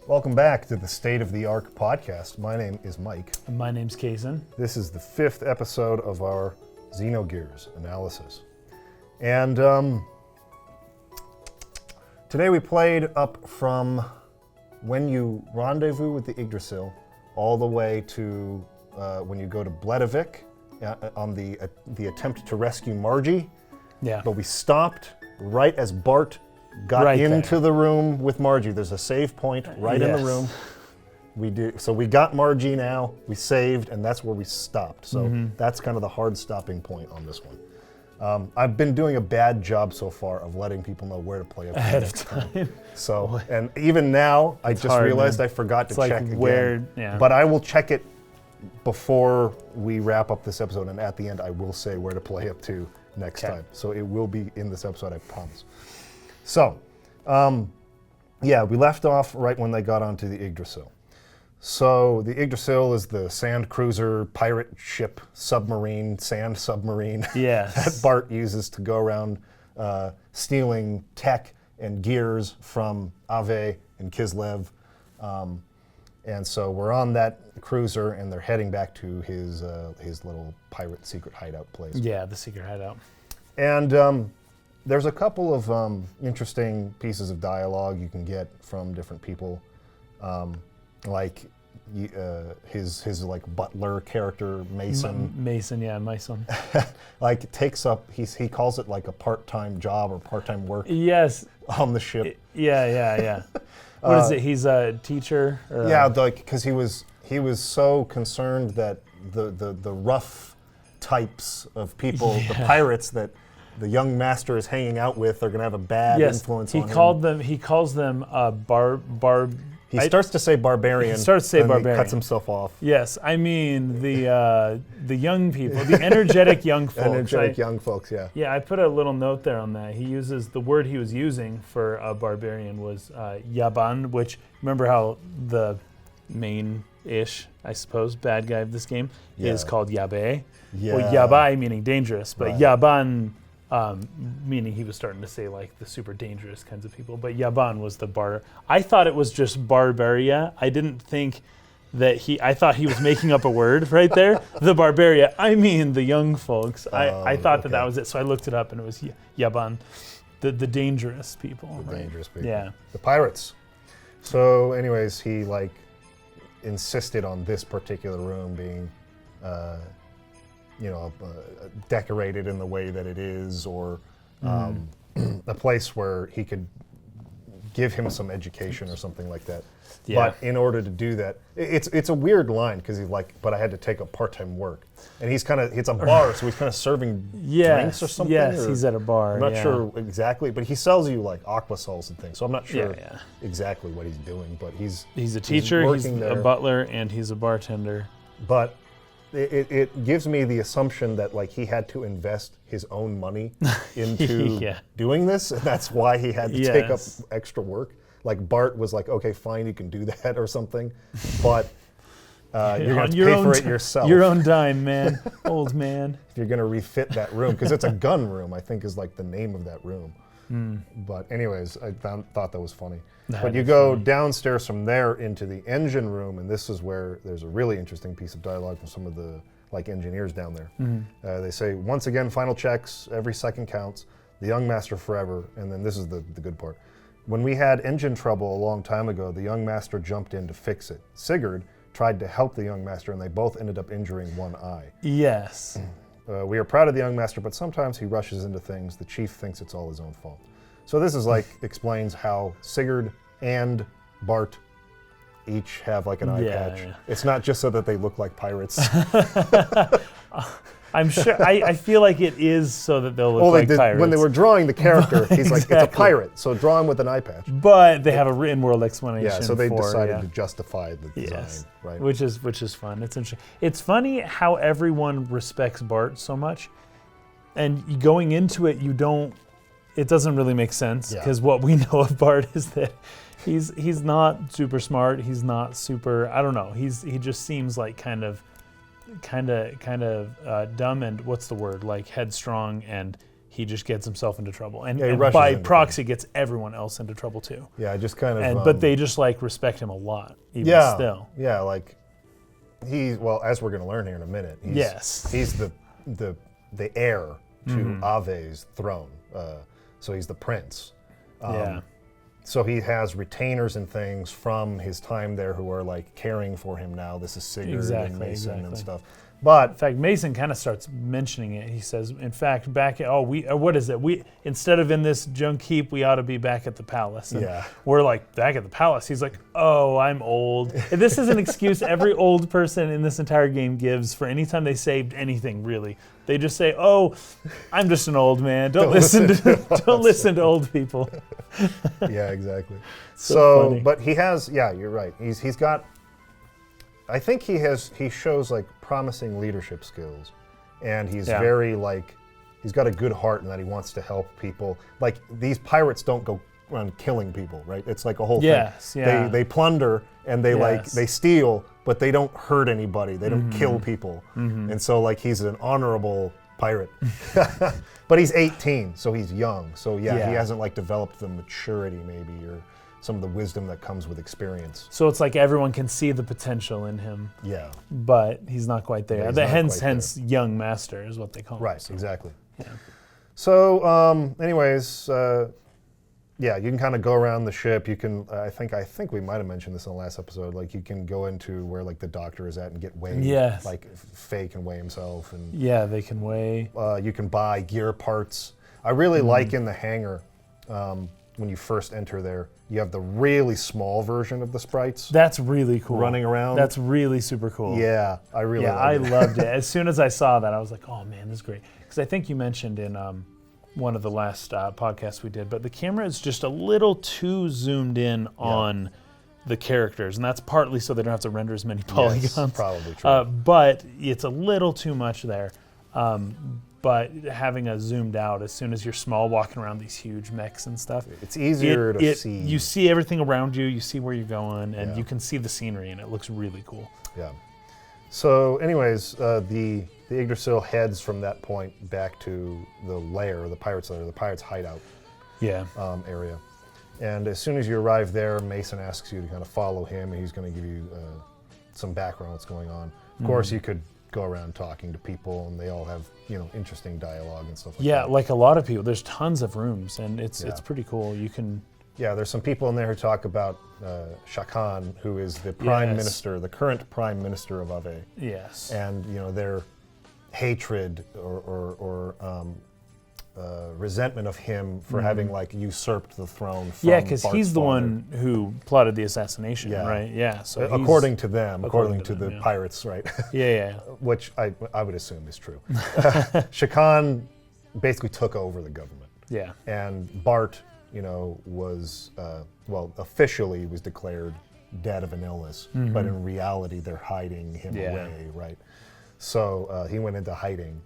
Welcome back to the State of the Arc podcast. My name is Mike. And my name's Kaysen. This is the 5th episode of our Xenogears analysis. And today we played up from when you rendezvous with the Yggdrasil all the way to when you go to Bledavik on the attempt to rescue Margie. Yeah. But we stopped right as Bart got Right into there. the room with Margie. There's a save point right in the room. So we got Margie now, we saved, and that's where we stopped. So that's kind of the hard stopping point on this one. I've been doing a bad job so far of letting people know where to play up to Ahead of next time. So, and even now, I just hard, realized man. I forgot to It's like check again. where- yeah. But I will check it before we wrap up this episode, and at the end I will say where to play up to next time. So it will be in this episode, I promise. So, yeah, we left off right when they got onto the Yggdrasil. So the Yggdrasil is the sand cruiser, pirate ship, submarine, sand submarine Yes. that Bart uses to go around stealing tech and gears from Ave and Kislev. And so we're on that cruiser, and they're heading back to his little pirate secret hideout place. Yeah, the secret hideout. And there's a couple of interesting pieces of dialogue you can get from different people, like his like butler character Mason, Mason. like takes up he calls it like a part-time job or part-time work Yes. on the ship. Yeah. What is it? He's a teacher? Or Yeah, like because he was so concerned that the rough types of people, the pirates that the young master is hanging out with, are going to have a bad influence on him. He calls them He starts to say barbarian. He starts to say then barbarian. He cuts himself off. Yes, I mean the young people, the energetic young folks. Energetic young folks, yeah. Yeah, I put a little note there on that. He uses the word he was using for a barbarian was Yaban, which remember how the main-ish, I suppose, bad guy of this game is called Yabe. Yeah. Well, Yabai meaning dangerous, but Right. Yaban meaning he was starting to say like the super dangerous kinds of people. But Yaban was the bar. I thought it was just Barbaria. I didn't think that I thought he was making up a word right there. The Barbaria. I mean the young folks. I thought that was it. So I looked it up and it was Yaban, the dangerous people. The dangerous people. Yeah. The pirates. So anyways, he like insisted on this particular room being decorated in the way that it is, or a place where he could give him some education or something like that. Yeah. But in order to do that, it's a weird line because he's like, but I had to take up part-time work. And it's a bar, so he's kind of serving drinks or something. Yes, or, he's at a bar. I'm not sure exactly, but he sells you like aqua sols and things. So I'm not sure Yeah. exactly what he's doing, but he's a teacher, he's working a there. butler, and he's a bartender. But it gives me the assumption that like he had to invest his own money into doing this, and that's why he had to take up extra work. Like Bart was like, okay, fine, you can do that or something, but you're going to pay for it yourself. Your own dime, man. Old man. If you're going to refit that room, because it's a gun room, I think is like the name of that room. But anyways, I thought that was funny. But you go downstairs from there into the engine room, and this is where there's a really interesting piece of dialogue from some of the like engineers down there. They say, once again, final checks, every second counts, the young master forever, and then this is the good part. When we had engine trouble a long time ago, the young master jumped in to fix it. Sigurd tried to help the young master, and they both ended up injuring one eye. Yes. We are proud of the young master, but sometimes he rushes into things. The chief thinks it's all his own fault. So this is like explains how Sigurd and Bart each have like an eye patch. Yeah. It's not just so that they look like pirates. I'm sure. I feel like it is so that they'll look like pirates. When they were drawing the character, he's like, it's a pirate, so draw him with an eye patch. But they have a written world explanation. Yeah, so they decided yeah. to justify the design, right? Which is fun. It's interesting. It's funny how everyone respects Bart so much, and going into it, it doesn't really make sense because what we know of Bart is that he's not super smart. He's not super. I don't know. He just seems like kind of dumb and what's the word, like headstrong, and he just gets himself into trouble, and, Yeah, he and rushes by into proxy gets everyone else into trouble too. Yeah, just kind of. And but they just like respect him a lot, even yeah, still. yeah, like well, as we're going to learn here in a minute. He's the heir to Ave's throne, so he's the prince. Yeah. So he has retainers and things from his time there who are like caring for him now. This is Sigurd and Mason and stuff. But in fact, Mason kind of starts mentioning it. He says, "In fact, back at what is it? We instead of in this junk heap, we ought to be back at the palace." And yeah, we're like, "Back at the palace." He's like, "Oh, I'm old." And this is an excuse every old person in this entire game gives for any time they say anything. Really, they just say, "Oh, I'm just an old man. Don't listen to old people." yeah, exactly. So funny. But he has, yeah, you're right. He's got. I think he shows like promising leadership skills, and he's very like he's got a good heart in that he wants to help people. Like these pirates don't go around killing people, right? It's like a whole thing. Yeah. They plunder and they steal, but they don't hurt anybody. They don't kill people, and so like he's an honorable pirate. But he's 18, so he's young. So he hasn't like developed the maturity maybe or some of the wisdom that comes with experience. So it's like everyone can see the potential in him. Yeah. But he's not quite there. Yeah, hence young master is what they call him. Right, So, exactly. Yeah. So anyways, yeah, you can kind of go around the ship. You can, I think we might have mentioned this in the last episode, like you can go into where like the doctor is at and get weighed. Yes. Like Faye can weigh himself. And Yeah, they can weigh. you can buy gear parts. I really like in the hangar, when you first enter there, you have the really small version of the sprites That's really cool. running around. That's really super cool. Yeah, I really I like it. loved it. As soon as I saw that, I was like, oh man, this is great. Because I think you mentioned in one of the last podcasts we did, but the camera is just a little too zoomed in on the characters, and that's partly so they don't have to render as many polygons. Yes, probably true. But it's a little too much there. But having a zoomed out, as soon as you're small, walking around these huge mechs and stuff, it's easier to see. You see everything around you, you see where you're going, and Yeah. you can see the scenery, and it looks really cool. Yeah. So, anyways, the Yggdrasil heads from that point back to the lair, the pirates' lair, the pirates' hideout Yeah. area. And as soon as you arrive there, Mason asks you to kind of follow him, and he's going to give you some background on what's going on. Of course, you could go around talking to people, and they all have interesting dialogue and stuff like that. Yeah, like a lot of people. There's tons of rooms, and it's Yeah. pretty cool. You can. Yeah, there's some people in there who talk about Shakan, who is the prime Yes. minister, the current prime minister of Ave, Yes. and their hatred or resentment of him for having like usurped the throne. From Yeah, because Bart's he's the father. one who plotted the assassination, Yeah. right? Yeah. So he's- According to them, according according to to them, the yeah. pirates, right? Yeah. Which I would assume is true. Shakan basically took over the government, Yeah. and Bart, was officially was declared dead of an illness, but in reality they're hiding him Yeah. away, right? So he went into hiding,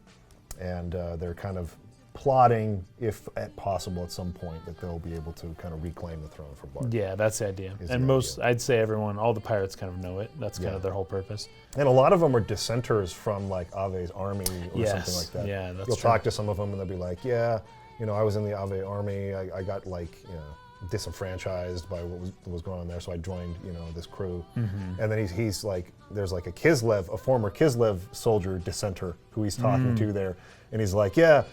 and they're kind of plotting, if at possible at some point, that they'll be able to kind of reclaim the throne for Bart. Yeah, that's the idea. Is And the I'd say all the pirates kind of know it. That's kind Yeah. of their whole purpose. And a lot of them are dissenters from like Ave's army or Yes. something like that. Yeah, that's You'll true. talk to some of them and they'll be like, yeah, I was in the Ave army. I got like, disenfranchised by what was going on there, so I joined, this crew. And then he's like, there's like a former Kislev soldier dissenter who he's talking to there, and he's like, yeah,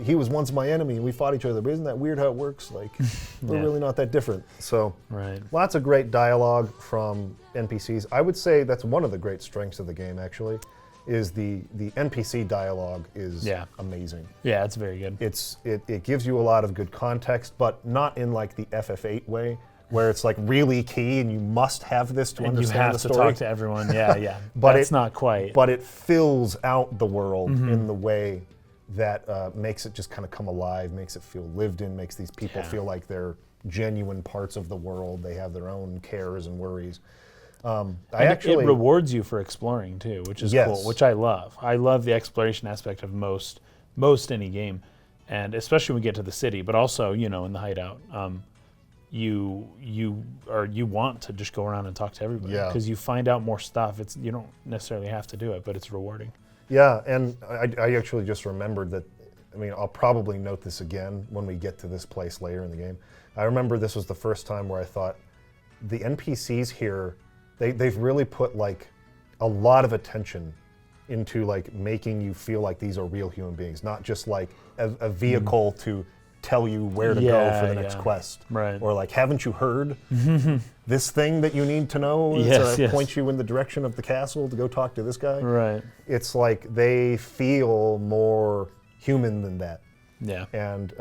he was once my enemy and we fought each other, but isn't that weird how it works? Like, we're Yeah. really not that different. So Right. lots of great dialogue from NPCs. I would say that's one of the great strengths of the game, actually, is the NPC dialogue is Yeah. amazing. Yeah, it's very good. It gives you a lot of good context, but not in like the FF8 way, where it's like really key and you must have this to And you understand have the to story. talk to everyone. Yeah. But That's not quite. But it fills out the world in the way that makes it just kind of come alive, makes it feel lived in, makes these people Yeah. feel like they're genuine parts of the world. They have their own cares and worries. It rewards you for exploring too, which is Yes. cool, which I love. I love the exploration aspect of most any game, and especially when we get to the city, but also in the hideout. You want to just go around and talk to everybody Yeah. because you find out more stuff. You don't necessarily have to do it, but it's rewarding. Yeah, and I actually just remembered that I mean, I'll probably note this again when we get to this place later in the game. I remember this was the first time where I thought the NPCs here, they've really put like a lot of attention into like making you feel like these are real human beings, not just like a vehicle to tell you where to go for the next quest. Right. Or like, haven't you heard this thing that you need to know to point you in the direction of the castle to go talk to this guy? Right. It's like they feel more human than that. Yeah. And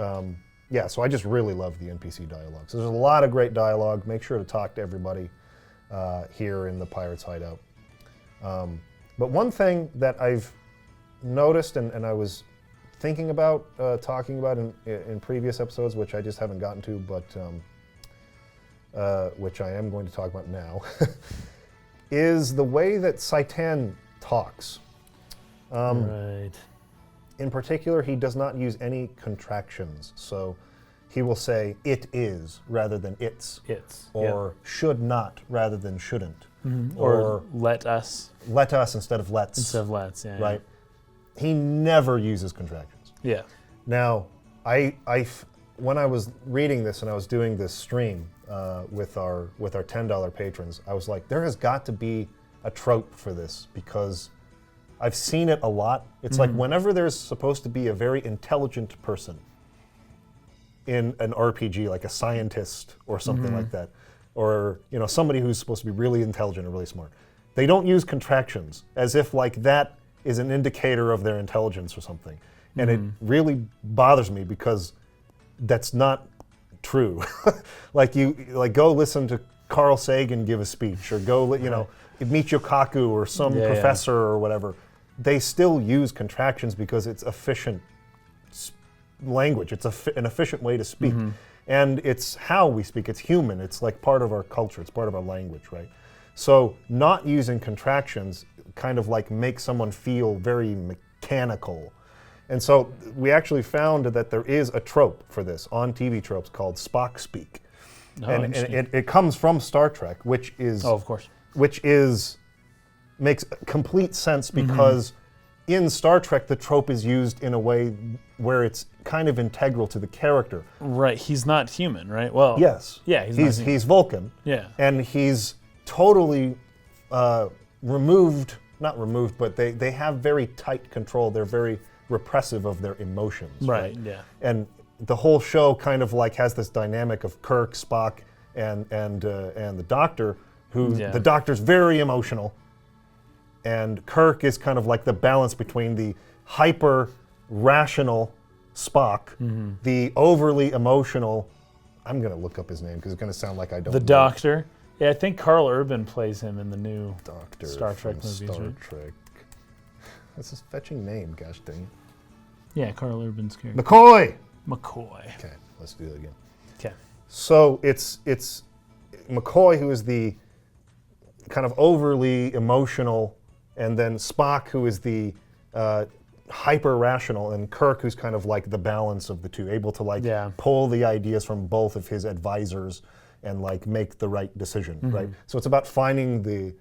so I just really love the NPC dialogue. So there's a lot of great dialogue. Make sure to talk to everybody here in the Pirates Hideout. But one thing that I've noticed and I was thinking about talking about in previous episodes, which I just haven't gotten to, but which I am going to talk about now, is the way that Citan talks. Right. In particular, he does not use any contractions. So he will say, "it is," rather than "it's." It's. Or "should not," rather than "shouldn't." Or "let us." "Let us" instead of "let's." Instead of "let's," yeah. Right? He never uses contractions. Yeah. Now, when I was reading this and I was doing this stream with our $10 patrons, I was like, there has got to be a trope for this because I've seen it a lot. It's like whenever there's supposed to be a very intelligent person in an RPG, like a scientist or something like that, or somebody who's supposed to be really intelligent or really smart, they don't use contractions as if like that is an indicator of their intelligence or something. And it really bothers me because that's not true. Like go listen to Carl Sagan give a speech, or go meet Yokaku or some professor or whatever. They still use contractions because it's efficient language. It's an efficient way to speak. And it's how we speak. It's human. It's like part of our culture. It's part of our language, right? So not using contractions kind of like makes someone feel very mechanical. And so we actually found that there is a trope for this on TV tropes called Spock speak. And it comes from Star Trek, which is of course. Which makes complete sense because in Star Trek the trope is used in a way where it's kind of integral to the character. Right, he's not human, right? Well, yes. Yeah, he's Vulcan. Yeah. And he's totally not removed, but they have very tight control. They're very repressive of their emotions. Right, yeah. And the whole show kind of like has this dynamic of Kirk, Spock, and the Doctor, who the Doctor's very emotional, and Kirk is kind of like the balance between the hyper-rational Spock, the overly emotional, I'm going to look up his name because it's going to sound like I don't know. The Doctor. Yeah, I think Carl Urban plays him in the new Doctor Star Trek movies. Star right? Trek. That's his fetching name, gosh dang it. Yeah, Carl Urban's character. McCoy! McCoy. Okay, let's do that again. Okay. So it's McCoy who is the kind of overly emotional, and then Spock who is the hyper-rational, and Kirk who's kind of like the balance of the two, able to pull the ideas from both of his advisors and like make the right decision, right? So it's about finding the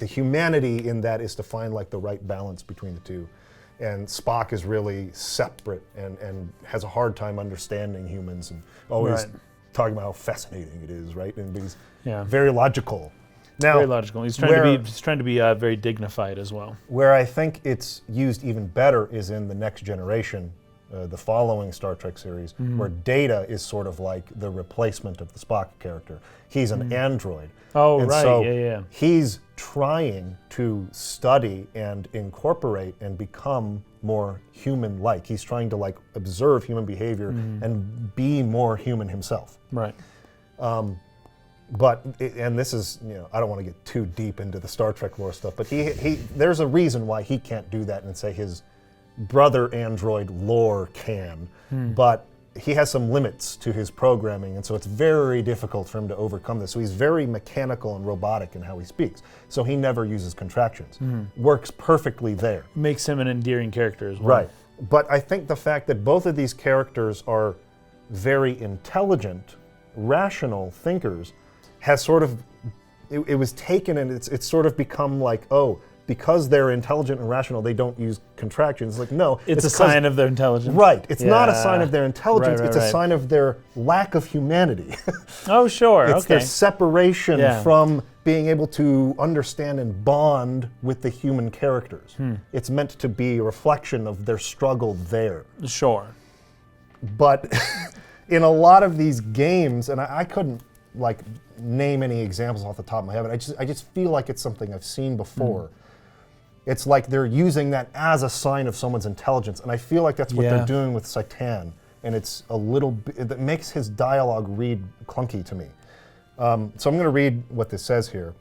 humanity in that is to find like the right balance between the two. And Spock is really separate and has a hard time understanding humans and always talking about how fascinating it is, right? And he's very logical. Now, very logical. He's trying to be very dignified as well. Where I think it's used even better is in the Next Generation, the following Star Trek series, where Data is sort of like the replacement of the Spock character. He's an android. Oh, and right, so he's trying to study and incorporate and become more human-like. He's trying to like observe human behavior and be more human himself. Right. And this is, I don't want to get too deep into the Star Trek lore stuff, but there's a reason why he can't do that and say his brother android Lore can, but he has some limits to his programming, and so it's very difficult for him to overcome this. So he's very mechanical and robotic in how he speaks. So he never uses contractions. Works perfectly there. Makes him an endearing character as well. Right. But I think the fact that both of these characters are very intelligent, rational thinkers has sort of, it was taken and it's sort of become like, oh, because they're intelligent and rational, they don't use contractions. Like, no. It's a sign of their intelligence. Right. It's not a sign of their intelligence. Right, it's a sign of their lack of humanity. Oh, sure. It's their separation Yeah. from being able to understand and bond with the human characters. It's meant to be a reflection of their struggle there. Sure. But in a lot of these games, and I couldn't like name any examples off the top of my head, but I just feel like it's something I've seen before. It's like they're using that as a sign of someone's intelligence, and I feel like that's what they're doing with Citan, and it's a little bit, that makes his dialogue read clunky to me. So I'm going to read what this says here.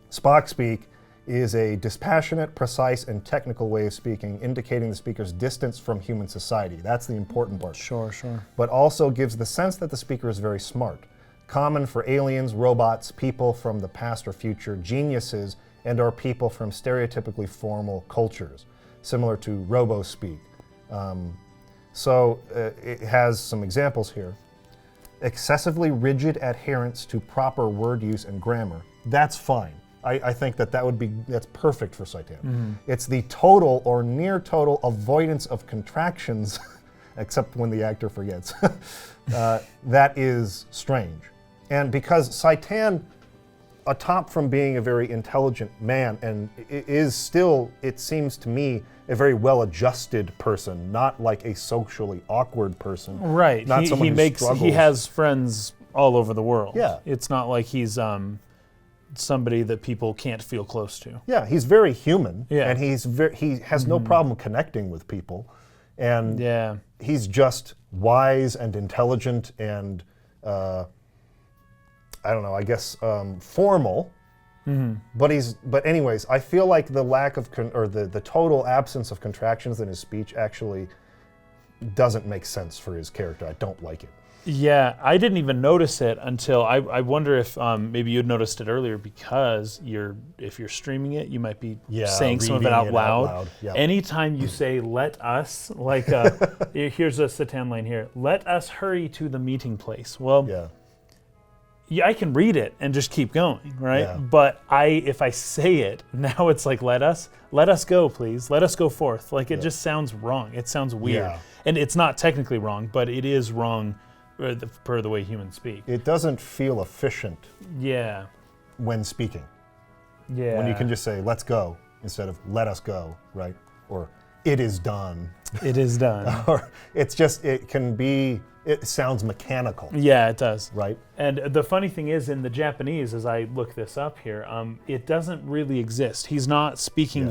Spock speak is a dispassionate, precise, and technical way of speaking, indicating the speaker's distance from human society. That's the important part. Sure. But also gives the sense that the speaker is very smart. Common for aliens, robots, people from the past or future, geniuses, and/or people from stereotypically formal cultures, similar to robo-speak. It has some examples here. Excessively rigid adherence to proper word use and grammar. That's fine. I think that's perfect for Citan. It's the total or near total avoidance of contractions, except when the actor forgets. That is strange. And because Citan, atop from being a very intelligent man, and is still, it seems to me, a very well-adjusted person, not like a socially awkward person. Right. Not someone who struggles. He has friends all over the world. Yeah. It's not like he's somebody that people can't feel close to. Yeah, he's very human, Yeah. and he has no problem connecting with people, and Yeah. he's just wise and intelligent and I don't know, I guess formal. But anyways, I feel like the lack of the total absence of contractions in his speech actually doesn't make sense for his character. I don't like it. Yeah, I didn't even notice it until I wonder if maybe you'd noticed it earlier because if you're streaming it, you might be saying some of it reading out it loud. out loud. Yep. Anytime you say "let us," like here's a Citan line here: "Let us hurry to the meeting place." Well, yeah, I can read it and just keep going, right? Yeah. But if I say it now, it's like let us go, please, let us go forth. Like it just sounds wrong. It sounds weird, and it's not technically wrong, but it is wrong. Per the way humans speak. It doesn't feel efficient Yeah. when speaking. Yeah. When you can just say, let's go, instead of let us go, right? Or it is done. It is done. Or it sounds mechanical. Yeah, it does. Right? And the funny thing is, in the Japanese, as I look this up here, it doesn't really exist. He's not speaking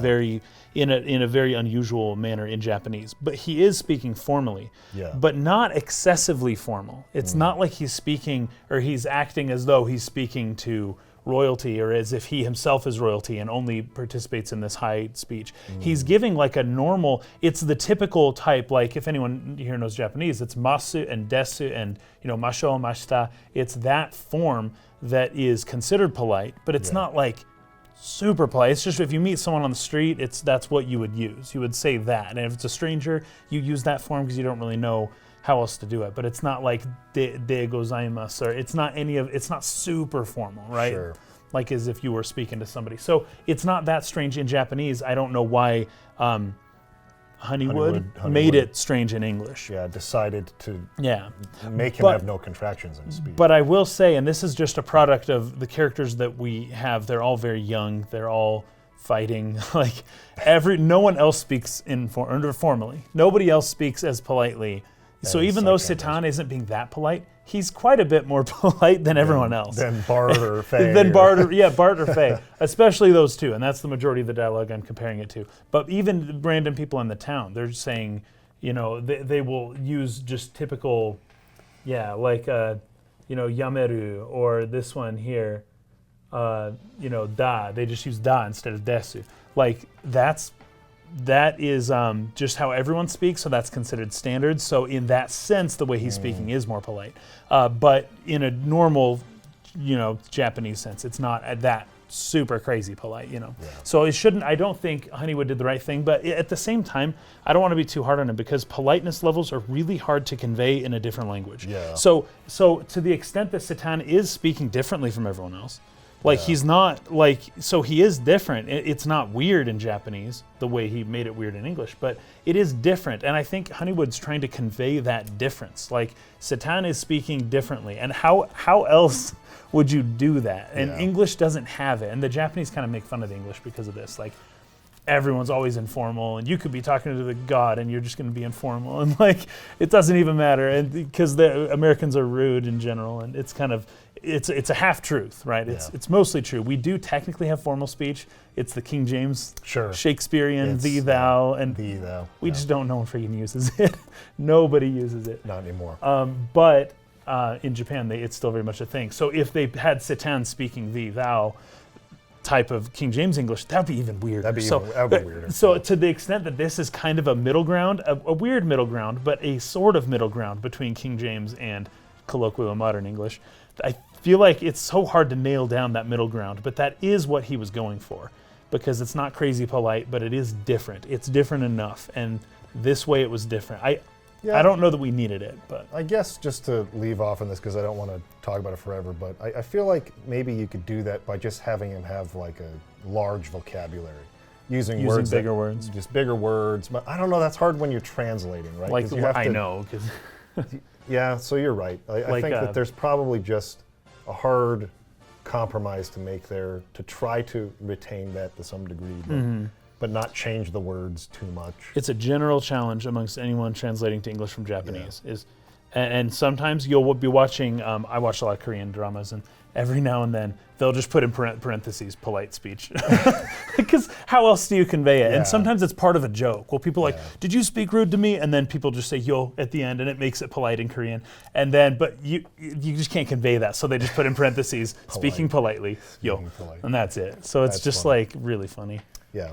in a very unusual manner in Japanese, but he is speaking formally, but not excessively formal. It's not like he's speaking or he's acting as though he's speaking to royalty or as if he himself is royalty and only participates in this high speech. He's giving like a normal, it's the typical type, like if anyone here knows Japanese, it's masu and desu and masho, mashita. It's that form that is considered polite, but it's not like super polite. It's just if you meet someone on the street, that's what you would use. You would say that. And if it's a stranger, you use that form because you don't really know how else to do it. But it's not like de gozaimasu, or it's not super formal, right? Sure. Like as if you were speaking to somebody. So it's not that strange in Japanese. I don't know why Honeywood made it strange in English. Yeah, decided to make him But- have no contractions in his speech. But I will say, and this is just a product of the characters that we have, they're all very young, they're all fighting. Like no one else speaks formally. Nobody else speaks as politely. So And even though Citan Citan isn't being that polite, he's quite a bit more polite than everyone else. Then Bart or Faye. Bart or Faye, especially those two, and that's the majority of the dialogue I'm comparing it to. But even random people in the town, they're saying, they will use just typical, like, yameru, or this one here, da. They just use da instead of desu. Like, that is just how everyone speaks, so that's considered standard. So in that sense, the way he's speaking is more polite. But in a normal, Japanese sense, it's not that super crazy polite, So it shouldn't, I don't think Honeywood did the right thing, but at the same time, I don't want to be too hard on him because politeness levels are really hard to convey in a different language. Yeah. So to the extent that Citan is speaking differently from everyone else, Like Yeah. he's not like, so he is different. It's not weird in Japanese the way he made it weird in English, but it is different. And I think Honeywood's trying to convey that difference. Like Satan is speaking differently, and how else would you do that? And Yeah. English doesn't have it. And the Japanese kind of make fun of the English because of this. Like everyone's always informal, and you could be talking to the God and you're just going to be informal, and like it doesn't even matter, and because the Americans are rude in general, and it's kind of it's a half truth, right? It's mostly true. We do technically have formal speech. It's the King James Sure. Shakespearean It's, thee thou, and Thee thou. we Yeah. just don't know if he uses it. Nobody uses it. Not anymore. But in Japan, it's still very much a thing. So if they had Satan speaking thee, thou type of King James English, that'd be even weirder. That'd be weirder. So to the extent that this is kind of a middle ground, a weird middle ground, but a sort of middle ground between King James and colloquial and modern English, I feel like it's so hard to nail down that middle ground, but that is what he was going for, because it's not crazy polite, but it is different. It's different enough, and this way it was different. Yeah. I don't know that we needed it, but I guess just to leave off on this, because I don't want to talk about it forever, but I feel like maybe you could do that by just having him have like a large vocabulary, using words bigger words. just bigger words. But I don't know. That's hard when you're translating, right? Like 'Cause you have I to- know, because Yeah, so you're right. I Like, think that there's probably just a hard compromise to make there to try to retain that to some degree, but not change the words too much. it's a general challenge amongst anyone translating to English from Japanese. And sometimes you'll be watching. I watch a lot of Korean dramas, and every now and then they'll just put in parentheses polite speech, because how else do you convey it? Yeah. And sometimes it's part of a joke. Well, people are Yeah. like, "Did you speak rude to me?" And then people just say "yo" at the end, and it makes it polite in Korean. And then, but you just can't convey that, so they just put in parentheses speaking politely, yo, Speaking polite. and that's it. So it's That's just funny. like really funny. Yeah.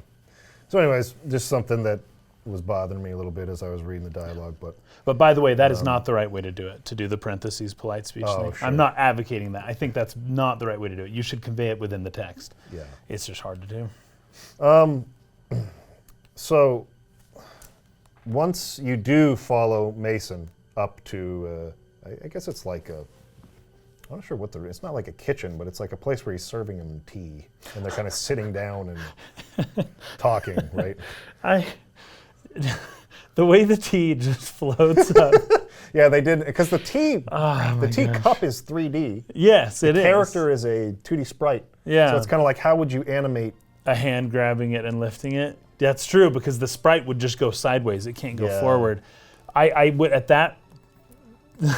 So, anyways, just something that was bothering me a little bit as I was reading the dialogue, but But by the way, that is not the right way to do it, to do the parentheses polite speech Oh, thing. sure. I'm not advocating that. I think that's not the right way to do it. You should convey it within the text. yeah. It's just hard to do. So, once you do follow Mason up to, I guess it's like a, I'm not sure what it's not like a kitchen, but it's like a place where he's serving them tea, and they're kind of sitting down and talking, right? The way the tea just floats up. Yeah, they did, because the tea gosh. cup is 3D. Yes, it is. Character is a 2D sprite. Yeah. So it's kind of like, how would you animate? A hand grabbing it and lifting it. That's true, because the sprite would just go sideways. It can't go Yeah. forward. I would, at that,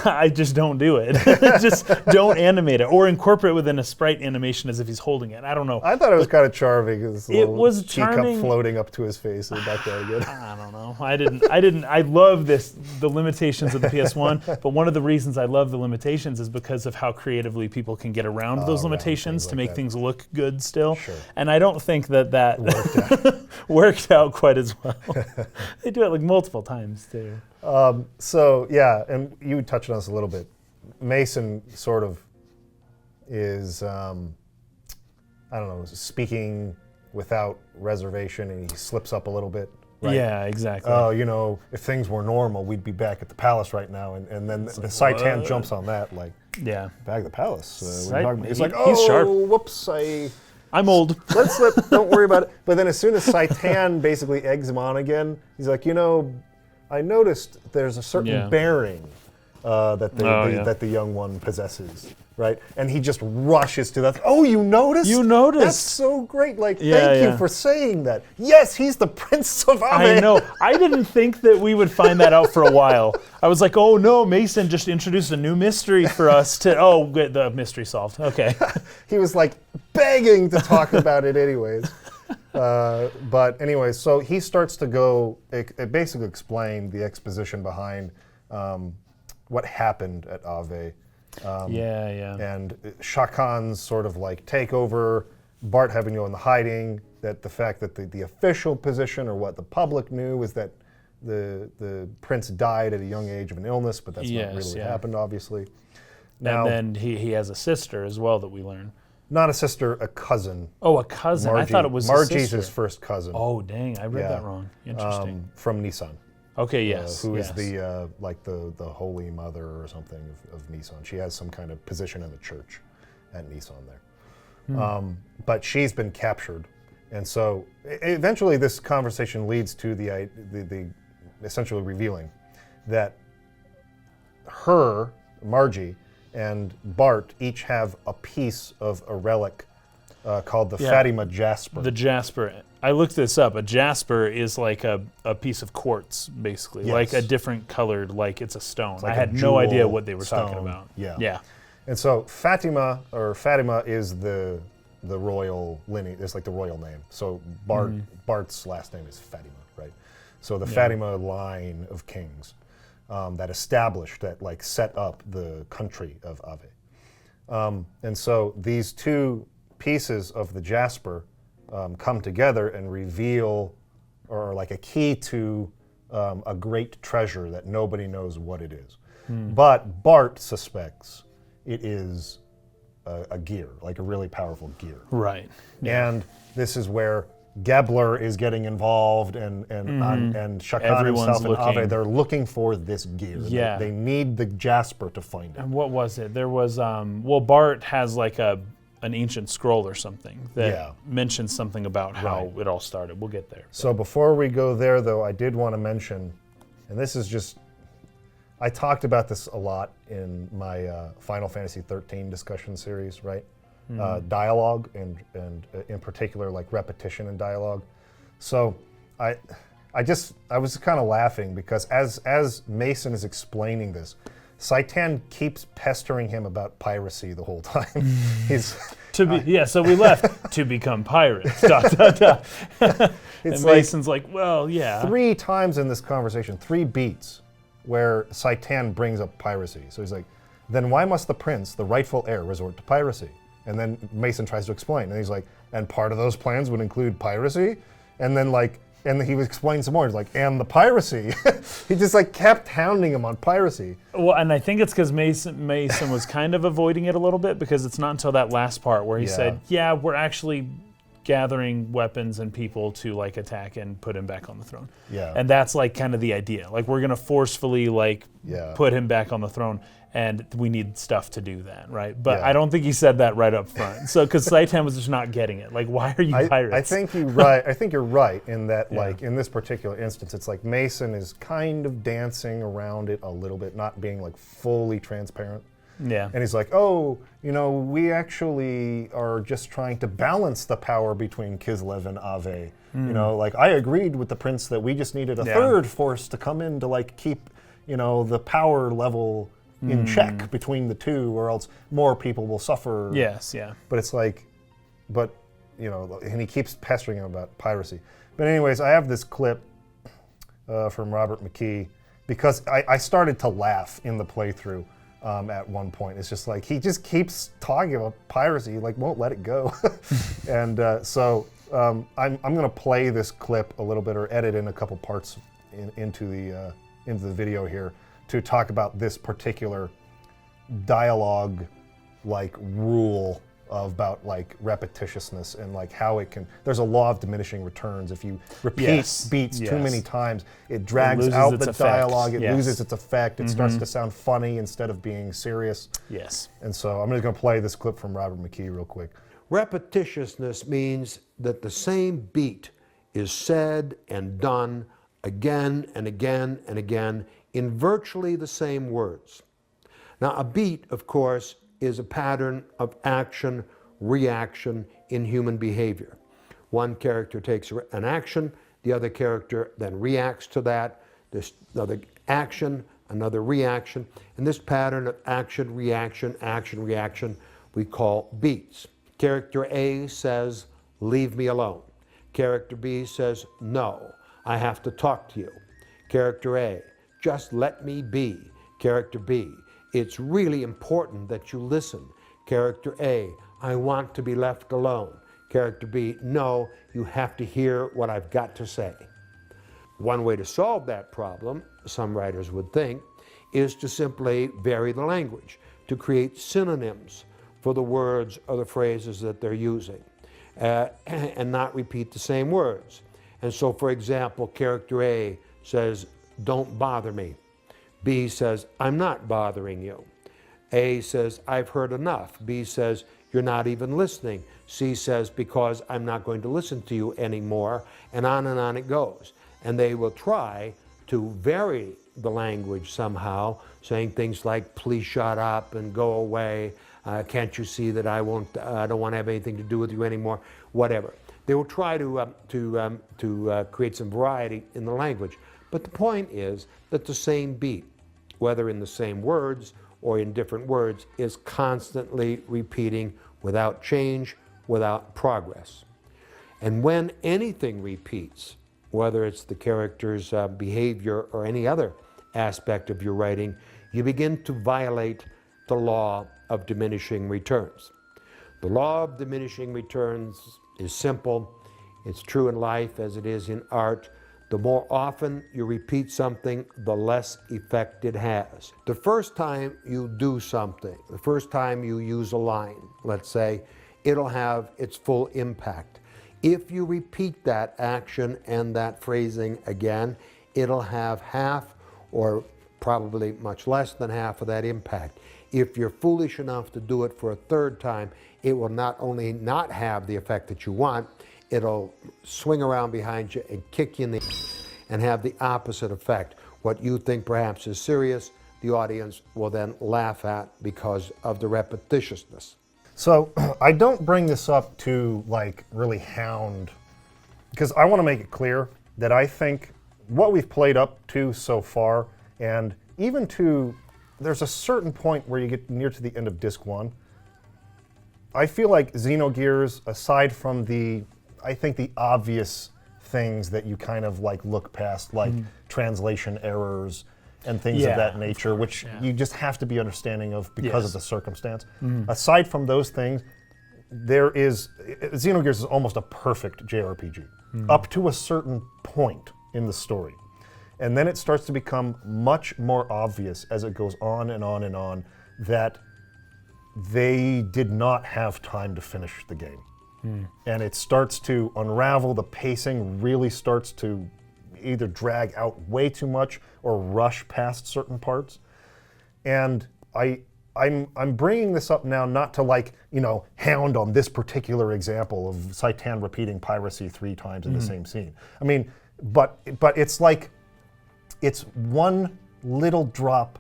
I just don't do it. Just don't animate it, or incorporate within a sprite animation as if he's holding it. I don't know. I thought it was kind of charming. This It little was teacup charming. floating up to his face and back down again. I don't know. I didn't. I love the limitations of the PS1, but one of the reasons I love the limitations is because of how creatively people can get around those around limitations things to like make that. things look good still. Sure. And I don't think that worked out quite as well. They do it like multiple times too. So, yeah, and you touched on this a little bit. Mason sort of is, I don't know, speaking without reservation, and he slips up a little bit. Right? Yeah, exactly. Oh, you know, if things were normal, we'd be back at the palace right now. And then the Saitan what? jumps on that, like, yeah. back at the palace. What are you Right. talking about? He's He- like, he's oh, sharp. whoops, I'm old. let's slip, don't worry about it. But then as soon as Saitan basically eggs him on again, he's like, you know, I noticed there's a certain Yeah. bearing that yeah. that the young one possesses, right? And he just rushes to that. Oh, you noticed? You noticed. That's so great. Like, Yeah, thank you yeah. for saying that. Yes, he's the Prince of Abe. I know. I didn't think that we would find that out for a while. I was like, oh no, Mason just introduced a new mystery for us to. Oh, good, the mystery solved. Okay. He was like begging to talk about it anyways. But anyways, so he starts to go, it basically explain the exposition behind what happened at Ave. Yeah. And Shah Khan's sort of like takeover, Bart having to go in the hiding, that the fact that the official position or what the public knew was that the prince died at a young age of an illness, but that's not Yes, really what yeah. happened, obviously. Now, And then he has a sister as well that we learn. not a sister, a cousin. Oh, a cousin. I thought it was a Margie's sister. his first cousin. Oh, dang. I read Yeah. that wrong. Interesting. From Nissan. Okay, yes. Who is yes. the like the holy mother or something of Nissan. She has some kind of position in the church at Nissan there. But she's been captured. And so eventually this conversation leads to the essentially revealing that Margie, and Bart each have a piece of a relic called the Fatima Jasper. The Jasper. I looked this up. A jasper is like a piece of quartz, basically, like a different colored, like it's a stone. Like I had no idea what they were talking about. Yeah. And so Fatima is the royal lineage. It's like the royal name. So Bart's last name is Fatima, right? So the Fatima line of kings that established, that like set up the country of Ave. And so these two pieces of the Jasper come together and reveal, or like a key to a great treasure that nobody knows what it is. But Bart suspects it is a gear, like a really powerful gear. Right. And this is where Gebler is getting involved, and Shakan himself and Ave, they're looking for this gear. Yeah. They need the Jasper to find it. And what was it? There was, Bart has like an ancient scroll or something that mentions something about how it all started. We'll get there. So before we go there, though, I did want to mention, and this is just, I talked about this a lot in my Final Fantasy XIII discussion series, right? Dialogue, and in particular, like repetition in dialogue. So I was kind of laughing because as Mason is explaining this, Saitan keeps pestering him about piracy the whole time. So we left to become pirates. And Mason's like, well, yeah. 3 times in this conversation, 3 beats, where Saitan brings up piracy. So he's like, then why must the prince, the rightful heir, resort to piracy? And then Mason tries to explain, and he's like, and part of those plans would include piracy? And then and he was explaining some more. He's like, and the piracy. He just like kept hounding him on piracy. Well, and I think it's because Mason was kind of avoiding it a little bit, because it's not until that last part where he said, yeah, we're actually gathering weapons and people to like attack and put him back on the throne. Yeah. And that's like kind of the idea. Like we're gonna forcefully put him back on the throne, and we need stuff to do that, right? But I don't think he said that right up front. So because Saitan was just not getting it. Like, why are you pirates? I think you're right. I think you're right in that, like in this particular instance, it's like Mason is kind of dancing around it a little bit, not being like fully transparent. Yeah. And he's like, oh, we actually are just trying to balance the power between Kislev and Ave. Like I agreed with the prince that we just needed a third force to come in to like keep, the power level in check between the two, or else more people will suffer. Yes, yeah. But it's like, and he keeps pestering him about piracy. But anyways, I have this clip from Robert McKee, because I started to laugh in the playthrough at one point. It's just like, he just keeps talking about piracy, like won't let it go. And so I'm gonna play this clip a little bit, or edit in a couple parts into the video here, to talk about this particular dialogue like rule about like repetitiousness, and like how it can, there's a law of diminishing returns. If you repeat beats too many times, it drags out the dialogue, it loses its effect, it starts to sound funny instead of being serious. Yes. And so I'm just gonna play this clip from Robert McKee real quick. Repetitiousness means that the same beat is said and done again and again and again in virtually the same words. Now, a beat, of course, is a pattern of action, reaction in human behavior. One character takes an action, the other character then reacts to that. There's another action, another reaction, and this pattern of action, reaction, we call beats. Character A says, leave me alone. Character B says, no, I have to talk to you. Character A, just let me be. Character B, it's really important that you listen. Character A, I want to be left alone. Character B, no, you have to hear what I've got to say. One way to solve that problem, some writers would think, is to simply vary the language, to create synonyms for the words or the phrases that they're using, and not repeat the same words. And so, for example, character A says, don't bother me. B says, I'm not bothering you. A says, I've heard enough. B says, you're not even listening. C says, because I'm not going to listen to you anymore, and on it goes. And they will try to vary the language somehow, saying things like, please shut up and go away. Can't you see that I don't want to have anything to do with you anymore? Whatever. They will try to create some variety in the language. But the point is that the same beat, whether in the same words or in different words, is constantly repeating without change, without progress. And when anything repeats, whether it's the character's behavior or any other aspect of your writing, you begin to violate the law of diminishing returns. The law of diminishing returns is simple. It's true in life as it is in art. The more often you repeat something, the less effect it has. The first time you do something, the first time you use a line, let's say, it'll have its full impact. If you repeat that action and that phrasing again, it'll have half or probably much less than half of that impact. If you're foolish enough to do it for a third time, it will not only not have the effect that you want, it'll swing around behind you and kick you in the and have the opposite effect. What you think perhaps is serious, the audience will then laugh at because of the repetitiousness. So I don't bring this up to like really hound, because I want to make it clear that I think what we've played up to so far, and even to, there's a certain point where you get near to the end of disc 1, I feel like Xenogears, aside from I think the obvious things that you kind of like look past, like translation errors and things of that nature, which you just have to be understanding of because of the circumstance. Aside from those things, Xenogears is almost a perfect JRPG, up to a certain point in the story. And then it starts to become much more obvious as it goes on and on and on that they did not have time to finish the game. And it starts to unravel. The pacing really starts to either drag out way too much or rush past certain parts. And I'm bringing this up now not to hound on this particular example of Saitan repeating piracy 3 times in the same scene. I mean, but it's like it's one little drop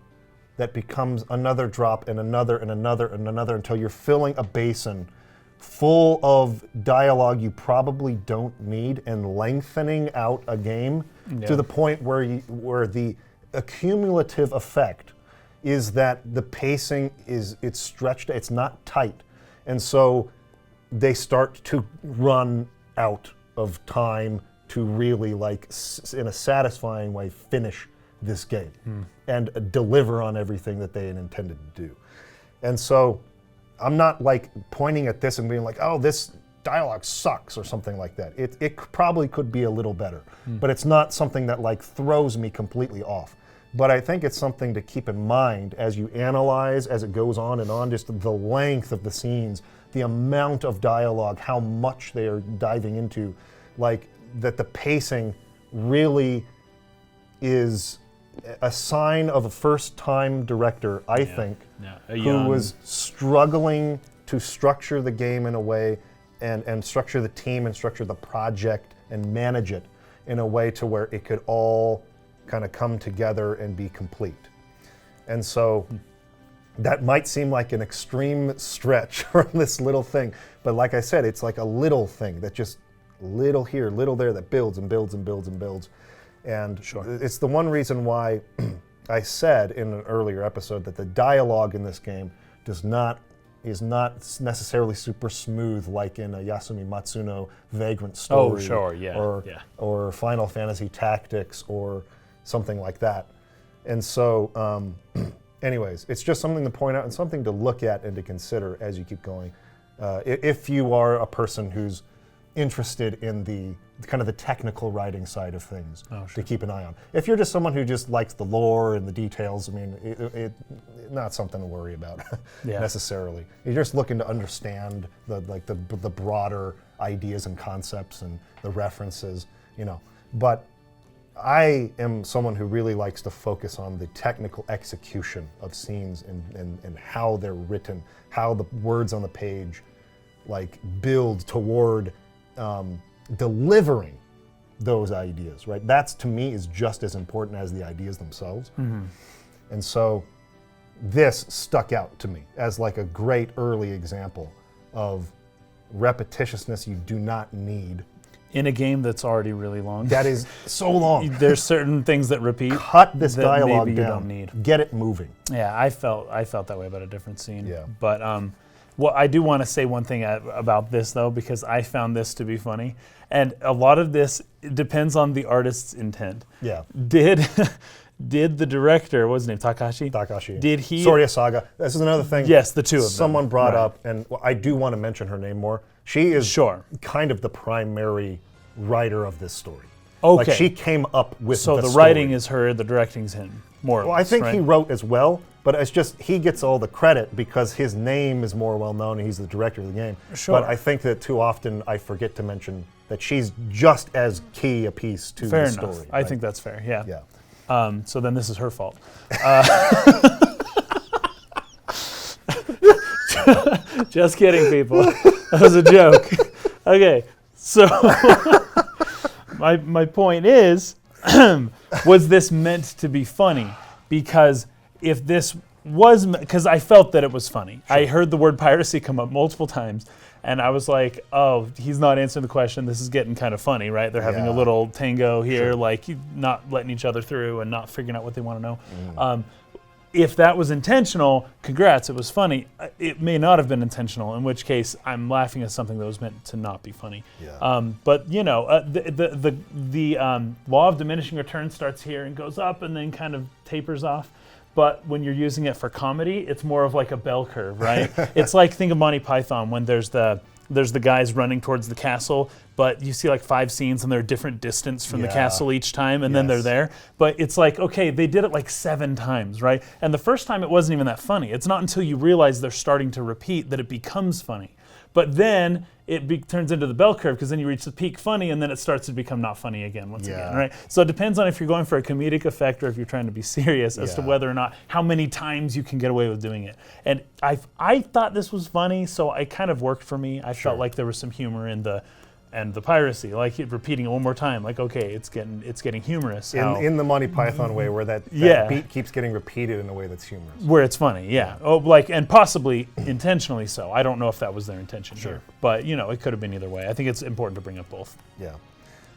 that becomes another drop and another and another and another until you're filling a basin full of dialogue you probably don't need and lengthening out a game to the point where the accumulative effect is that the pacing it's stretched, it's not tight. And so they start to run out of time to really in a satisfying way finish this game and deliver on everything that they had intended to do. And so I'm not pointing at this and being like, oh, this dialogue sucks or something like that. It probably could be a little better, but it's not something that throws me completely off. But I think it's something to keep in mind as you analyze, as it goes on and on, just the length of the scenes, the amount of dialogue, how much they are diving into, that the pacing really is a sign of a first-time director, I think, who was struggling to structure the game in a way and structure the team and structure the project and manage it in a way to where it could all kind of come together and be complete. And so that might seem like an extreme stretch from this little thing, but like I said, it's like a little thing that just little here, little there, that builds and builds and builds and builds. And it's the one reason why I said in an earlier episode that the dialogue in this game is not necessarily super smooth like in a Yasumi Matsuno Vagrant Story or Final Fantasy Tactics or something like that. And so anyways, it's just something to point out and something to look at and to consider as you keep going. If you are a person who's interested in the kind of the technical writing side of things to keep an eye on. If you're just someone who just likes the lore and the details, I mean, it not something to worry about necessarily. You're just looking to understand the broader ideas and concepts and the references, But I am someone who really likes to focus on the technical execution of scenes and how they're written, how the words on the page like build toward delivering those ideas, right? That's, to me, is just as important as the ideas themselves. And so this stuck out to me as like a great early example of repetitiousness you do not need. In a game that's already really long. That is so long. There's certain things that repeat. Cut this that dialogue maybe down. you don't need. Get it moving. Yeah, I felt that way about a different scene. Yeah. But well, I do want to say one thing about this though, because I found this to be funny, and a lot of this depends on the artist's intent. Yeah. Did the director, what was his name, Takashi? Takashi. Did he? Sorya Saga. This is another thing. Yes, the two of them. Someone brought Right. up, and I do want to mention her name more. She is Sure. kind of the primary writer of this story. Okay. Like she came up with So the story. writing is her, the directing's him, more or Well, I less, think right? he wrote as well, but it's just he gets all the credit because his name is more well known and he's the director of the game. Sure. But I think that too often I forget to mention that she's just as key a piece to Fair the enough. story. I right? think that's fair, yeah. Yeah. So then this is her fault. Just kidding, people. That was a joke. Okay, so my point is, was this meant to be funny? Because if this was, because I felt that it was funny. I heard the word piracy come up multiple times, and I was like, oh, he's not answering the question. This is getting kind of funny, right? They're having a Yeah. little tango here, Sure. like not letting each other through and not figuring out what they want to know. If that was intentional, congrats, it was funny. It may not have been intentional, in which case I'm laughing at something that was meant to not be funny. Yeah. But you know, the law of diminishing returns starts here and goes up and then kind of tapers off. But when you're using it for comedy, it's more of like a bell curve, right? It's like, think of Monty Python when there's the guys running towards the castle, but you see like 5 scenes and they're a different distance from the Yeah. castle each time, and then they're Yes. there. But it's like, okay, they did it like 7 times, right? And the first time it wasn't even that funny. It's not until you realize they're starting to repeat that it becomes funny. But then it turns into the bell curve, because then you reach the peak funny and then it starts to become not funny again once again, Yeah. right? So it depends on if you're going for a comedic effect or if you're trying to be serious as to Yeah. whether or not, how many times you can get away with doing it. And I thought this was funny, so it kind of worked for me. I felt like there was some humor in the piracy, like repeating it one more time, like, okay, it's getting humorous. how- In the Monty Python way, where that Yeah. beat keeps getting repeated in a way that's humorous. where it's funny, yeah. Oh, like, and possibly intentionally so. I don't know if that was their intention Sure. here, but you know, it could have been either way. I think it's important to bring up both. Yeah.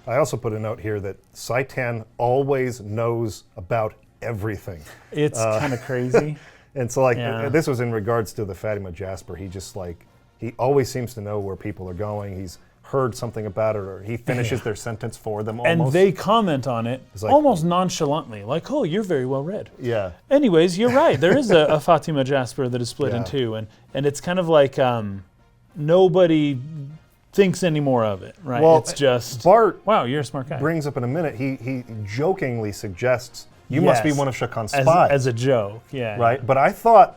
I also put a note here that Saitan always knows about everything. It's kind of crazy. And so, like, Yeah. this was in regards to the Fatima Jasper. He just, like, he always seems to know where people are going. He's heard something about it, or he finishes their sentence for them almost. And they comment on it like- almost nonchalantly, like, oh, you're very well read. Yeah. Anyways, you're right. There is a Fatima Jasper that is split in Yeah. two, and it's kind of like nobody thinks any more of it, right? Well, it's just, Bart wow, you're a smart guy. brings up in a minute, he jokingly suggests, you must be Yes. one of Shakan's as, spies. as a joke, yeah. right? But I thought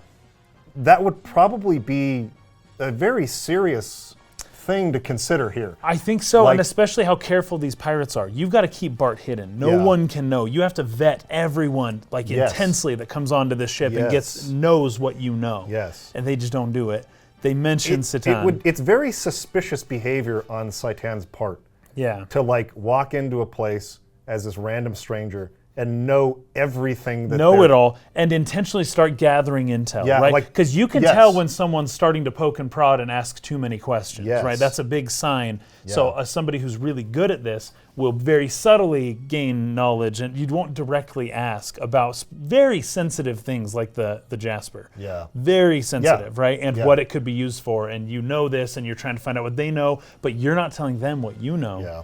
that would probably be a very serious thing to consider here. I think so, Like- and especially how careful these pirates are. You've got to keep Bart hidden. No Yeah. one can know. You have to vet everyone like Yes. intensely that comes onto this ship and Yes. knows what you know. Yes. And they just don't do it. They mention Satan. It's very suspicious behavior on Saitan's part Yeah. to like walk into a place as this random stranger and know everything that Know they're- it all and intentionally start gathering intel, Yeah, right? like- Because you can yes. tell when someone's starting to poke and prod and ask too many questions, Yes. right? That's a big sign. So Yeah. somebody who's really good at this will very subtly gain knowledge, and you won't directly ask about very sensitive things like the Jasper. Yeah. Very sensitive, right? And Yeah. what it could be used for, and you know this, and you're trying to find out what they know, but you're not telling them what you know. Yeah.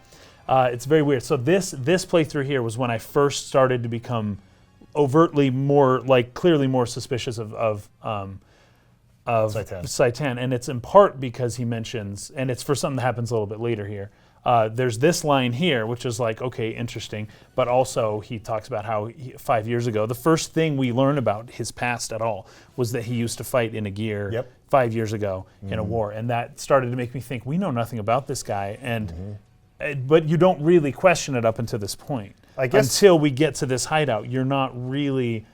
It's very weird. So this playthrough here was when I first started to become overtly more, like clearly more suspicious of Saitan. Saitan, and it's in part because he mentions, and it's for something that happens a little bit later here. There's this line here, which is like, okay, interesting, but also he talks about how 5 years ago, the first thing we learn about his past at all was that he used to fight in a gear Yep. 5 years ago in a war, and that started to make me think, we know nothing about this guy, and but you don't really question it up until this point. I guess until we get to this hideout, you're not really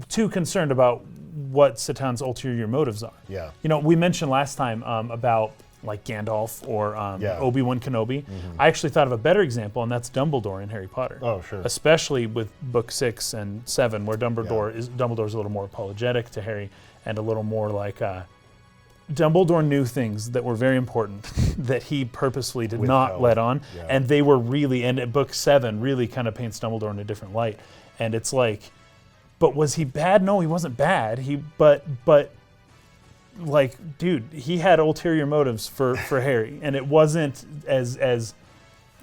too concerned about what Satan's ulterior motives are. Yeah. You know, we mentioned last time about like Gandalf or Obi-Wan Kenobi. I actually thought of a better example, and that's Dumbledore in Harry Potter. Oh, sure. Especially with Book 6 and 7, where Dumbledore's a little more apologetic to Harry and a little more like Dumbledore knew things that were very important that he purposely did not let on, and they were really, and at Book 7 really kind of paints Dumbledore in a different light. And it's like, but was he bad? No, he wasn't bad. But like, dude, he had ulterior motives for Harry, and it wasn't as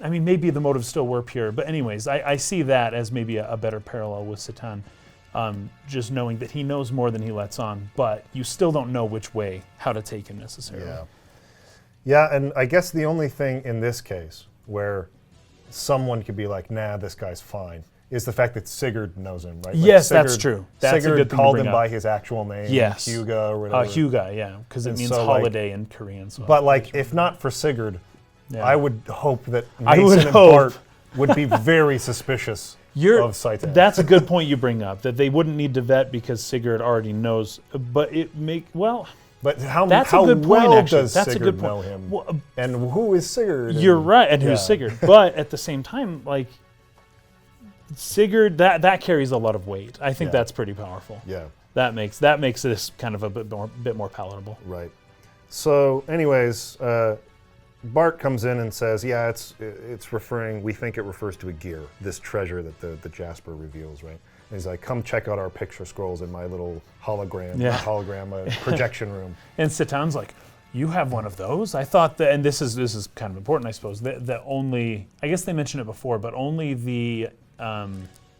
I mean, maybe the motives still were pure, but anyways, I see that as maybe a better parallel with Satan, just knowing that he knows more than he lets on, but you still don't know which way, how to take him necessarily. Yeah, and I guess the only thing in this case where someone could be like, nah, this guy's fine, is the fact that Sigurd knows him, right? Like Yes, that's true. That's a Sigurd good thing to called bring him up. by his actual name, Yes. Huga or whatever. Huga, yeah, because it And means so, like, holiday in Korean. So But like, if not for Sigurd, yeah. I would hope that I Mason would and hope. Bart would be very suspicious of Satan. That's a good point you bring up, that they wouldn't need to vet because Sigurd already knows. But But how that's a good point, well actually. does That's a Sigurd good know point. him? Well, And who is Sigurd? you're right, and yeah. who's Sigurd? But at the same time, like Sigurd, that carries a lot of weight. I think that's pretty powerful. Yeah. That makes this kind of a bit more palatable. Right. So, anyways, Bart comes in and says, "Yeah, it's referring. We think it refers to a gear, this treasure that the Jasper reveals, right?" And he's like, "Come check out our picture scrolls in my little hologram projection room." And Satan's like, "You have one of those?" I thought that, and this is kind of important, I suppose. That only, I guess they mentioned it before, but only the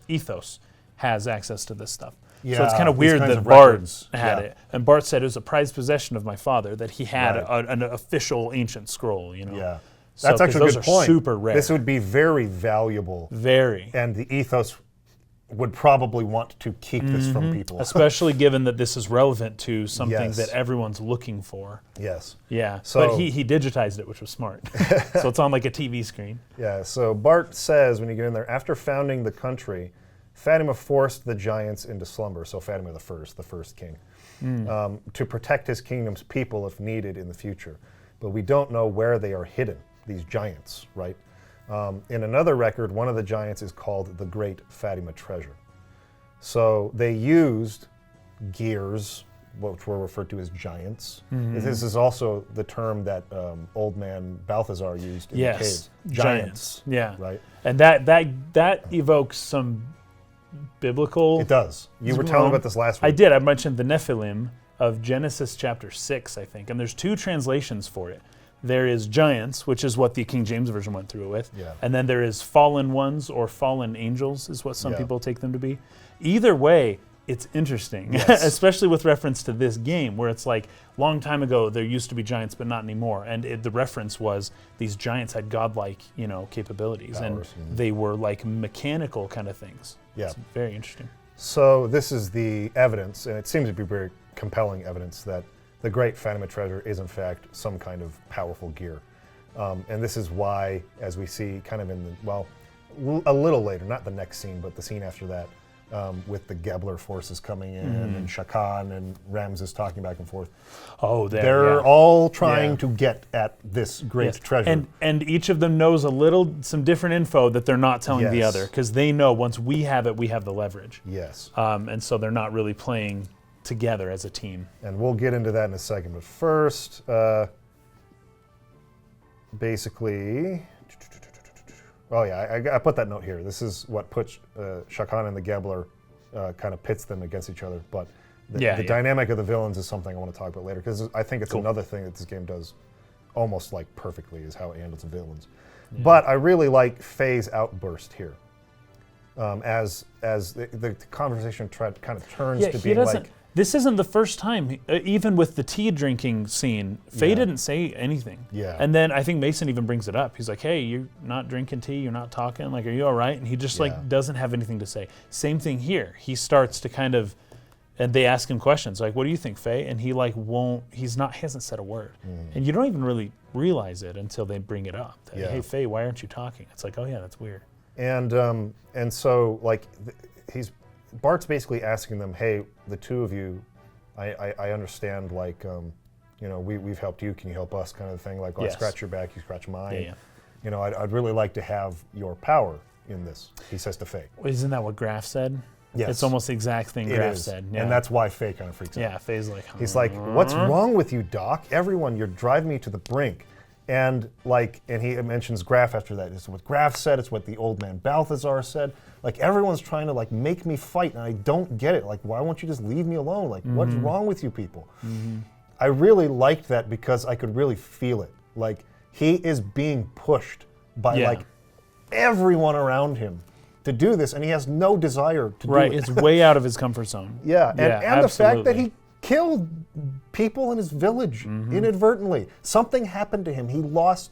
Ethos has access to this stuff. So it's kind of weird that Bart had it. And Bart said it was a prized possession of my father, that he had an official ancient scroll, you know. Yeah. So, That's actually a good point. Super rare. This would be very valuable. Very. And the Ethos would probably want to keep this from people. Especially given that this is relevant to something Yes. that everyone's looking for. Yes. Yeah. So- but he digitized it, which was smart. So it's on like a TV screen. Yeah, so Bart says when you get in there, after founding the country, Fatima forced the giants into slumber, so Fatima the first king, to protect his kingdom's people if needed in the future. But we don't know where they are hidden, these giants, right? In another record, one of the giants is called the Great Fatima Treasure. So they used gears, which were referred to as giants. This is also the term that old man Balthazar used in the caves. Giants. Yeah. Right? And that evokes some biblical. It does. You were telling about this last week. I did. I mentioned the Nephilim of Genesis chapter 6, I think. And there's two translations for it. There is giants, which is what the King James Version went through it with. Yeah. And then there is fallen ones or fallen angels is what some Yeah. people take them to be. Either way, it's interesting, Yes. especially with reference to this game where it's like long time ago there used to be giants but not anymore. And the reference was these giants had godlike, capabilities. Powers, and they were like mechanical kind of things. Yeah. It's very interesting. So this is the evidence, and it seems to be very compelling evidence that the Great Fatima Treasure is in fact some kind of powerful gear. And this is why, as we see kind of a little later, not the next scene, but the scene after that, with the Gebler forces coming in and Shakan and Ramses talking back and forth. Oh, They're all trying to get at this great treasure. And each of them knows some different info that they're not telling the Yes. other, because they know once we have it, we have the leverage. Yes. And so they're not really playing together as a team. And we'll get into that in a second. But first, basically, I put that note here. This is what puts Shakan and the Gebler kind of pits them against each other. But the dynamic of the villains is something I want to talk about later, because I think it's another thing that this game does almost like perfectly, is how it handles the villains. Yeah. But I really like Faye's outburst here. As the conversation kind of turns to being like... This isn't the first time, even with the tea drinking scene, Faye didn't say anything. Yeah. And then I think Mason even brings it up. He's like, hey, you're not drinking tea, you're not talking, like, are you all right? And he just doesn't have anything to say. Same thing here. He starts to kind of, and they ask him questions, like, what do you think, Faye? And he he hasn't said a word. And you don't even really realize it until they bring it up. That, hey, Faye, why aren't you talking? It's like, oh yeah, that's weird. And so like Bart's basically asking them, hey, the two of you, I understand, like, you know, we've helped you, can you help us, kind of thing, like, Yes. I scratch your back, you scratch mine. Yeah, yeah. You know, I'd really like to have your power in this, he says to Faye. Isn't that what Graf said? Yes. It's almost the exact thing It Graf is. said. Yeah. And that's why Faye kind of freaks out. Yeah, Faye's like, He's like, what's wrong with you, Doc? Everyone, you're driving me to the brink. And like, and he mentions Graf after that. It's what Graf said, it's what the old man Balthazar said. Like, everyone's trying to like make me fight, and I don't get it. Like, why won't you just leave me alone? Like, what's wrong with you people? I really liked that because I could really feel it. Like, he is being pushed by Yeah. like everyone around him to do this, and he has no desire to right, do it. it's way out of his comfort zone. Yeah, and the fact that absolutely. he killed people in his village inadvertently. Something happened to him. He lost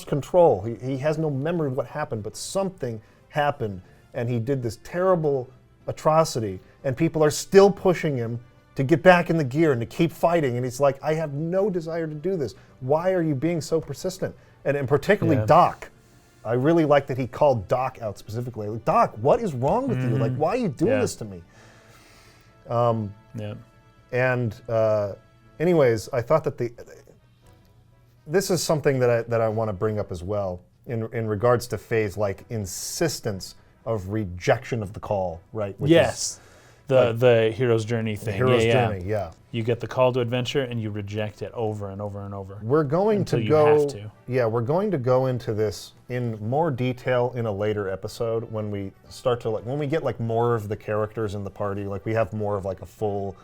control. He has no memory of what happened, but something happened, and he did this terrible atrocity, and people are still pushing him to get back in the gear and to keep fighting, and he's like, I have no desire to do this. Why are you being so persistent? And particularly Yeah. Doc. I really like that he called Doc out specifically. Like, Doc, what is wrong with you? Like, why are you doing Yeah. this to me? Yeah. And anyways, I thought that this is something that I want to bring up as well in regards to Faye's like insistence of rejection of the call, right? Which Yes. The hero's journey is thing. the hero's yeah, journey. Yeah, You get the call to adventure and you reject it over and over and over. we're going Until to you go. have to. Yeah, we're going to go into this in more detail in a later episode when we start to when we get like more of the characters in the party. Like we have more of like a full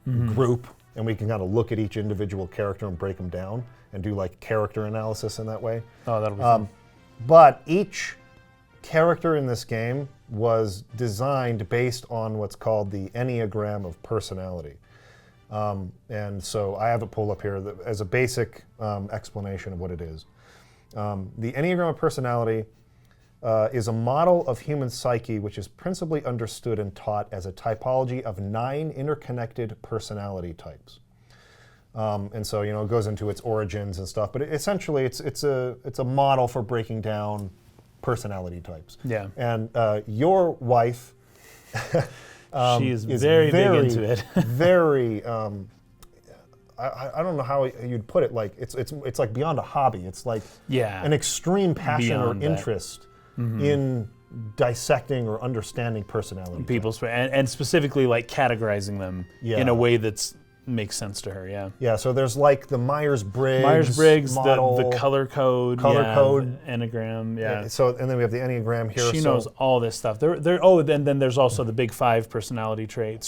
group, and we can kind of look at each individual character and break them down and do like character analysis in that way. Oh, that'll be fun. But each character in this game was designed based on what's called the Enneagram of Personality. And so I have it pulled up here as a basic explanation of what it is. The Enneagram of Personality is a model of human psyche which is principally understood and taught as a typology of 9 interconnected personality types. And so, you know, it goes into its origins and stuff, but essentially it's a model for breaking down personality types. Yeah. And your wife She is very big into it. very, I don't know how you'd put it. Like it's like beyond a hobby. It's like Yeah. an extreme passion Beyond or that. interest in dissecting or understanding personality. People's and specifically like categorizing them Yeah. in a way that's makes sense to her. Yeah. Yeah, so there's like the Myers-Briggs Myers-Briggs, model. the color code, Color yeah, code. the enneagram, yeah. So and then we have the Enneagram here. She so knows all this stuff. Then there's also the big 5 personality traits.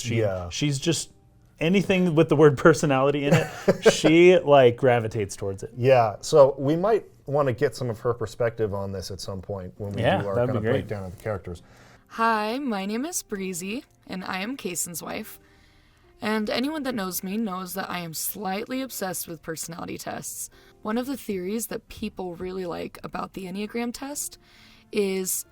She's just anything with the word personality in it. She like gravitates towards it. Yeah, so we might want to get some of her perspective on this at some point when we Yeah, do our that'd kind be of great. breakdown of the characters. Hi, my name is Breezy, and I am Kaysen's wife. And anyone that knows me knows that I am slightly obsessed with personality tests. One of the theories that people really like about the Enneagram test is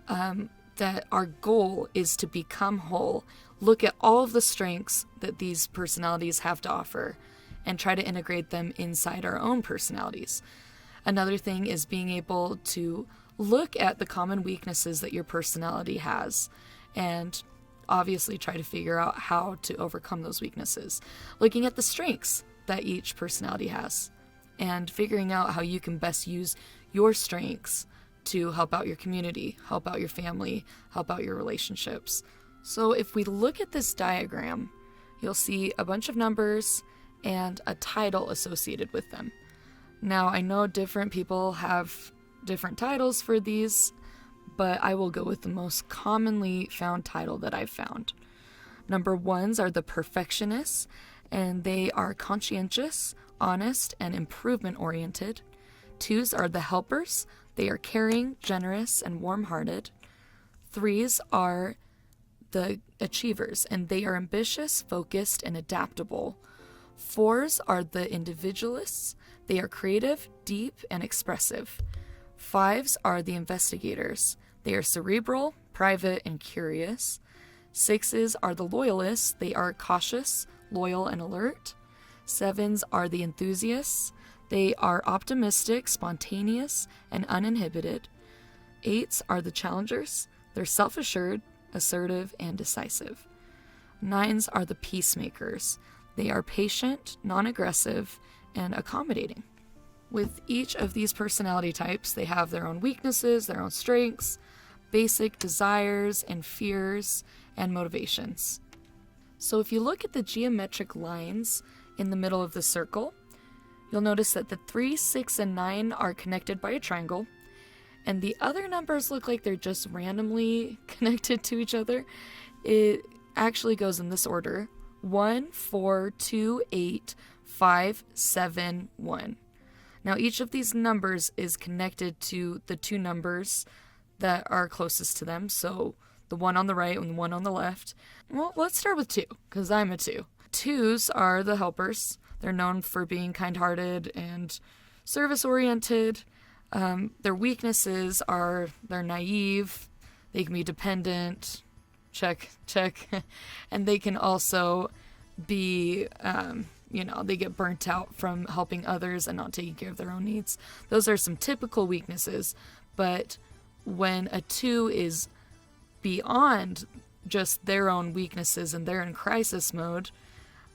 that our goal is to become whole, look at all of the strengths that these personalities have to offer, and try to integrate them inside our own personalities. Another thing is being able to look at the common weaknesses that your personality has and obviously try to figure out how to overcome those weaknesses. Looking at the strengths that each personality has and figuring out how you can best use your strengths to help out your community, help out your family, help out your relationships. So if we look at this diagram, you'll see a bunch of numbers and a title associated with them. Now, I know different people have different titles for these, but I will go with the most commonly found title that I've found. Number 1s are the perfectionists, and they are conscientious, honest, and improvement-oriented. 2s are the helpers. They are caring, generous, and warm-hearted. 3s are the achievers, and they are ambitious, focused, and adaptable. 4s are the individualists. They are creative, deep, and expressive. 5s are the investigators. They are cerebral, private, and curious. 6s are the loyalists. They are cautious, loyal, and alert. 7s are the enthusiasts. They are optimistic, spontaneous, and uninhibited. 8s are the challengers. They're self-assured, assertive, and decisive. 9s are the peacemakers. They are patient, non-aggressive, and accommodating. With each of these personality types, they have their own weaknesses, their own strengths, basic desires and fears, and motivations. So if you look at the geometric lines in the middle of the circle, you'll notice that the 3, 6, and 9 are connected by a triangle, and the other numbers look like they're just randomly connected to each other. It actually goes in this order: 1, 4, 2, 8, 5, 7, 1. Now each of these numbers is connected to the 2 numbers that are closest to them, so the one on the right and the one on the left. Well, let's start with 2, because I'm a 2. 2s are the helpers. They're known for being kind-hearted and service-oriented. Their weaknesses are they're naive, they can be dependent, check, and they can also be, they get burnt out from helping others and not taking care of their own needs. Those are some typical weaknesses, but when a 2 is beyond just their own weaknesses and they're in crisis mode,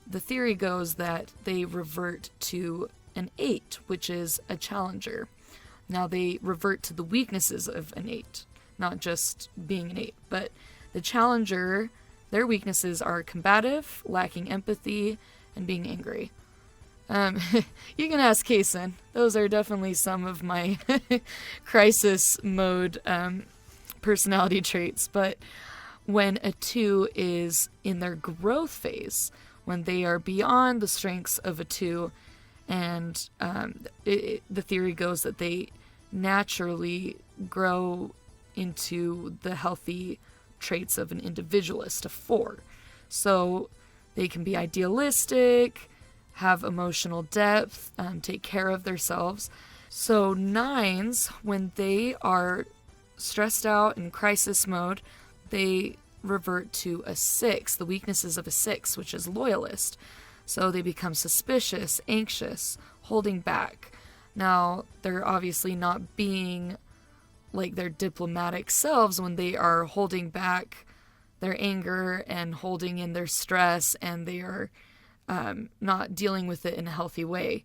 the theory goes that they revert to an 8, which is a challenger. Now they revert to the weaknesses of an 8, not just being an 8, but the challenger, their weaknesses are combative, lacking empathy, and being angry. You can ask Kaysen. Those are definitely some of my crisis mode personality traits. But when a 2 is in their growth phase, when they are beyond the strengths of a 2, and the theory goes that they naturally grow into the healthy traits of an individualist, a 4. So they can be idealistic, have emotional depth, take care of themselves. So 9s, when they are stressed out in crisis mode, they revert to a 6, the weaknesses of a 6, which is loyalist. So they become suspicious, anxious, holding back. Now, they're obviously not being like their diplomatic selves when they are holding back their anger and holding in their stress, and they are not dealing with it in a healthy way.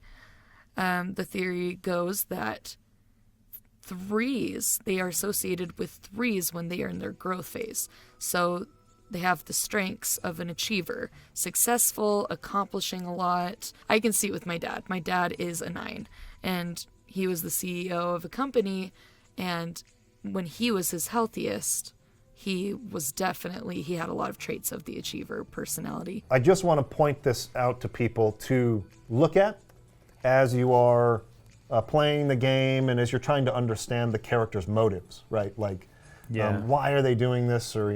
The theory goes that 3s, they are associated with 3s when they are in their growth phase. So they have the strengths of an achiever, successful, accomplishing a lot. I can see it with my dad. My dad is a 9, and he was the CEO of a company, and when he was his healthiest, he had a lot of traits of the achiever personality. I just want to point this out to people to look at as you are playing the game and as you're trying to understand the character's motives, right? Like, why are they doing this, or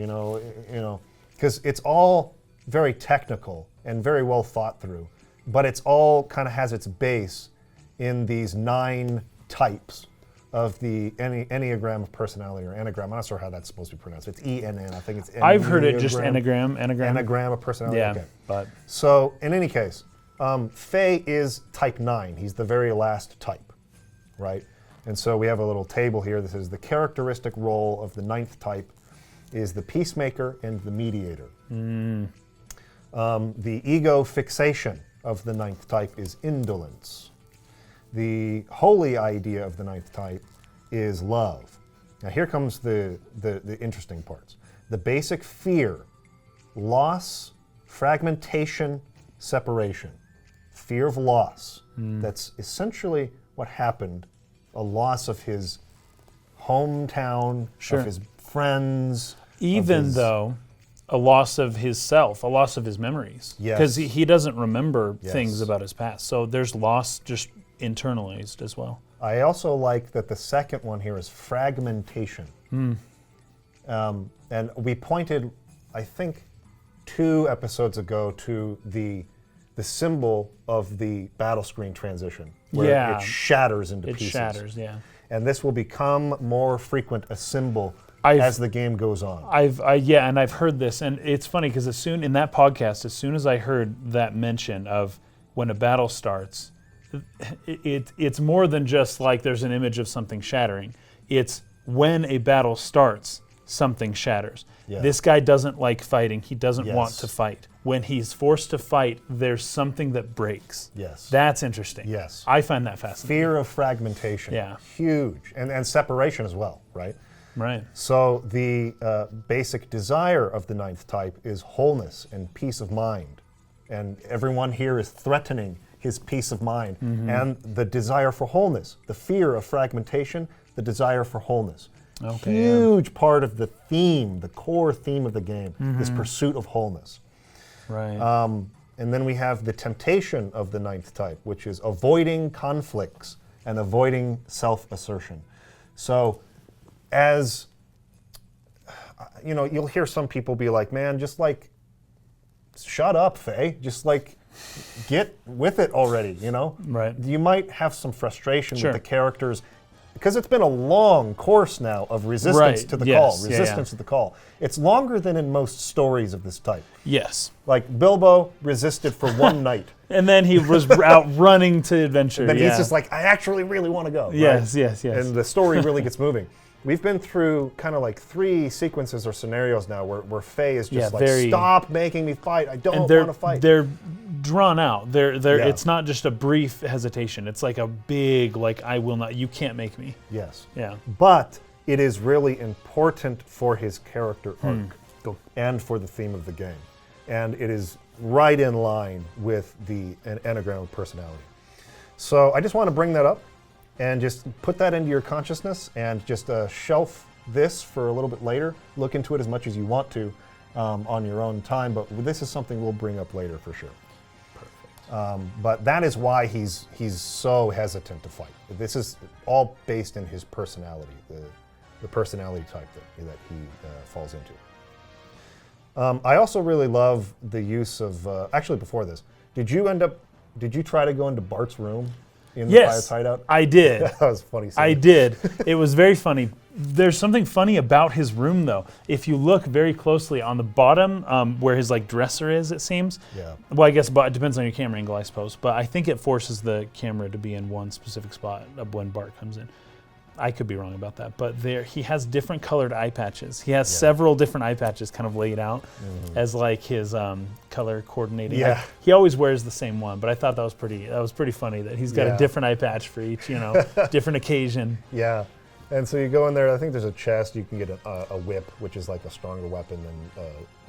because it's all very technical and very well thought through, but it's all kind of has its base in these 9 types of the Enneagram of personality, or Enneagram. I'm not sure how that's supposed to be pronounced. It's ENN. I think it's Enneagram. I've heard it just Enneagram. Enneagram of personality. Yeah, okay. but So in any case, Faye is type 9. He's the very last type, right? And so we have a little table here that says the characteristic role of the 9th type is the peacemaker and the mediator. The ego fixation of the 9th type is indolence. The holy idea of the 9th type is love. Now here comes the interesting parts. The basic fear: loss, fragmentation, separation. Fear of loss. That's essentially what happened. A loss of his hometown, of his friends. Even though a loss of his self, a loss of his memories. Yes. Because he doesn't remember Yes. things about his past. So there's loss just internalized as well. I also like that the second one here is fragmentation. And we pointed, I think, 2 episodes ago to the symbol of the battle screen transition, where it shatters into pieces. It shatters, yeah. And this will become more frequent a symbol as the game goes on. I've heard this, and it's funny because in that podcast, as soon as I heard that mention of when a battle starts, it's more than just like there's an image of something shattering. It's when a battle starts, something shatters. Yeah. This guy doesn't like fighting. He doesn't want Yes. to fight. When he's forced to fight, there's something that breaks. Yes. That's interesting. Yes. I find that fascinating. Fear of fragmentation. Yeah. Huge. And separation as well, right? Right. So the basic desire of the ninth type is wholeness and peace of mind. And everyone here is threatening his peace of mind. And the desire for wholeness, the fear of fragmentation, the desire for wholeness. Okay, Huge part of the theme, the core theme of the game, is pursuit of wholeness. Right. And then we have the temptation of the ninth type, which is avoiding conflicts and avoiding self-assertion. So as, you know, you'll hear some people be like, man, just like, shut up, Faye. Just like, get with it already, you know? Right. You might have some frustration Sure. with the characters because it's been a long course now of resistance Right, to the yes, call, yeah, resistance to the call. It's longer than in most stories of this type. Yes. Like Bilbo resisted for one night, And then he was out running to adventure. then yeah. he's just like, I actually really want to go. right? Yes, yes, yes. And the story really gets moving. We've been through kind of like 3 sequences or scenarios now where Faye is just Yeah, like, very- stop making me fight. I don't and want to fight. they're drawn out. They're Yeah. It's not just a brief hesitation. It's like a big, like, I will not, you can't make me. Yes. Yeah. But it is really important for his character arc Go. and for the theme of the game. And it is right in line with the Enneagram of personality. So I just want to bring that up and just put that into your consciousness and just shelf this for a little bit later. Look into it as much as you want to on your own time, but this is something we'll bring up later for sure. But that is why he's so hesitant to fight. This is all based in his personality, the personality type that he falls into. I also really love the use of, actually before this, did you try to go into Bart's room in the Yes, Fire's hideout? I did. That was funny. I did. It was very funny. There's something funny about his room, though. If you look very closely on the bottom, where his like dresser is, it seems. Yeah. Well, I guess it depends on your camera angle, I suppose. But I think it forces the camera to be in one specific spot when Bart comes in. I could be wrong about that, but he has different colored eye patches. He has several different eye patches kind of laid out as like his color coordinating. Yeah. He always wears the same one, but I thought that was pretty funny that he's got Yeah. a different eye patch for each, different occasion. Yeah. And so you go in there, I think there's a chest, you can get a whip, which is like a stronger weapon than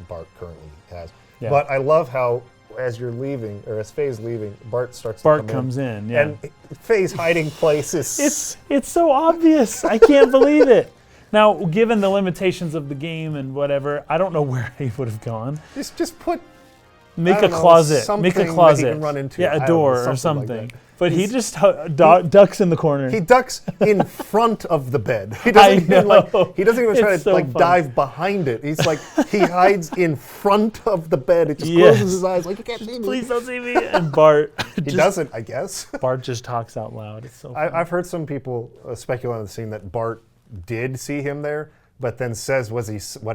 Bart currently has. Yeah. But I love how as you're leaving, or as Faye's leaving, Bart starts to Bart come comes in, yeah. And Faye's hiding place is... It's so obvious. I can't believe it. Now, given the limitations of the game and whatever, I don't know where he would have gone. Just put... Make I a don't know, closet. something Make that a he closet. can run into. Yeah, I a don't door know, or something something. like that. But he just ducks in the corner. He ducks in front of the bed. He doesn't even know. he doesn't even try It's to so like funny. dive behind it. He's like he hides in front of the bed. It just Yes. closes his eyes like you can't see me. Please don't see me. And Bart He doesn't, I guess. Bart just talks out loud. It's so funny. I've heard some people speculate on the scene that Bart did see him there, but then says what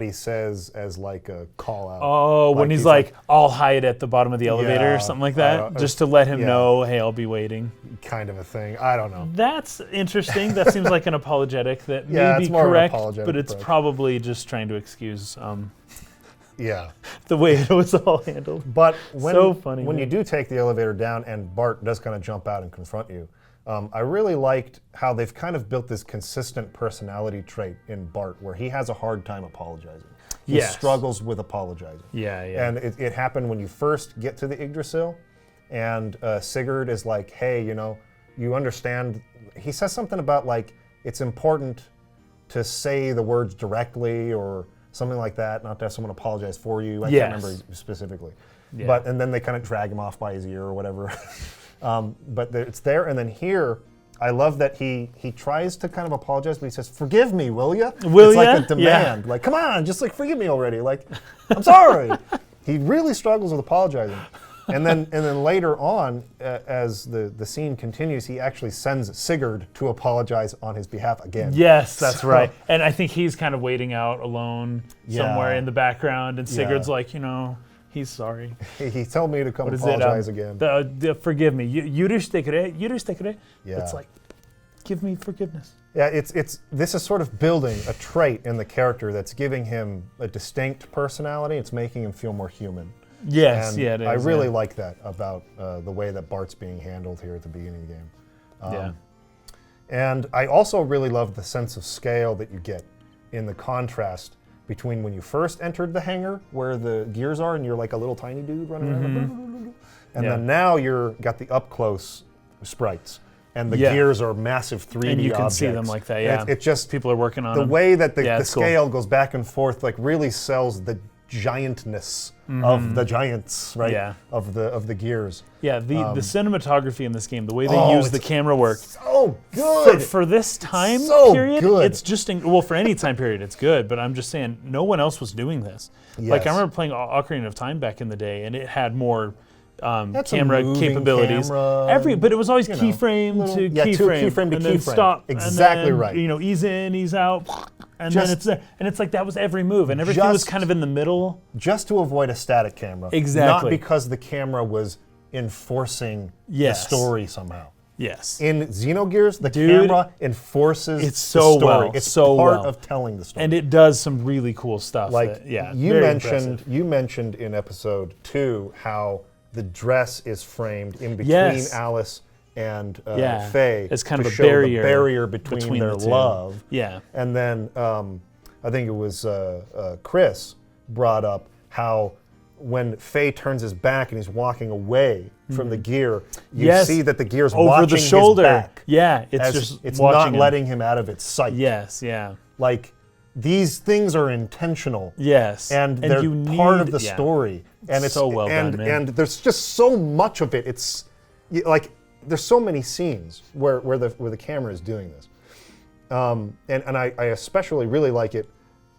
he says as like a call out. Oh, when he's like, I'll hide at the bottom of the elevator Yeah, or something like I that, don't- just to let him yeah. know, hey, I'll be waiting. kind of a thing. I don't know. That's interesting. That seems like an apologetic that Yeah, may be it's more of an correct, apologetic but it's approach. probably just trying to excuse Yeah. the way it was all handled. But when, So funny, when you man. do take the elevator down and Bart does kind of jump out and confront you, I really liked how they've kind of built this consistent personality trait in Bart where he has a hard time apologizing. He Yes. struggles with apologizing. Yeah, yeah. And it happened when you first get to the Yggdrasil, and Sigurd is like, hey, you understand. He says something about like, it's important to say the words directly or something like that, not to have someone apologize for you. I Yes. can't remember specifically. Yeah. And then they kind of drag him off by his ear or whatever. But it's there. And then here, I love that he tries to kind of apologize, but he says, forgive me, will ya? Will it's like ya? a demand. Like, come on, just like forgive me already. Like, I'm sorry. He really struggles with apologizing. And then later on, as the scene continues, he actually sends Sigurd to apologize on his behalf again. Yes, that's So- right. And I think he's kind of waiting out alone somewhere Yeah. in the background, and Sigurd's Yeah. like, he's sorry. He told me to come What is apologize it? again. The forgive me. Yürüstekre. Yeah. It's like, give me forgiveness. Yeah, this is sort of building a trait in the character that's giving him a distinct personality. It's making him feel more human. Yes, And yeah, it is. I really like that about the way that Bart's being handled here at the beginning of the game. Yeah. And I also really love the sense of scale that you get in the contrast between when you first entered the hangar, where the gears are, and you're like a little tiny dude running around, and then now you're got the up close sprites, and the gears are massive 3D And you can objects. see them like that, And yeah. It just People are working on the them. way that the it's cool. scale goes back and forth, like really sells the giantness of the giants, right? Yeah. Of the gears. Yeah, the cinematography in this game, the way they Oh, use the it's camera work. So good. For this time so period, good. it's just well, for any time period, it's good. But I'm just saying, no one else was doing this. Like I Yes. remember playing Ocarina of Time back in the day, and it had more Had some camera moving capabilities. camera, But it was always you know, keyframe little- to yeah, to keyframe, keyframe to and then keyframe. stop. Exactly and then, right. You know, ease in, ease out, and Just- then it's there. And it's like that was every move, and everything was Just- kind of in the middle. just to avoid a static camera. Exactly. Not because the camera was enforcing Yes. the story somehow. Yes. In Xenogears, the Dude, camera enforces it's the so story. well, It's so part well. of telling the story. And it does some really cool stuff. like yeah, you very mentioned, impressive. you mentioned in episode 2 how the dress is framed in between Yes. Alice and Yeah. Faye. It's kind to of a show barrier the barrier between between their the two. love. Yeah. And then I think it was Chris brought up how when Faye turns his back and he's walking away from the gear, you Yes. see that the gear's Over watching the shoulder. his back. Yeah, it's as just it's watching not him. letting him out of its sight. Yes, yeah. Like these things are intentional. Yes. And they're you part of need- the yeah. story. And it's So well and, done, man. And there's just so much of it. It's like there's so many scenes where the camera is doing this. And I especially really like it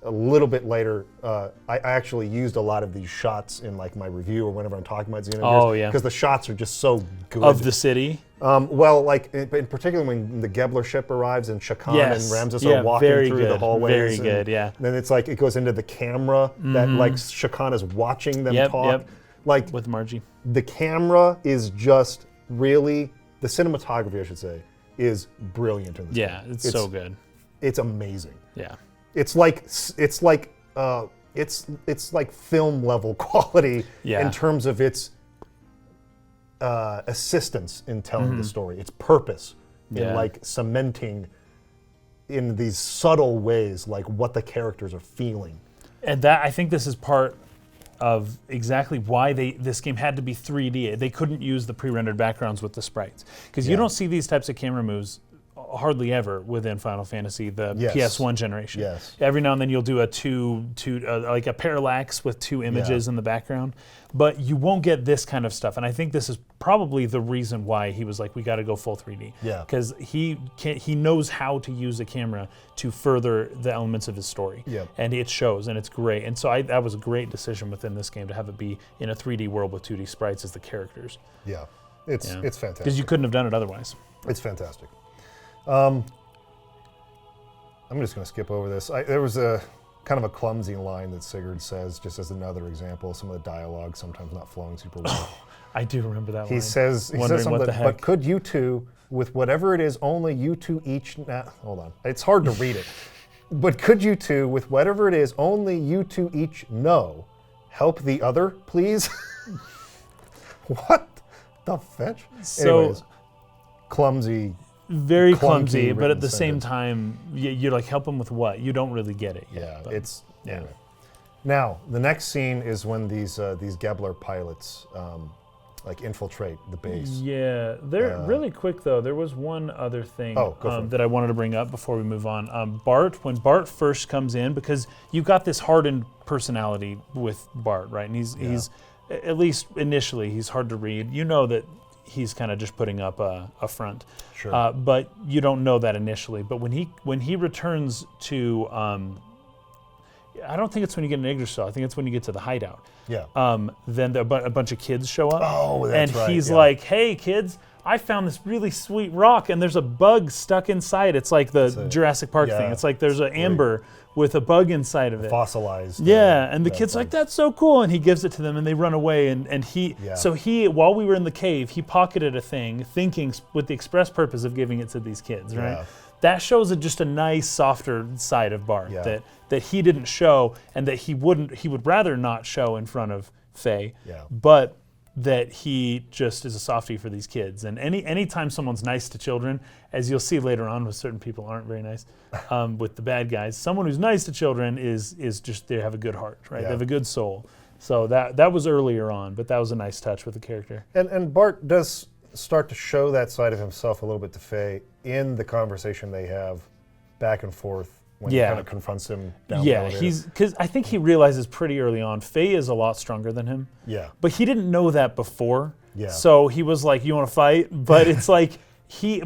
a little bit later. I actually used a lot of these shots in like my review or whenever I'm talking about Xenogears. Oh, yeah. Because the shots are just so good. Of the city. Well, like in particular when the Gebler ship arrives and Shakan Yes. and Ramses Yeah, are walking very through the good. hallways. Very and good, yeah. Then it's like it goes into the camera that like Shakan is watching them Yep, talk. yep. Like With Margie. the camera is just really the cinematography, I should say, is brilliant in this Yeah, game. it's so good. It's amazing. Yeah. It's like film level quality Yeah. in terms of its assistance in telling the story, its purpose in Yeah. like cementing in these subtle ways like what the characters are feeling. And that I think this is part of exactly why this game had to be 3D. They couldn't use the pre-rendered backgrounds with the sprites because you Yeah. don't see these types of camera moves hardly ever within Final Fantasy, the Yes. PS1 generation. Yes. Every now and then you'll do a like a parallax with two images in the background, but you won't get this kind of stuff. And I think this is probably the reason why he was like, we got to go full 3D. Yeah. Because he knows how to use a camera to further the elements of his story. Yep. And it shows, and it's great. And so that was a great decision within this game to have it be in a 3D world with 2D sprites as the characters. Yeah. It's fantastic. Because you couldn't have done it otherwise. It's fantastic. I'm just going to skip over this. There was a kind of a clumsy line that Sigurd says, just as another example. Some of the dialogue sometimes not flowing super well. I do remember that He line. says Wondering something, what the heck. but could you two, with whatever it is, only you two each, hold on, it's hard to read it. But could you two, with whatever it is, only you two each know, help the other, please? What the fetch? So- Anyways, clumsy. Very clunky clumsy, but written at the same sentence. time, you're like, help him with what? You don't really get it yet. Yeah, but- it's yeah. anyway. Now the next scene is when these Gebler pilots like infiltrate the base. Yeah, really quick though. There was one other thing Oh, go for it. that I wanted to bring up before we move on. When Bart first comes in, because you've got this hardened personality with Bart, right? And he's at least initially he's hard to read. You know that he's kind of just putting up a front, Sure. but you don't know that initially. But when he returns to, I don't think it's when you get an Yggdrasil. I think it's when you get to the hideout. Yeah. Then a bunch of kids show up. Oh, that's and right, he's yeah. like, "Hey, kids, I found this really sweet rock and there's a bug stuck inside. It's like the Jurassic Park yeah, thing. It's like there's an amber with a bug inside of it. Fossilized. Yeah, and the that kid's like, bug. that's so cool, and he gives it to them, and they run away, and he, Yeah. so he, while we were in the cave, he pocketed a thing, thinking with the express purpose of giving it to these kids, right? Yeah. That shows just a nice, softer side of Bart Yeah. that he didn't show, and that he would rather not show in front of Faye, Yeah. but that he just is a softie for these kids. And anytime someone's nice to children, as you'll see later on with certain people aren't very nice, with the bad guys, someone who's nice to children is just, they have a good heart, right? Yeah. They have a good soul. So that was earlier on, but that was a nice touch with the character. And Bart does start to show that side of himself a little bit to Faye in the conversation they have back and forth when he Yeah. kind of confronts him down the Yeah, elevator. because I think he realizes pretty early on, Faye is a lot stronger than him. Yeah. But he didn't know that before. Yeah. So he was like, you want to fight? But it's like,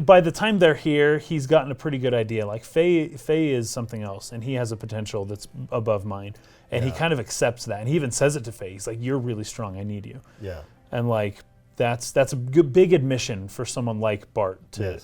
by the time they're here, he's gotten a pretty good idea. Like, Faye is something else, and he has a potential that's above mine. And he Yeah. kind of accepts that. And he even says it to Faye. He's like, you're really strong. I need you. Yeah. And like, that's a good, big admission for someone like Bart to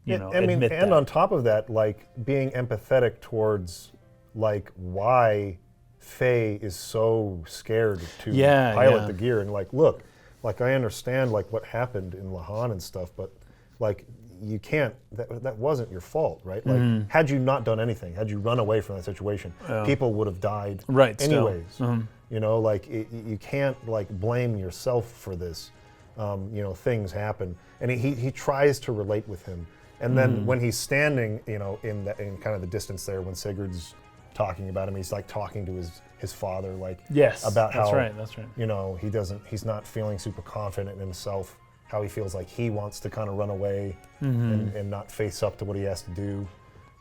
admit and that. on top of that, like being empathetic towards like why Faye is so scared to Yeah, pilot yeah. the gear, and like, look, like I understand like what happened in Lahan and stuff, but like you can't, that wasn't your fault, right? Like had you not done anything, had you run away from that situation, people would have died Right, still. anyways. You know, like you can't like blame yourself for this. You know, things happen, and he tries to relate with him. And then when he's standing, you know, in kind of the distance there, when Sigurd's talking about him, he's like talking to his father, like Yes, about that's how right, that's right. you know he's not feeling super confident in himself, how he feels like he wants to kind of run away and not face up to what he has to do,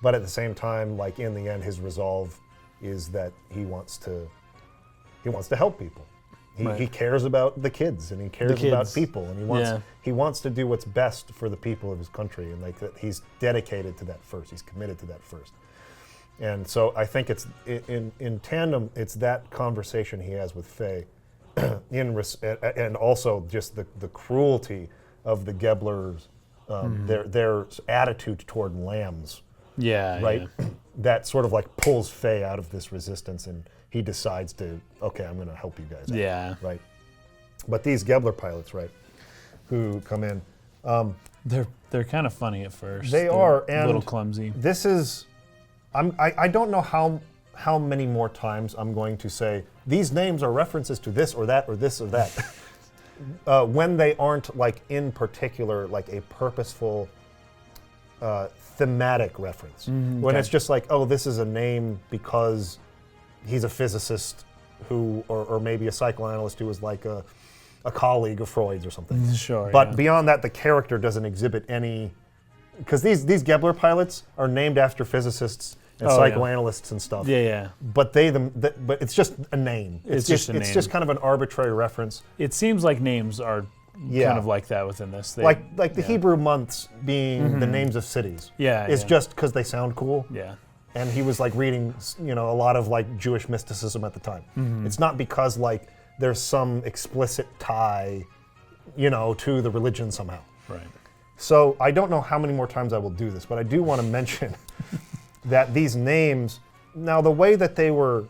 but at the same time, like in the end, his resolve is that he wants to help people. Right. He cares about the kids, and he cares about kids. people, and Yeah. he wants to do what's best for the people of his country, and like that he's dedicated to that first. He's committed to that first. And so I think it's in tandem. It's that conversation he has with Faye, and also just the cruelty of the Geblers, their attitude toward lambs, Yeah, right? yeah. That sort of like pulls Faye out of this resistance, and he decides to, okay, I'm going to help you guys out. Yeah. Right. But these Gebler pilots, right, who come in, They're kind of funny at first. They They're are, a and little clumsy. this is, I don't know how many more times I'm going to say these names are references to this or that or this or that, when they aren't like in particular like a purposeful thematic reference. When okay. it's just like, oh, this is a name because he's a physicist who, or maybe a psychoanalyst who was like a colleague of Freud's or something. Sure. But yeah. beyond that, the character doesn't exhibit any, because these Gebler pilots are named after physicists and Oh, yeah. psychoanalysts and stuff. Yeah, yeah. But but it's just a name. It's just a it's name. just kind of an arbitrary reference. It seems like names are Yeah. kind of like that within this. They, Like the yeah. Hebrew months being the names of cities. Yeah, It's yeah. just because they sound cool. Yeah. And he was like reading, you know, a lot of like Jewish mysticism at the time. It's not because like there's some explicit tie, you know, to the religion somehow. Right. So I don't know how many more times I will do this, but I do want to mention that these names, now the way that they were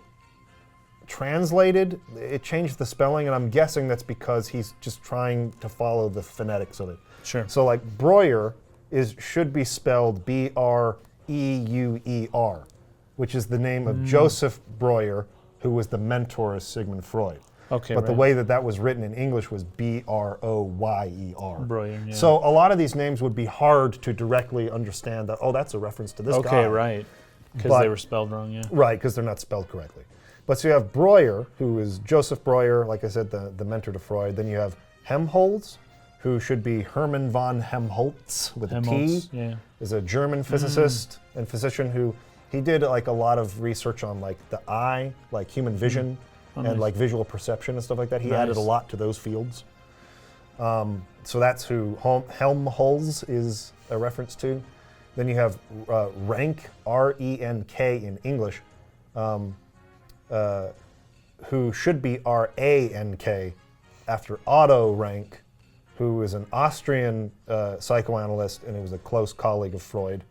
translated, it changed the spelling, and I'm guessing that's because he's just trying to follow the phonetics of it. Sure. So like Breuer should be spelled Breuer, which is the name of Joseph Breuer, who was the mentor of Sigmund Freud. Okay. But the right. way that was written in English was Broyer. Breuer, yeah. So a lot of these names would be hard to directly understand that, oh, that's a reference to this guy. Okay, right. Because But- they were spelled wrong, yeah. Right, because they're not spelled correctly. But so you have Breuer, who is Joseph Breuer, like I said, the mentor to Freud. Then you have Helmholtz, who should be Hermann von Helmholtz with a T. Helmholtz, yeah. Is a German physicist and physician who he did like a lot of research on like the eye, like human vision, and nice. like visual perception and stuff like that. He Nice. added a lot to those fields. So that's who Helmholtz is a reference to. Then you have Rank, R-E-N-K in English, who should be R-A-N-K after Otto Rank, who is an Austrian psychoanalyst, and he was a close colleague of Freud.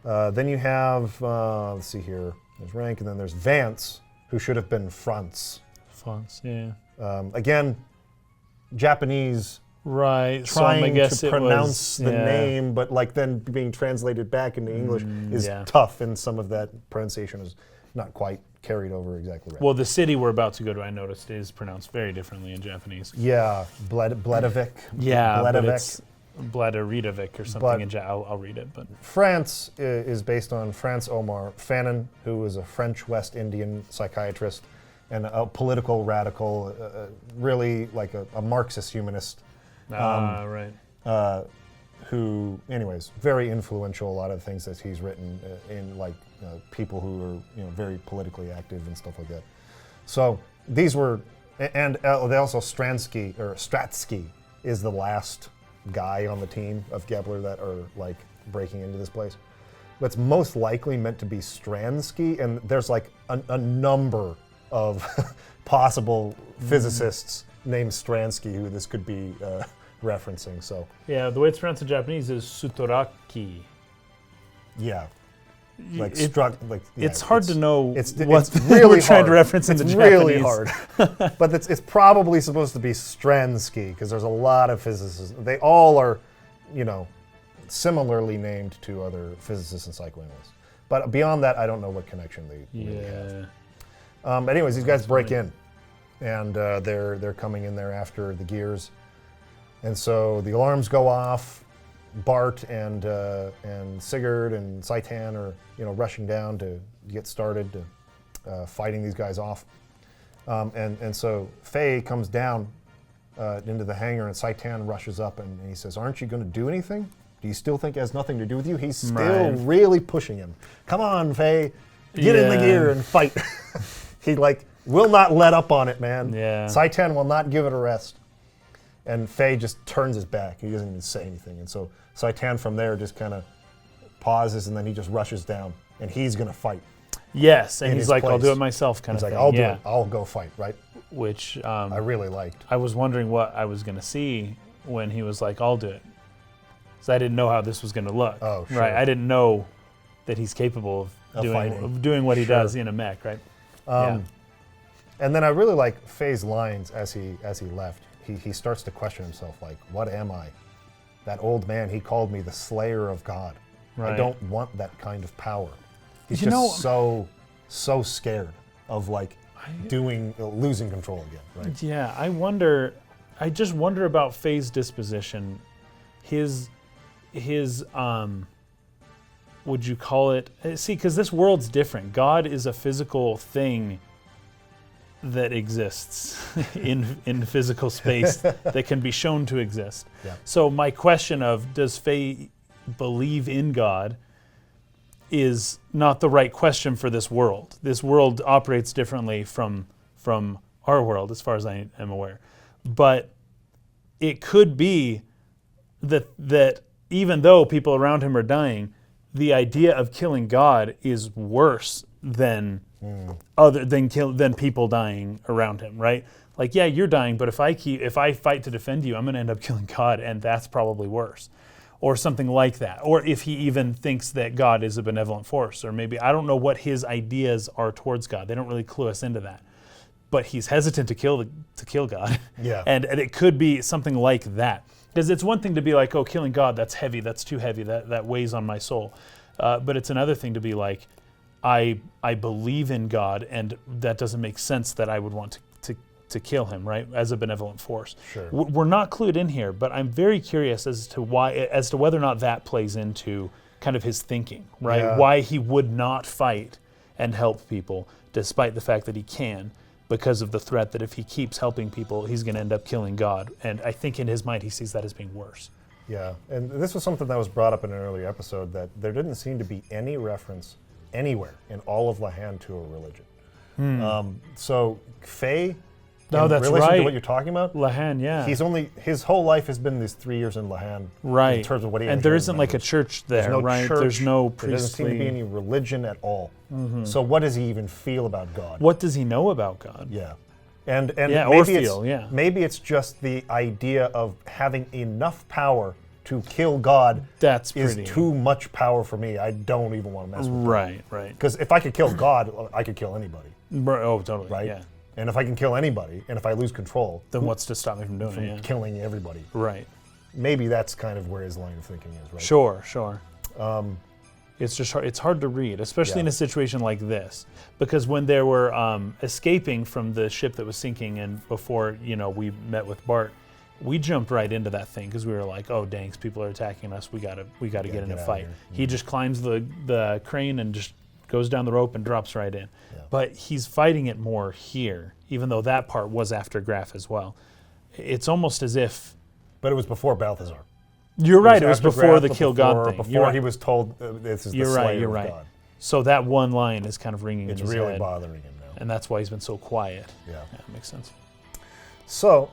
Then you have, let's see here, there's Rank, and then there's Vance, who should have been Franz. Fonts, yeah. Again, Japanese Right. trying so I guess to pronounce the name, but like then being translated back into English is tough, and some of that pronunciation is not quite carried over exactly right. Well, the city we're about to go to, I noticed, is pronounced very differently in Japanese. Yeah, Bledavik. Yeah, but Bledavik. it's Bladaridovik or something. But I'll read it. But France is based on Franz Omar Fanon, who was a French West Indian psychiatrist and a political radical, really like a Marxist humanist. right. Who, anyways, very influential. A lot of the things that he's written in, like people who are very politically active and stuff like that. So these were, and they also Stratsky is the last guy on the team of Gabler that are like breaking into this place. But it's most likely meant to be Stransky, and there's like a number of possible physicists named Stransky who this could be referencing. So Yeah, the way it's pronounced in Japanese is Sutoraki. yeah, like It's hard to know what it's they were trying to reference in the it's Japanese. really hard, but it's probably supposed to be Stransky because there's a lot of physicists. They all are, similarly named to other physicists and psychoanalysts. But beyond that, I don't know what connection they really have. Anyways, these guys break in, and they're coming in there after the Gears, and so the alarms go off. Bart and Sigurd and Seitan are rushing down to get started to fighting these guys off, and so Faye comes down into the hangar, and Seitan rushes up and he says, "Aren't you going to do anything? Do you still think it has nothing to do with you?" He's still really pushing him. "Come on, Faye, get in the gear and fight." He will not let up on it, man. Yeah. Seitan will not give it a rest. And Faye just turns his back. He doesn't even say anything. And so Seitan from there just kind of pauses, and then he just rushes down, and he's going to fight. Yes, and in he's his like, "I'll place. do it myself," kind He's of like, thing. "I'll do it. I'll go fight," right? Which I really liked. I was wondering what I was going to see when he was like, "I'll do it," because I didn't know how this was going to look. Oh, sure. Right. I didn't know that he's capable Of fighting. of doing what he Sure. does in a mech, right? And then I really like Faye's lines as he left. He starts to question himself, like, "What am I? That old man, he called me the slayer of God. I Right. don't want that kind of power." He's You know- so scared of losing control again, right? Yeah, I just wonder about Faye's disposition. His would you call it, see, because this world's different. God is a physical thing that exists in physical space that can be shown to exist. Yeah. So my question of does Faye believe in God is not the right question for this world. This world operates differently from our world, as far as I am aware. But it could be that even though people around him are dying, the idea of killing God is worse than than people dying around him, right? Like, yeah, you're dying, but if I fight to defend you, I'm going to end up killing God, and that's probably worse, or something like that. Or if he even thinks that God is a benevolent force, or maybe I don't know what his ideas are towards God. They don't really clue us into that, but he's hesitant to kill God. Yeah. and it could be something like that, because it's one thing to be like, "Oh, killing God, that's heavy, that's too heavy, that weighs on my soul," but it's another thing to be like, I believe in God, and that doesn't make sense that I would want to kill him, right, as a benevolent force. Sure. We're not clued in here, but I'm very curious as to whether or not that plays into kind of his thinking, right? Yeah. Why he would not fight and help people, despite the fact that he can, because of the threat that if he keeps helping people, he's going to end up killing God. And I think in his mind, he sees that as being worse. Yeah, and this was something that was brought up in an earlier episode, that there didn't seem to be any reference anywhere in all of Lahan to a religion. So Faye, No, in that's relation to right. what you're talking about, Lahan, yeah. his whole life has been these 3 years in Lahan. right. In terms of what he and there actually isn't like a remembers. church there, There's no right? church. There's no There doesn't seem to be priestly. any religion at all. So what does he even feel about God? What does he know about God? Yeah. And Yeah, maybe or it's, feel, yeah. maybe it's just the idea of having enough power to kill God That's is pretty. too much power for me. I don't even want to mess with Right. Because if I could kill God, I could kill anybody, Oh, totally. right? Yeah. And if I can kill anybody, and if I lose control, Then what's to stop me from doing it? Yeah. killing everybody. Right. Maybe that's kind of where his line of thinking is, right? Sure. It's just hard, it's hard to read, especially Yeah. in a situation like this, because when they were escaping from the ship that was sinking, and before we met with Bart, we jumped right into that thing because we were like, "Oh, danks, people are attacking us. We gotta get in get a out fight." of here. He just climbs the crane and just goes down the rope and drops right in. Yeah. But he's fighting it more here, even though that part was after Graf as well. It's almost as if But it was before Balthazar. you're right. It was after before Graf, the but kill God thing. Before You're right. he was told this is the You're slayer right. You're of right. God. So that one line is kind of ringing It's in his really head, bothering him now. and that's why he's been so quiet. Yeah. Yeah, that makes sense. So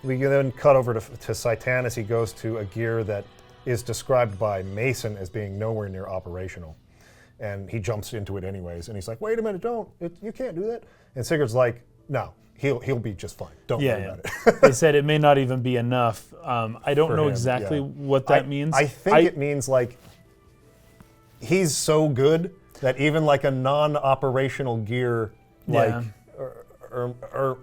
we can then cut over to Saitan as he goes to a gear that is described by Mason as being nowhere near operational. And he jumps into it anyways. And he's like, wait a minute, you can't do that. And Sigurd's like, no, he'll be just fine. Don't worry about it. They said it may not even be enough. I don't For know him, exactly yeah. what that means. I think it means like he's so good that even like a non-operational gear, like, Yeah. or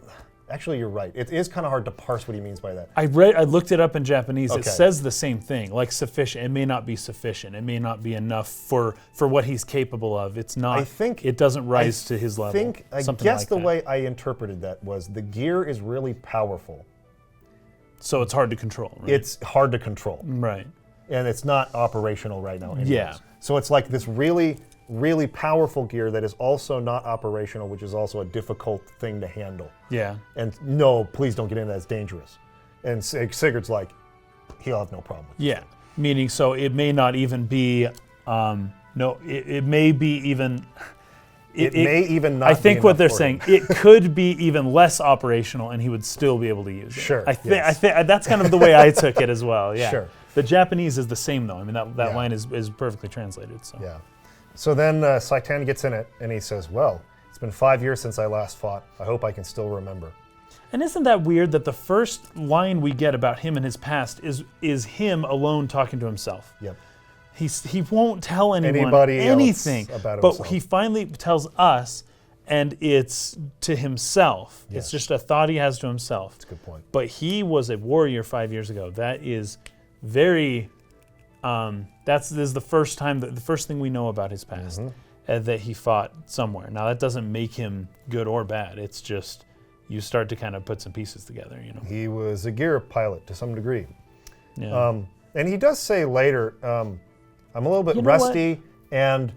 actually you're right. It is kind of hard to parse what he means by that. I looked it up in Japanese. It Okay. says the same thing, like sufficient. It may not be sufficient. It may not be enough for what he's capable of. It's not. I think it doesn't rise to his level. I something guess like the that. way I interpreted that was the gear is really powerful. So it's hard to control. Right? It's hard to control, right. and it's not operational right now. Anyways. Yeah. So it's like this really, really powerful gear that is also not operational, which is also a difficult thing to handle. Yeah. And no, please don't get into that. It's dangerous. And Sigurd's like, he'll have no problem with it. Yeah. Meaning, so it may not even be. It may be even. It may even not I think be what enough they're for saying, him. it could be even less operational, and he would still be able to use it. Sure, I think yes. that's kind of the way I took it as well. Yeah. Sure. The Japanese is the same though. I mean that Yeah. line is perfectly translated. So. Yeah. So then Saitan gets in it, and he says, well, it's been 5 years since I last fought. I hope I can still remember. And isn't that weird that the first line we get about him and his past is him alone talking to himself? Yep. He won't tell anyone Anybody else anything about but himself. he finally tells us, and it's to himself. Yes. It's just a thought he has to himself. That's a good point. But he was a warrior 5 years ago. That is very. This is the first time the first thing we know about his past, that he fought somewhere. Now that doesn't make him good or bad. It's just you start to kind of put some pieces together. He was a gear pilot to some degree. Yeah. And he does say later, I'm a little bit You know what? rusty, and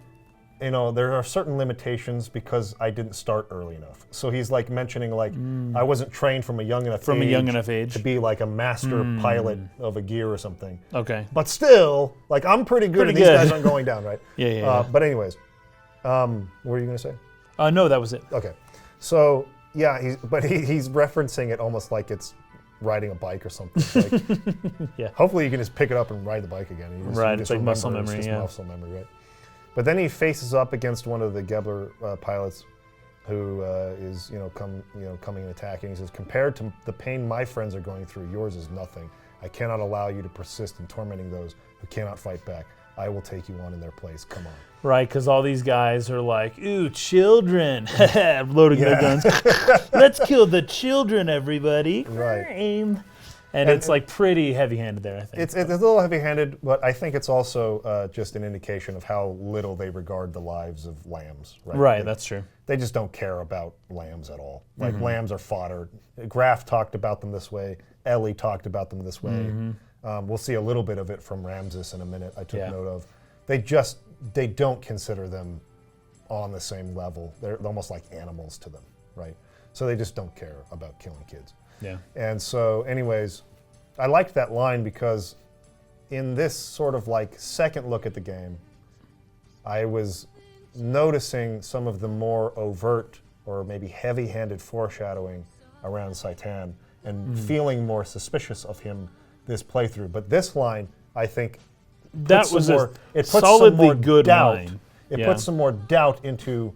there are certain limitations because I didn't start early enough. So he's like mentioning like I wasn't trained from a young enough age to be like a master pilot of a gear or something. Okay. But still, like I'm pretty good, Pretty and these good. guys aren't going down, right? Yeah. But anyways, what were you gonna say? No, that was it. Okay, so yeah, he's referencing it almost like it's riding a bike or something. Like, Yeah. Hopefully you can just pick it up and ride the bike again. You just, Right, you it's just like muscle remember, memory, It's just yeah. muscle memory, right? But then he faces up against one of the Gebler pilots, who is coming and attacking. He says, "Compared to the pain my friends are going through, yours is nothing. I cannot allow you to persist in tormenting those who cannot fight back. I will take you on in their place. Come on." Right, because all these guys are like, ooh, children, loading their Yeah. guns. Let's kill the children, everybody. Right. Aim. And it's like pretty heavy-handed there, I think. It's a little heavy-handed, but I think it's also just an indication of how little they regard the lives of lambs. Right, Right, that's true. They just don't care about lambs at all. Like lambs are fodder. Graf talked about them this way. Ellie talked about them this way. We'll see a little bit of it from Ramses in a minute. I took Yeah. note of. They don't consider them on the same level. They're almost like animals to them, right? So they just don't care about killing kids. Yeah. And so, anyways, I liked that line because in this sort of like second look at the game, I was noticing some of the more overt or maybe heavy-handed foreshadowing around Saitan and feeling more suspicious of him this playthrough. But this line, I think, That puts was some a more, it puts some solidly more good doubt. line. It Yeah. puts some more doubt into,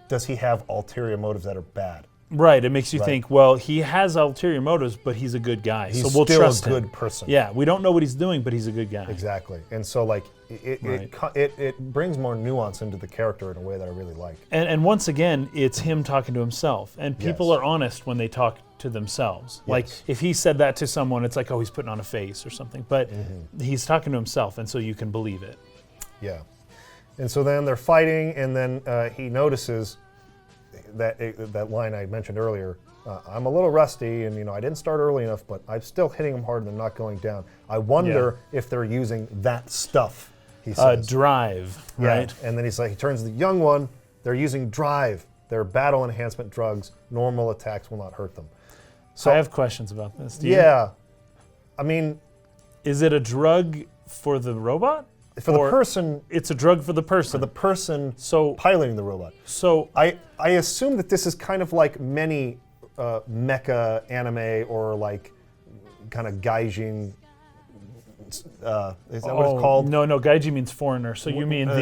does he have ulterior motives that are bad? Right. It makes you Right. think, well, he has ulterior motives, but he's a good guy. He's so we'll still trust a good him. person. Yeah. We don't know what he's doing, but he's a good guy. Exactly. And so like Right. it brings more nuance into the character in a way that I really like. And once again, it's him talking to himself. And people Yes. are honest when they talk to themselves. Like Yes. if he said that to someone, it's like, oh, he's putting on a face or something. But he's talking to himself, and so you can believe it. Yeah. And so then they're fighting, and then he notices that line I mentioned earlier. I'm a little rusty, and I didn't start early enough, but I'm still hitting them hard and they're not going down. I wonder if they're using that stuff. He says. Drive, Yeah. right? And then he's like, he turns to the young one. They're using drive. They're battle enhancement drugs. Normal attacks will not hurt them. So I have questions about this. Do you? yeah, I mean, Is it a drug for the robot? for the Or person, It's a drug for the person. So piloting the robot. so I assume that this is kind of like many mecha anime or like kind of gaijin. Is that what it's called? No, Gaiji means foreigner. So you mean the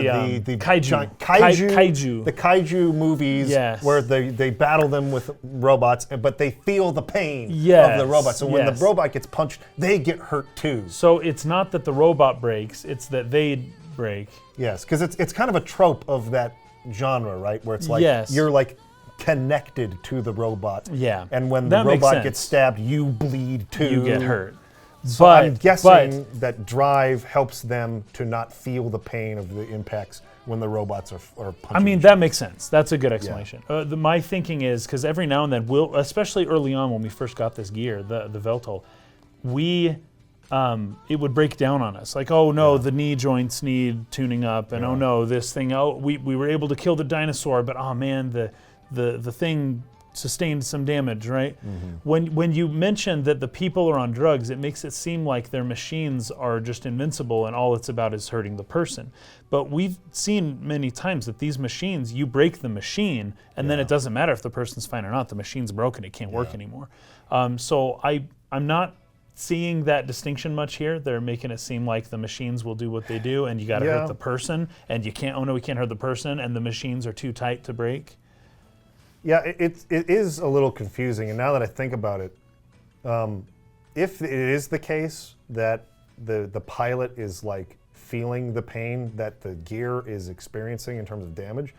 kaiju. giant Kaiju. The kaiju movies Yes. where they battle them with robots, but they feel the pain of Yes, the robot. So when yes. the robot gets punched, they get hurt too. So it's not that the robot breaks, it's that they break. Yes, because it's kind of a trope of that genre, right? Where it's like Yes. you're like connected to the robot. Yeah. And when That the makes robot sense. gets stabbed, you bleed too. You get hurt. So but I'm guessing that drive helps them to not feel the pain of the impacts when the robots are punching. I mean, each that makes sense. That's a good explanation. Yeah. My thinking is, because every now and then, especially early on when we first got this gear, the Veltol, it would break down on us. Like, oh no, the knee joints need tuning up, and oh no, this thing, we were able to kill the dinosaur, but oh man, the thing sustained some damage, right? When you mention that the people are on drugs, it makes it seem like their machines are just invincible and all it's about is hurting the person. But we've seen many times that these machines, you break the machine and then it doesn't matter if the person's fine or not, the machine's broken, it can't work anymore. So I'm not seeing that distinction much here. They're making it seem like the machines will do what they do and you gotta hurt the person, and you can't, oh no, we can't hurt the person, and the machines are too tight to break. Yeah, it is a little confusing, and now that I think about it, if it is the case that the pilot is like feeling the pain that the gear is experiencing in terms of damage,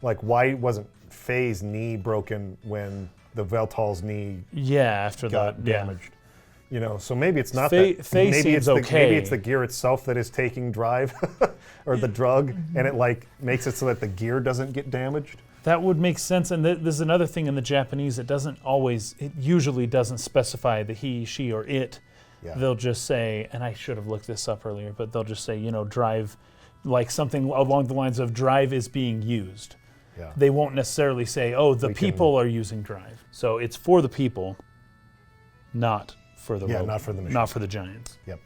like why wasn't Faye's knee broken when the Veltol's knee After got that, damaged? So maybe it's not Faye that. seems Maybe it's okay. maybe it's the gear itself that is taking drive, or the drug, and it like makes it so that the gear doesn't get damaged. That would make sense, and there's another thing in the Japanese, it usually doesn't specify the he, she, or it. Yeah. They'll just say, and I should have looked this up earlier, but they'll just say, drive, like something along the lines of drive is being used. Yeah. They won't necessarily say, oh, the people are using drive. So it's for the people, not for the robot, not for the machines. not for the giants. Yep.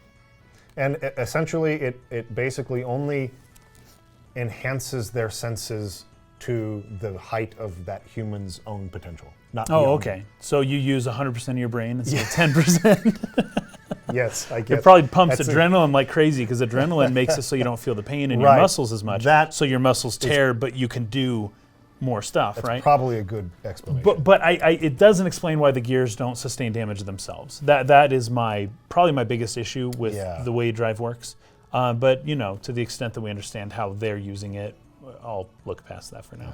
And essentially, it basically only enhances their senses to the height of that human's own potential. Not Oh, beyond. okay. So you use 100% of your brain instead of 10%. Yes, I get It probably pumps that's adrenaline like crazy because adrenaline makes it so you don't feel the pain in Right. your muscles as much. So your muscles tear, but you can do more stuff, right? probably a good explanation. But it doesn't explain why the gears don't sustain damage themselves. That is probably my biggest issue with the way drive works. But to the extent that we understand how they're using it, I'll look past that for now.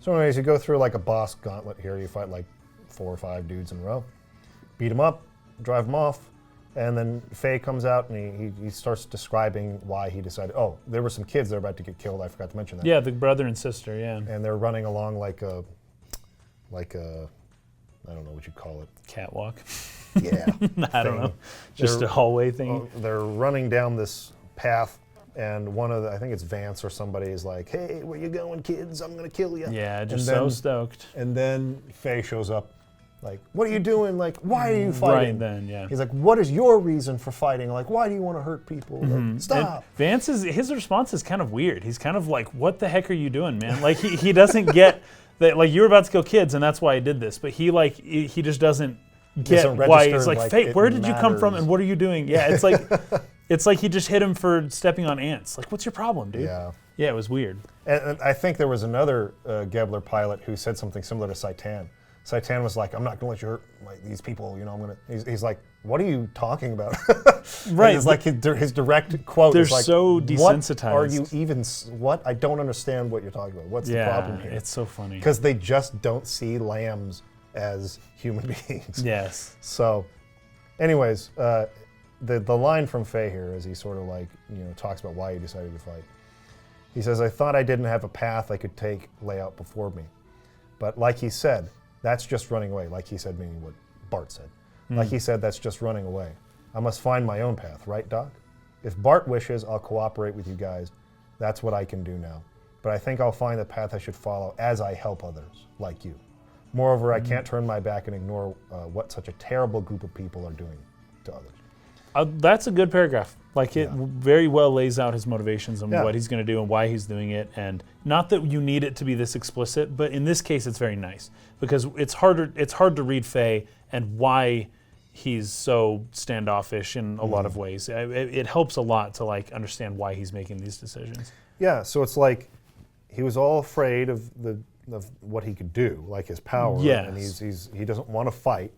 So anyways, you go through like a boss gauntlet here. You fight like 4 or 5 dudes in a row, beat them up, drive them off, and then Faye comes out and he starts describing why he decided, oh, there were some kids that were about to get killed. I forgot to mention that. Yeah, the brother and sister, And they're running along like a, I don't know what you call it. Catwalk. Yeah. I don't know. Just They're- a hallway thing. They're running down this path, and one of the, I think it's Vance or somebody, is like, hey, where you going, kids? I'm going to kill you. Yeah, And just then- so stoked. And then Faye shows up, like, what are you doing? Like, why are you fighting? Right then, yeah. He's like, what is your reason for fighting? Like, why do you want to hurt people? Like, stop. And his response is kind of weird. He's kind of like, what the heck are you doing, man? Like, he doesn't get that, like, you were about to kill kids and that's why I did this. But he just doesn't get Doesn't why. register, It's like, like, Faye, it where did you come from matters. and what are you doing? Yeah, it's like it's like he just hit him for stepping on ants. Like, what's your problem, dude? Yeah. Yeah, it was weird. And I think there was another Gebler pilot who said something similar to Saitan. Saitan was like, I'm not gonna let you hurt these people. You know, I'm gonna. He's like, what are you talking about? Right. It's like his direct quote. They're is like, so desensitized. What are you even? What? I don't understand what you're talking about. What's the problem here? It's so funny. Because they just don't see lambs as human beings. Yes. So, anyways, the line from Faye here, as he sort of like talks about why he decided to fight. He says, "I thought I didn't have a path I could lay out before me, but like he said, that's just running away." Like he said, meaning what Bart said. Like he said, that's just running away. I must find my own path, right, Doc? If Bart wishes, I'll cooperate with you guys. That's what I can do now. But I think I'll find the path I should follow as I help others, like you. Moreover, I can't turn my back and ignore what such a terrible group of people are doing to others. That's a good paragraph. Like it very well lays out his motivations and Yeah. what he's going to do and why he's doing it. And not that you need it to be this explicit, but in this case, it's very nice because it's hard to read Faye and why he's so standoffish in a lot of ways. It helps a lot to like understand why he's making these decisions. Yeah, so it's like he was all afraid of what he could do, like his power, Yes. and he doesn't want to fight,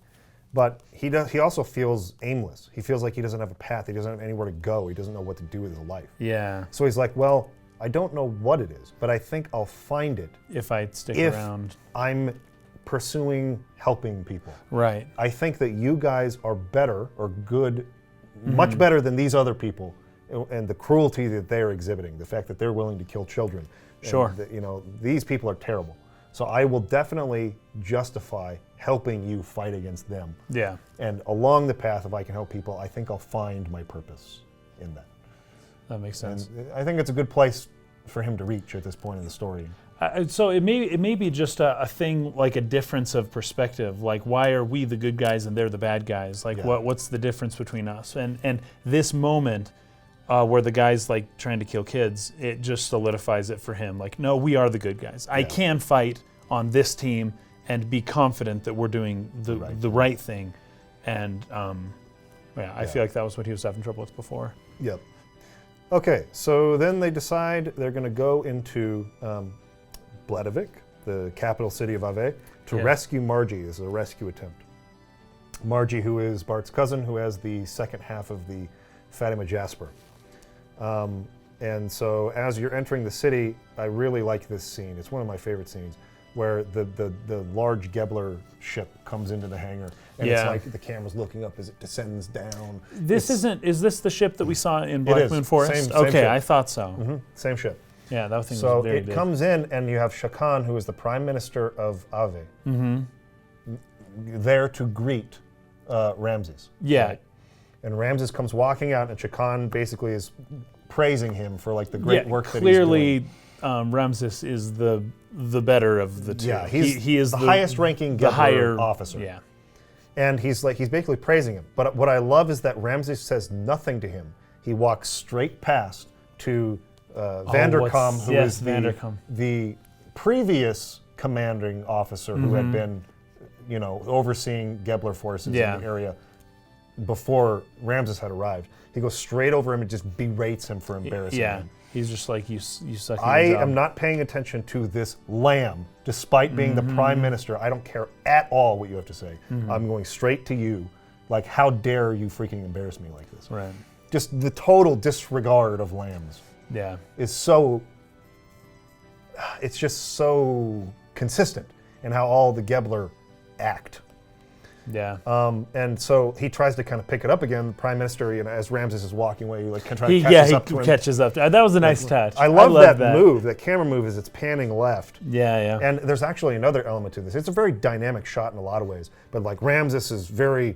but he also feels aimless. He feels like he doesn't have a path. He doesn't have anywhere to go. He doesn't know what to do with his life. Yeah. So he's like, well, I don't know what it is, but I think I'll find it If I stick if around. I'm pursuing helping people. Right. I think that you guys are better or good, much better than these other people, and the cruelty that they're exhibiting, the fact that they're willing to kill children. and Sure. that, these people are terrible. So I will definitely justify helping you fight against them. Yeah. And along the path, if I can help people, I think I'll find my purpose in that. That makes sense. And I think it's a good place for him to reach at this point in the story. So it may be just a thing like a difference of perspective. Like why are we the good guys and they're the bad guys? Like Yeah. what's the difference between us? And this moment where the guy's like trying to kill kids, it just solidifies it for him. Like no, we are the good guys. I can fight on this team and be confident that we're doing the right thing. And I feel like that was what he was having trouble with before. Yep. Okay, so then they decide they're going to go into Bledavik, the capital city of Ave, to rescue Margie. This is a rescue attempt. Margie, who is Bart's cousin, who has the second half of the Fatima Jasper. And so as you're entering the city, I really like this scene. It's one of my favorite scenes, where the large Gebler ship comes into the hangar, and it's like the camera's looking up as it descends down. Is this the ship that we saw in Black is. Moon Forest? Same Okay, ship. I thought so. Same ship. Yeah, that thing So was very it big. comes in, and you have Shakan, who is the prime minister of Ave, there to greet Ramses. Yeah. Right? And Ramses comes walking out, and Shakan basically is praising him for like the great work that he's doing. Clearly, Ramses is the better of the two. Yeah, he is the highest-ranking Gebler officer. Yeah. And he's basically praising him. But what I love is that Ramses says nothing to him. He walks straight past to Vanderkam, who is the previous commanding officer who had been, overseeing Gebler forces in the area before Ramses had arrived. He goes straight over him and just berates him for embarrassing him. He's just like, you suck. I am not paying attention to this lamb, despite being the prime minister. I don't care at all what you have to say. I'm going straight to you. Like, how dare you freaking embarrass me like this? Right. Just the total disregard of lambs Yeah. is so, it's just so consistent in how all the Gebler act. Yeah. And so he tries to kind of pick it up again. The prime minister, as Ramses is walking away, he catches up to him. Catches up. That was a nice touch. I love that move, that camera move, as it's panning left. Yeah. And there's actually another element to this. It's a very dynamic shot in a lot of ways, but like Ramses is very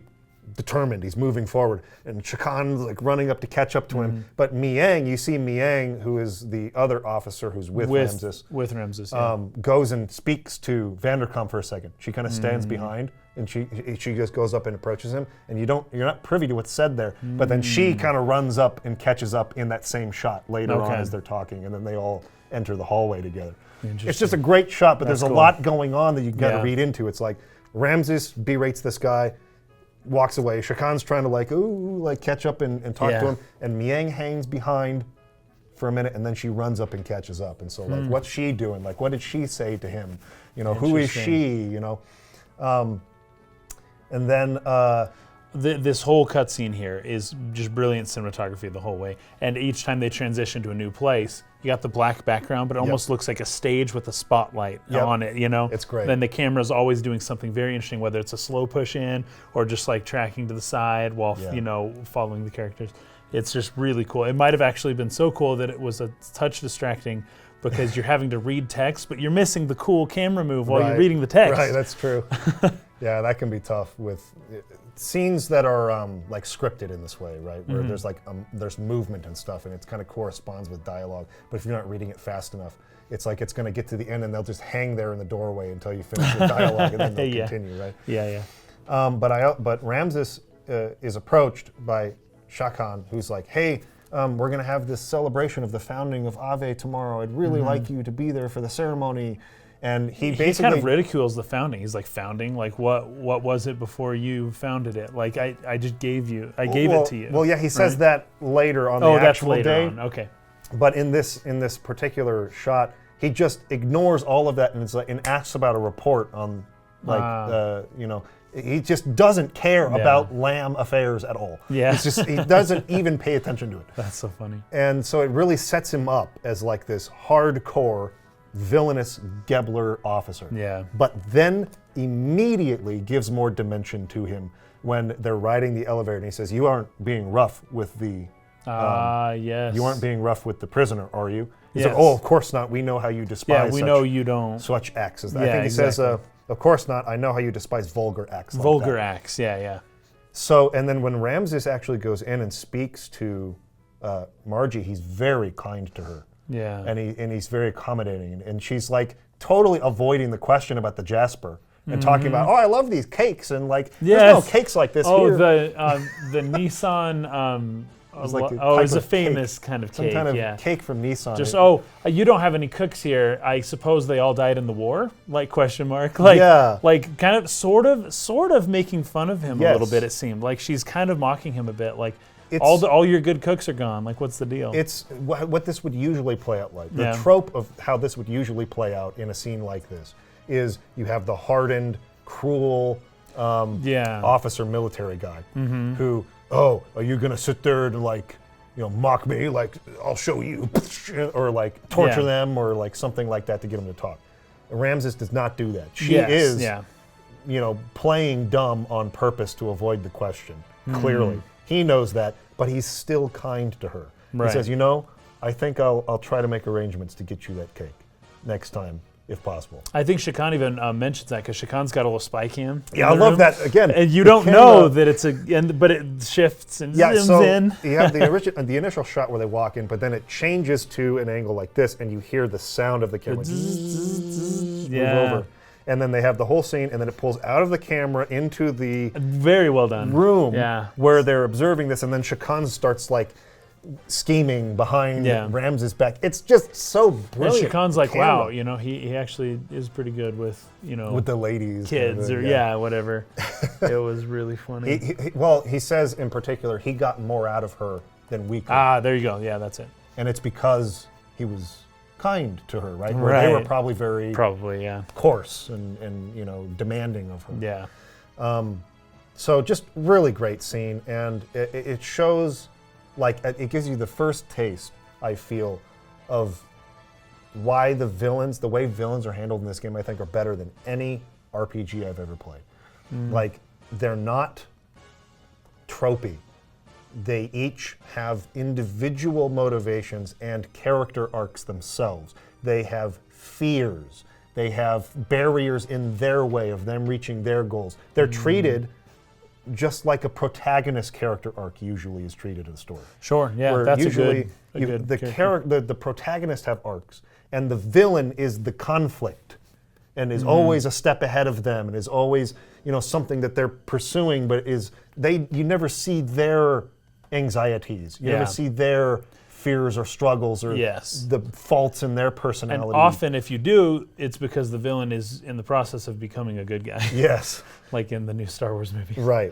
determined. He's moving forward, and Shakan's like running up to catch up to him. But Miang, you see Miang, who is the other officer who's with Ramses. With Ramses, yeah. Goes and speaks to Vanderkam for a second. She kind of stands behind, and she just goes up and approaches him, and you're not privy to what's said there. But then she kind of runs up and catches up in that same shot later on as they're talking, and then they all enter the hallway together. It's just a great shot, but there's a lot going on that you got to read into. It's like Ramses berates this guy, walks away. Shakan's trying to catch up and talk to him, and Miang hangs behind for a minute, and then she runs up and catches up. And so what's she doing? Like, what did she say to him? Who is she? And then This whole cutscene here is just brilliant cinematography the whole way. And each time they transition to a new place, you got the black background, but it almost looks like a stage with a spotlight on it, you know? It's great. Then the camera's always doing something very interesting, whether it's a slow push in or just like tracking to the side while, you know, following the characters. It's just really cool. It might have actually been so cool that it was a touch distracting because you're having to read text, but you're missing the cool camera move while you're reading the text. Right, that's true. Yeah, that can be tough with scenes that are like scripted in this way, right? Where there's like there's movement and stuff, and it kind of corresponds with dialogue. But if you're not reading it fast enough, it's like it's going to get to the end, and they'll just hang there in the doorway until you finish the dialogue, and then they'll continue, right? Yeah, yeah. But Ramses is approached by Shah Khan, who's like, "Hey, we're going to have this celebration of the founding of Ave tomorrow. I'd really like you to be there for the ceremony." And he basically kind of ridicules the founding. He's like, founding? Like, what was it before you founded it? Like, I just gave it to you. Well, yeah, he says that later on the that's actual later day. on. Okay. But in this particular shot, he just ignores all of that and asks about a report on, like, you know, he just doesn't care about lamb affairs at all. Yeah. It's just, he doesn't even pay attention to it. That's so funny. And so it really sets him up as like this hardcore, villainous Gebler officer. Yeah. But then immediately gives more dimension to him when they're riding the elevator and he says, "You aren't being rough with the yes. you aren't being rough with the prisoner, are you?" He's Yes. like, "Oh, of course not. We know how you despise we know you don't. such acts as that." Yeah, I think he says, exactly. "Of course not. I know how you despise vulgar acts like Vulgar that." acts, yeah. So, and then when Ramses actually goes in and speaks to Margie, he's very kind to her. Yeah. And he's very accommodating. And she's like totally avoiding the question about the Jasper and talking about, "Oh, I love these cakes." And like, there's no cakes like this here. The Nissan. It's like a it type was a of famous cake. kind of Some cake. kind of yeah. cake from Nissan. Just you don't have any cooks here. I suppose they all died in the war? Like question mark. Like Yeah. like kind of sort of making fun of him a little Yes. bit. It seemed like she's kind of mocking him a bit. Like It's- all your good cooks are gone. Like what's the deal? It's what this would usually play out like. The Yeah. trope of how this would usually play out in a scene like this is you have the hardened, cruel officer military guy who, "Oh, are you going to sit there and like, you know, mock me? Like, I'll show you," or like torture them or like something like that to get them to talk. Ramses does not do that. She is, you know, playing dumb on purpose to avoid the question, clearly. He knows that, but he's still kind to her. Right. He says, "You know, I think I'll try to make arrangements to get you that cake next time, if possible." I think Shah Khan even mentions that because Shah Khan's got a little spy cam. Yeah, I love that again. And you the don't camera- know that it's but it shifts and Yeah, zooms so in. you have the initial shot where they walk in, but then it changes to an angle like this, and you hear the sound of the camera move over. And then they have the whole scene, and then it pulls out of the camera into the Very well done. room Yeah. where they're observing this, and then Shah Khan starts like scheming behind Ramses' back. It's just so And brilliant. Shah Khan's like, camera. wow, you know, he actually is pretty good with, you know, With the ladies. kids and or the- whatever. It was really funny. He says in particular, he got more out of her than we could. There you go. Yeah, that's it. And it's because he was kind to her, right? Where they were Right. probably very Probably, yeah. coarse and you know, demanding of her. Yeah. So just really great scene, and it shows, like, it gives you the first taste, I feel, of why the way villains are handled in this game, I think, are better than any RPG I've ever played. Like, they're not tropey. They each have individual motivations and character arcs themselves. They have fears. They have barriers in their way of them reaching their goals. They're treated just like a protagonist character arc usually is treated in a story. Sure. Yeah, Where that's usually a good the protagonists have arcs, and the villain is the conflict, and is always a step ahead of them, and is always, you know, something that they're pursuing, but you never see their anxieties. You never see their fears or struggles or the faults in their personality. And often, if you do, it's because the villain is in the process of becoming a good guy. Yes. Like in the new Star Wars movie. Right.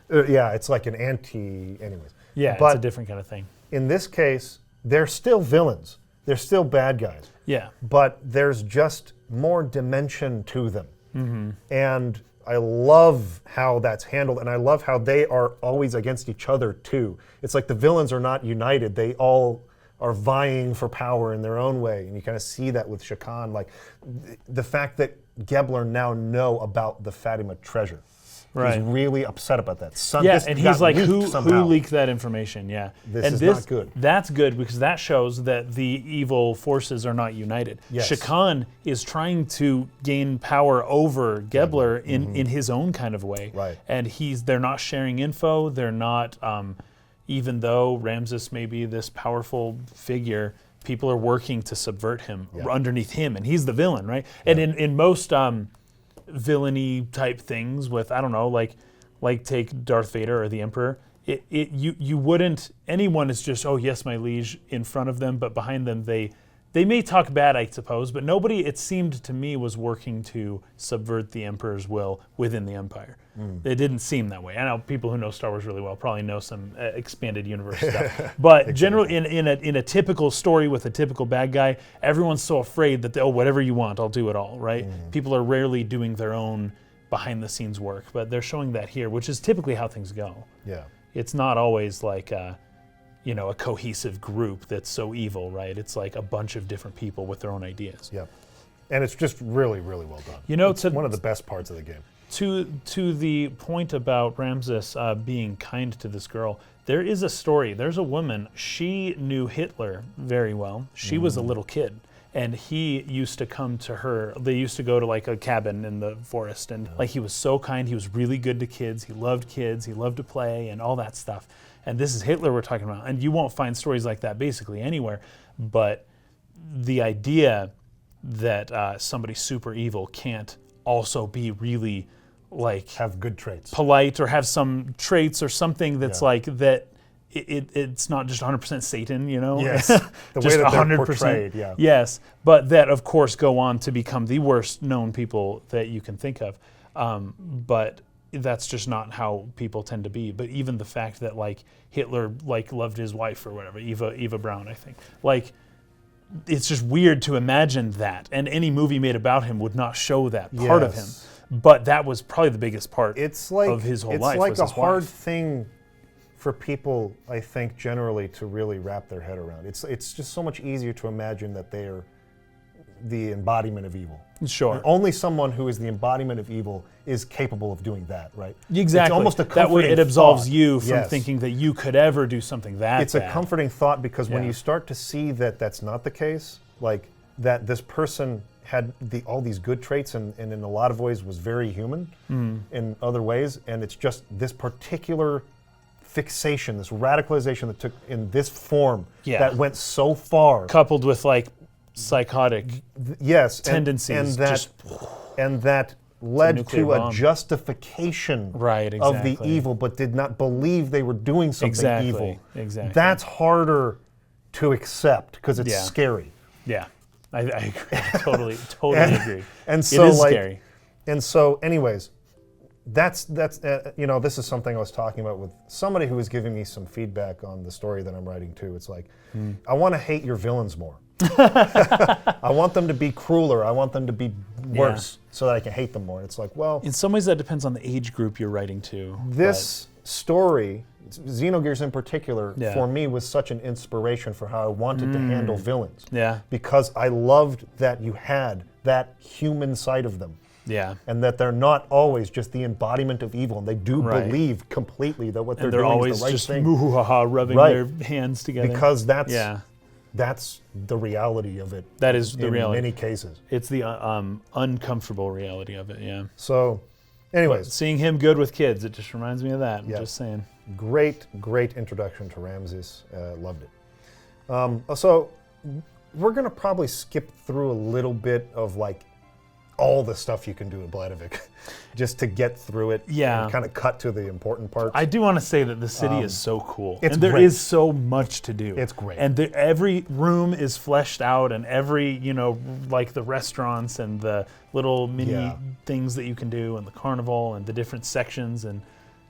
Yeah, it's like an anyways. Yeah, But it's a different kind of thing. in this case, they're still villains. They're still bad guys. Yeah. But there's just more dimension to them. And I love how that's handled, and I love how they are always against each other too. It's like the villains are not united; they all are vying for power in their own way, and you kind of see that with Shakan. Like the fact that Gebler now know about the Fatima treasure. Right. He's really upset about that. Yeah, and he's like, who somehow. leaked that information? Yeah. This is not good. That's good because that shows that the evil forces are not united. Yes. Shakan is trying to gain power over Gebler in his own kind of way. Right. And they're not sharing info. They're not, even though Ramses may be this powerful figure, people are working to subvert him underneath him, and he's the villain, right? Yeah. And in most villainy type things with, I don't know, like take Darth Vader or the Emperor, you wouldn't, anyone is just, oh yes, my liege, in front of them, but behind them they may talk bad, I suppose, but nobody, it seemed to me, was working to subvert the Emperor's will within the Empire. It didn't seem that way. I know people who know Star Wars really well probably know some expanded universe stuff. But generally, in a typical story with a typical bad guy, everyone's so afraid that, whatever you want, I'll do it all, right? People are rarely doing their own behind-the-scenes work, but they're showing that here, which is typically how things go. Yeah. It's not always like a cohesive group that's so evil, right? It's like a bunch of different people with their own ideas. Yeah. And it's just really, really well done. It's one of the best parts of the game. To the point about Ramses being kind to this girl, there is a story. There's a woman. She knew Hitler very well. She was a little kid, and he used to come to her. They used to go to like a cabin in the forest, and like he was so kind. He was really good to kids. He loved kids. He loved to play and all that stuff. And this is Hitler we're talking about. And you won't find stories like that basically anywhere. But the idea that somebody super evil can't also be really like have good traits, polite, or have some traits or something that's like that. It's not just 100% Satan, Yes, the just way that 100%, they're portrayed, yeah. Yes, but that of course go on to become the worst known people that you can think of. But that's just not how people tend to be. But even the fact that like Hitler like loved his wife or whatever, Eva Braun, I think, like. It's just weird to imagine that, and any movie made about him would not show that part of him. But that was probably the biggest part of his whole life. It's like a hard thing for people, I think, generally to really wrap their head around. It's just so much easier to imagine that they are the embodiment of evil. Sure. And only someone who is the embodiment of evil is capable of doing that, right? Exactly. It's almost a that comforting way it absolves thought. you from thinking that you could ever do something that It's bad. a comforting thought because when you start to see that that's not the case, like that this person had all these good traits and in a lot of ways was very human in other ways, and it's just this particular fixation, this radicalization that took in this form that went so far. Coupled with like psychotic tendencies. And that led to a justification of the evil, but did not believe they were doing something evil. Exactly. That's harder to accept because it's scary. Yeah, I agree. totally agree. And so, it is scary. And so, anyways, that's this is something I was talking about with somebody who was giving me some feedback on the story that I'm writing too. It's like, I want to hate your villains more. I want them to be crueler. I want them to be worse so that I can hate them more. And it's like, well, in some ways that depends on the age group you're writing to. This story, Xenogears in particular, for me was such an inspiration for how I wanted to handle villains. Yeah. Because I loved that you had that human side of them. Yeah. And that they're not always just the embodiment of evil, and they do believe completely that what they're doing always is the right just thing. rubbing their hands together. Because that's the reality of it. That is the reality. In many cases. It's the uncomfortable reality of it, yeah. So, anyways. But seeing him good with kids, it just reminds me of that. I'm just saying. Great introduction to Ramses. Loved it. So, we're going to probably skip through a little bit of like all the stuff you can do in Bladovich just to get through it and kind of cut to the important parts. I do want to say that the city is so cool. It's and there great. is so much to do. It's great. And every room is fleshed out, and every, like the restaurants and the little mini things that you can do, and the carnival and the different sections, and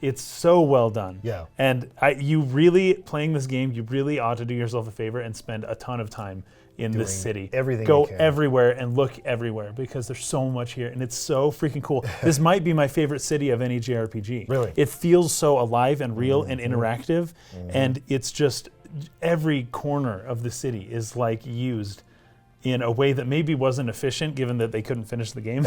it's so well done. Yeah. And you really, playing this game, you really ought to do yourself a favor and spend a ton of time in this city. everything Go you can. everywhere and look everywhere because there's so much here and it's so freaking cool. This might be my favorite city of any JRPG. Really? It feels so alive and real and interactive, and it's just every corner of the city is like used in a way that maybe wasn't efficient given that they couldn't finish the game,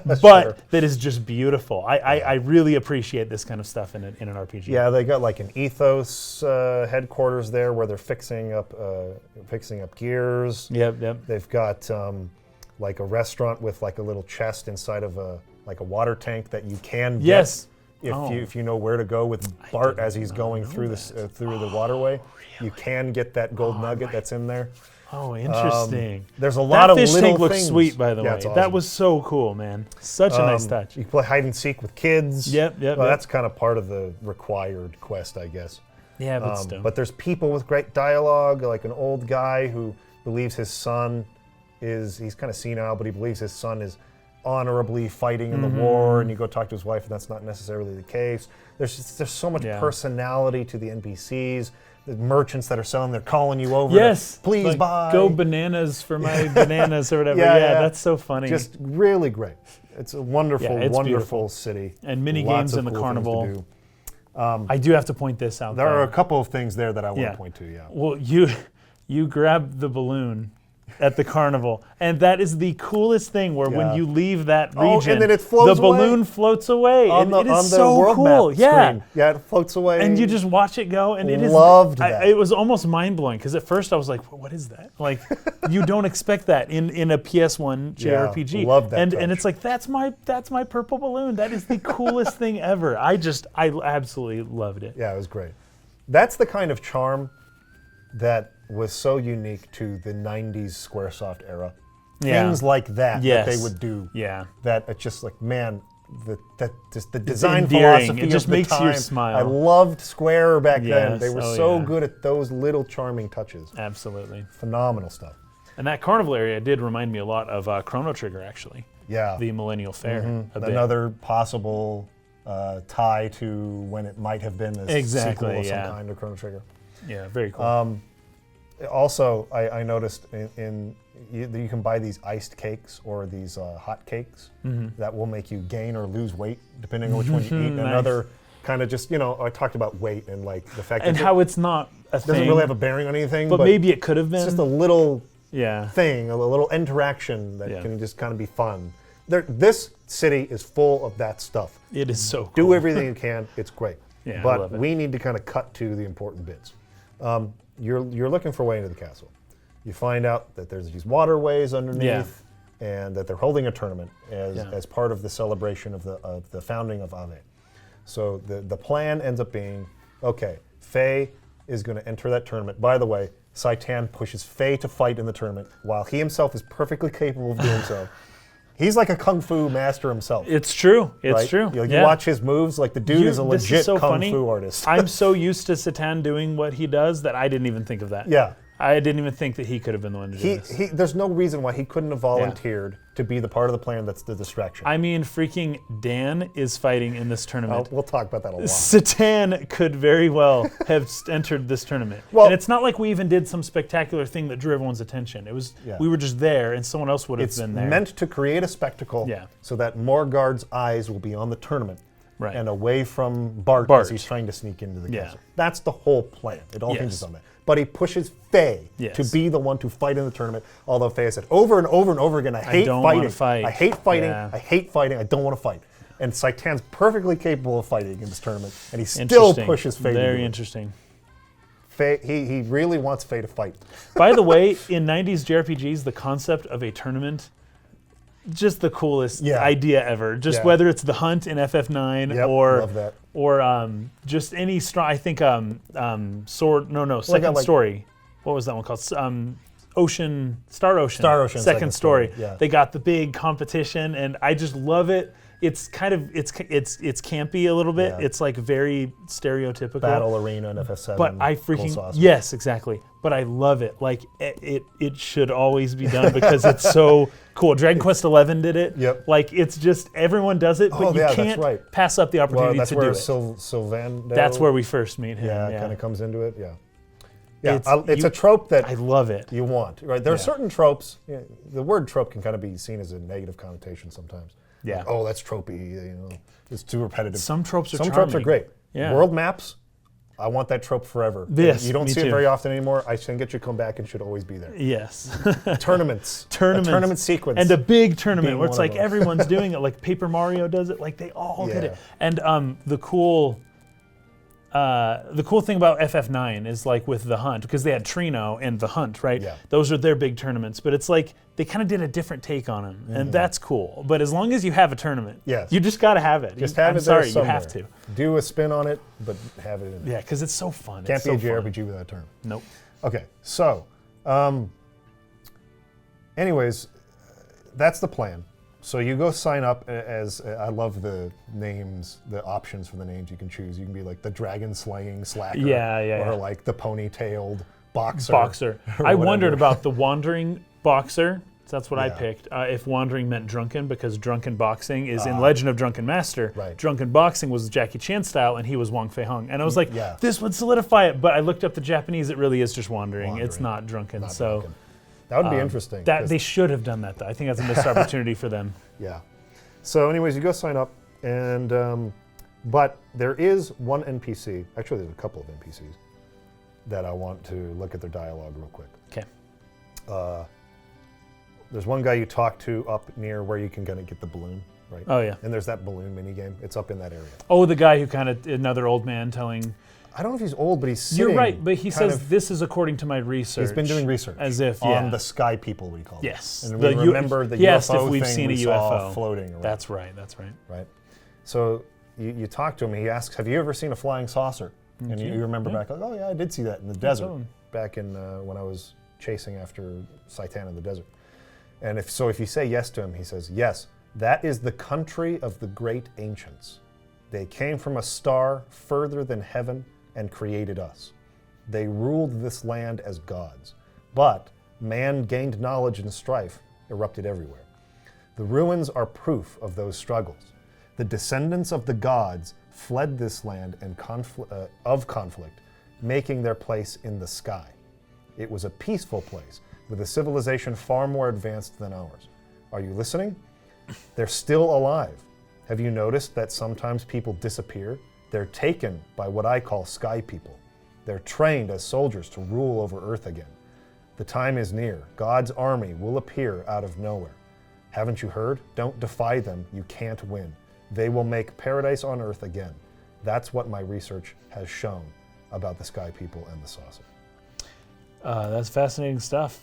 but that is just beautiful. I really appreciate this kind of stuff in an RPG. Yeah, they got like an Ethos headquarters there where they're fixing up gears. Yep. They've got like a restaurant with like a little chest inside of a water tank that you can get Yes. if you know where to go with Bart as he's going through through the waterway. You can get that gold nugget that's in there. Oh, interesting. There's a lot that of fish little tank looks things. sweet, by the Yeah, way. it's awesome. That was so cool, man. Such a nice touch. You can play hide and seek with kids. Yep. That's kind of part of the required quest, I guess. Yeah, but still. But there's people with great dialogue, like an old guy who believes his son he's kind of senile, but he believes his son is honorably fighting in the war, and you go talk to his wife, and that's not necessarily the case. There's so much personality to the NPCs. The merchants that are selling, they're calling you over. Yes, Please like, buy. Go bananas for my bananas or whatever. Yeah, That's so funny. Just really great. It's a wonderful, Yeah, it's wonderful beautiful. city. And mini Lots games of in the cool things to carnival. do. I do have to point this out. There though. are a couple of things there that I want Yeah. to point to. Yeah. Well, you grab the balloon at the carnival, and that is the coolest thing. Where when Yeah. you leave that Oh, region, and then it floats the balloon away? floats away. On it is the so world cool. map Yeah. screen. Yeah, it floats away. And you just watch it go, and it is. Loved that. It was almost mind blowing because at first I was like, "What is that?" Like, you don't expect that in a PS1 JRPG. loved that And touch. it's like that's my purple balloon. That is the coolest thing ever. I absolutely loved it. Yeah, it was great. That's the kind of charm that was so unique to the 90s Squaresoft era. Yeah. Things like that Yes. that they would do. Yeah. That it's just like, man, just the design endearing. philosophy It just of the makes you time. smile. I loved Square back then. Yes. They were Oh, so yeah. good at those little charming touches. Absolutely. Phenomenal stuff. And that carnival area did remind me a lot of Chrono Trigger, actually. Yeah. The Millennial Fair. A bit. Another possible tie to when it might have been a Exactly, sequel of yeah. some kind of Chrono Trigger. Yeah, very cool. Also, I noticed you can buy these iced cakes or these hot cakes that will make you gain or lose weight depending on which one you eat. Nice. Another kind of just, I talked about weight and like the fact and that how it's not a it doesn't thing, really have a bearing on anything, but maybe it could have been. it's just a little yeah. thing, a little interaction that Yeah. can just kind of be fun. This city is full of that stuff. It is so cool. Do everything you can. It's great. Yeah, I but love it. we need to kind of cut to the important bits. You're looking for a way into the castle. You find out that there's these waterways underneath, and that they're holding a tournament as part of the celebration of the founding of Ave. So the plan ends up being, okay, Faye is going to enter that tournament. By the way, Saitan pushes Faye to fight in the tournament while he himself is perfectly capable of doing so. He's like a kung fu master himself. It's true. It's right? true. You Yeah. watch his moves, like the dude is a This legit so kung funny. fu artist. I'm so used to Satan doing what he does that I didn't even think of that. Yeah. I didn't even think that he could have been the one to do this. There's no reason why he couldn't have volunteered to be the part of the plan that's the distraction. I mean, freaking Dan is fighting in this tournament. We'll talk about that a lot. Satan could very well have entered this tournament. Well- and it's not like we even did some spectacular thing that drew everyone's attention. It was we were just there and someone else would have It's been there. meant to create a spectacle Yeah. so that Morgard's eyes will be on the tournament Right. and away from Bart Bart. as he's trying to sneak into the Yeah. castle. That's the whole plan. It all Yes. hinges on that. But he pushes Faye Yes. to be the one to fight in the tournament, although Faye has said over and over and over again, I hate don't wanna fighting. fight. I hate fighting. Yeah. I hate fighting. I don't want to fight. And Saitan's perfectly capable of fighting in this tournament, and he still Interesting. pushes Faye to Very do it. interesting. Faye, he really wants Faye to fight. By the way, in 90s JRPGs, the concept of a tournament, just the coolest Yeah. idea ever. Just Yeah. whether it's the hunt in FF9 Yep, or love that. or just any strong. I think Sword. No, Second like- Story. What was that one called? Star Ocean. Star Ocean, Second Story. yeah. They got the big competition, and I just love it. It's kind of it's campy a little bit. Yeah. It's like very stereotypical. Battle Arena and FF7. But I Cool freaking sauce. yes, exactly. But I love it. Like it should always be done because it's so cool. Dragon Quest XI did it. Yep. Like it's just everyone does it, but Oh, you yeah, that's can't right. pass up the Well, opportunity that's to where do it. Sylvando. That's where we first meet him. Yeah, Yeah, kind of comes into it. Yeah. Yeah, it's a trope that I love it. you want, right? There are Yeah. certain tropes. The word trope can kind of be seen as a negative connotation sometimes. Yeah. Like, oh, that's tropey. It's too repetitive. Some tropes are Some tropes are charming. great. Yeah. World maps. I want that trope forever. Yes, You don't me see too. it very often anymore. I think it should come back and should always be there. Yes. Tournaments. Tournaments. A tournament sequence. And a big tournament being where it's one of like them. everyone's doing it. Like Paper Mario does it. Like they all get Yeah. it. And the cool thing about FF9 is like with the Hunt, because they had Trino and the Hunt, right? Yeah. Those are their big tournaments. But it's like they kind of did a different take on them, and that's cool. But as long as you have a tournament, Yes. you just got to have it. Just have I'm it there sorry, somewhere. you have to. Do a spin on it, but have it in there. Yeah, because it's so fun. Can't it's be a so fun. JRPG without a term. Nope. Okay, so, anyways, that's the plan. So you go sign up as, I love the names, the options for the names you can choose. You can be like the dragon slaying slacker. Yeah, Or yeah. like the pony-tailed boxer. Boxer. or I wondered whatever. about the wandering boxer. So that's what I Yeah. picked. If wandering meant drunken, because drunken boxing is in Legend of Drunken Master. Right. Drunken boxing was Jackie Chan style, and he was Wong Fei Hung. And I was like, Yeah. this would solidify it. But I looked up the Japanese. It really is just wandering. It's Wandering. not drunken. Not so drunken. That would be interesting. that 'cause- they should have done that. Though I think that's a missed opportunity for them. Yeah. So, anyways, you go sign up, and but there is one NPC. Actually, there's a couple of NPCs that I want to look at their dialogue real quick. Okay. There's one guy you talk to up near where you can kind of get the balloon, right? Oh yeah. And there's that balloon mini game. It's up in that area. Oh, the guy who kind of another old man telling. I don't know if he's old, but he's sitting. You're right, but he kind says of- this is according to my research. he's been doing research As if on yeah. the sky people, we call them. Yes. And The we U- remember the he asked UFO if we've thing seen we a saw UFO. floating around. That's right. That's right. right. So you talk to him, and he asks, "Have you ever seen a flying saucer?" And you remember back, like, "Oh yeah, I did see that in the desert on. back in when I was chasing after Saitan in the desert." And if you say yes to him, he says, "Yes, that is the country of the great ancients. They came from a star further than heaven and created us. They ruled this land as gods, but man gained knowledge and strife erupted everywhere. The ruins are proof of those struggles. The descendants of the gods fled this land and of conflict, making their place in the sky. It was a peaceful place, with a civilization far more advanced than ours. Are you listening? They're still alive. Have you noticed that sometimes people disappear? They're taken by what I call sky people. They're trained as soldiers to rule over Earth again. The time is near. God's army will appear out of nowhere. Haven't you heard? Don't defy them. You can't win. They will make paradise on Earth again. That's what my research has shown about the sky people and the saucer." That's fascinating stuff.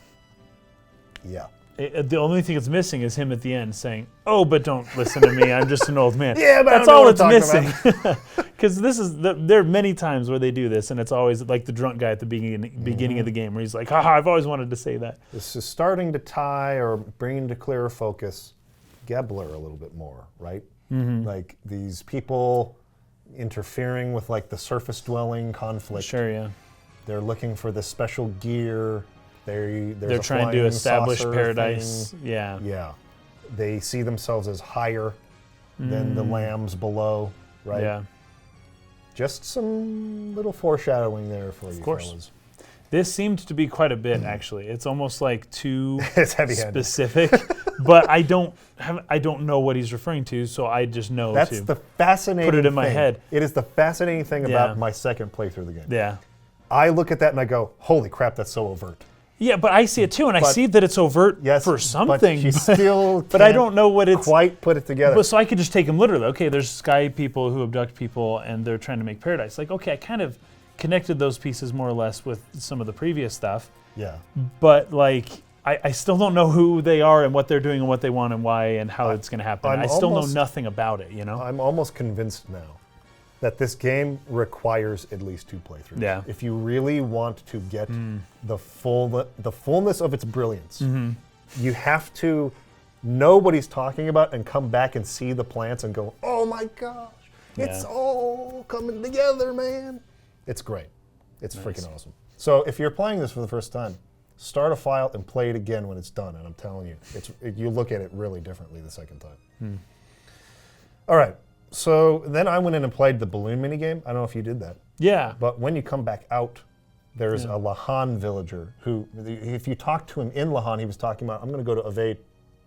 Yeah. The only thing it's missing is him at the end saying, "Oh, but don't listen to me. I'm just an old man." Yeah, but I that's don't know all what it's I'm talking missing. Because there are many times where they do this, and it's always like the drunk guy at the beginning of the game, where he's like, "Haha, I've always wanted to say that." This is starting to tie or bring into clearer focus Gebler a little bit more, right? Like these people interfering with like the surface dwelling conflict. Sure, yeah. They're looking for this special gear. They're They're trying to establish paradise. thing. Yeah. Yeah. They see themselves as higher than the lambs below, right? Yeah. Just some little foreshadowing there for you course. fellas. This seemed to be quite a bit, actually. It's almost like too It's heavy-handed. specific, but I don't know what he's referring to, so I just know That's to the fascinating put it in my thing. head. It is the fascinating thing Yeah. about my second playthrough of the game. Yeah. I look at that and I go, holy crap, that's so overt. Yeah, but I see it too, and I But- see that it's overt Yes, for but something. you still but I can't don't know what it's. quite put it together. But so I could just take them literally. Okay, there's sky people who abduct people, and they're trying to make paradise. Like, okay, I kind of connected those pieces more or less with some of the previous stuff, Yeah. but like, I still don't know who they are and what they're doing and what they want and why and how it's going to happen. I'm I still know almost- nothing about it, you know? I'm almost convinced now that this game requires at least 2 playthroughs. Yeah. If you really want to get the fullness of its brilliance, you have to know what he's talking about and come back and see the plants and go, oh my gosh, it's Yeah. all coming together, man. It's great. It's freaking awesome. So if you're playing this for the first time, start a file and play it again when it's done. And I'm telling you, you look at it really differently the second time. All right. So then I went in and played the balloon minigame. I don't know if you did that. Yeah. But when you come back out there's a Lahan villager who, if you talk to him in Lahan, he was talking about, I'm going to go to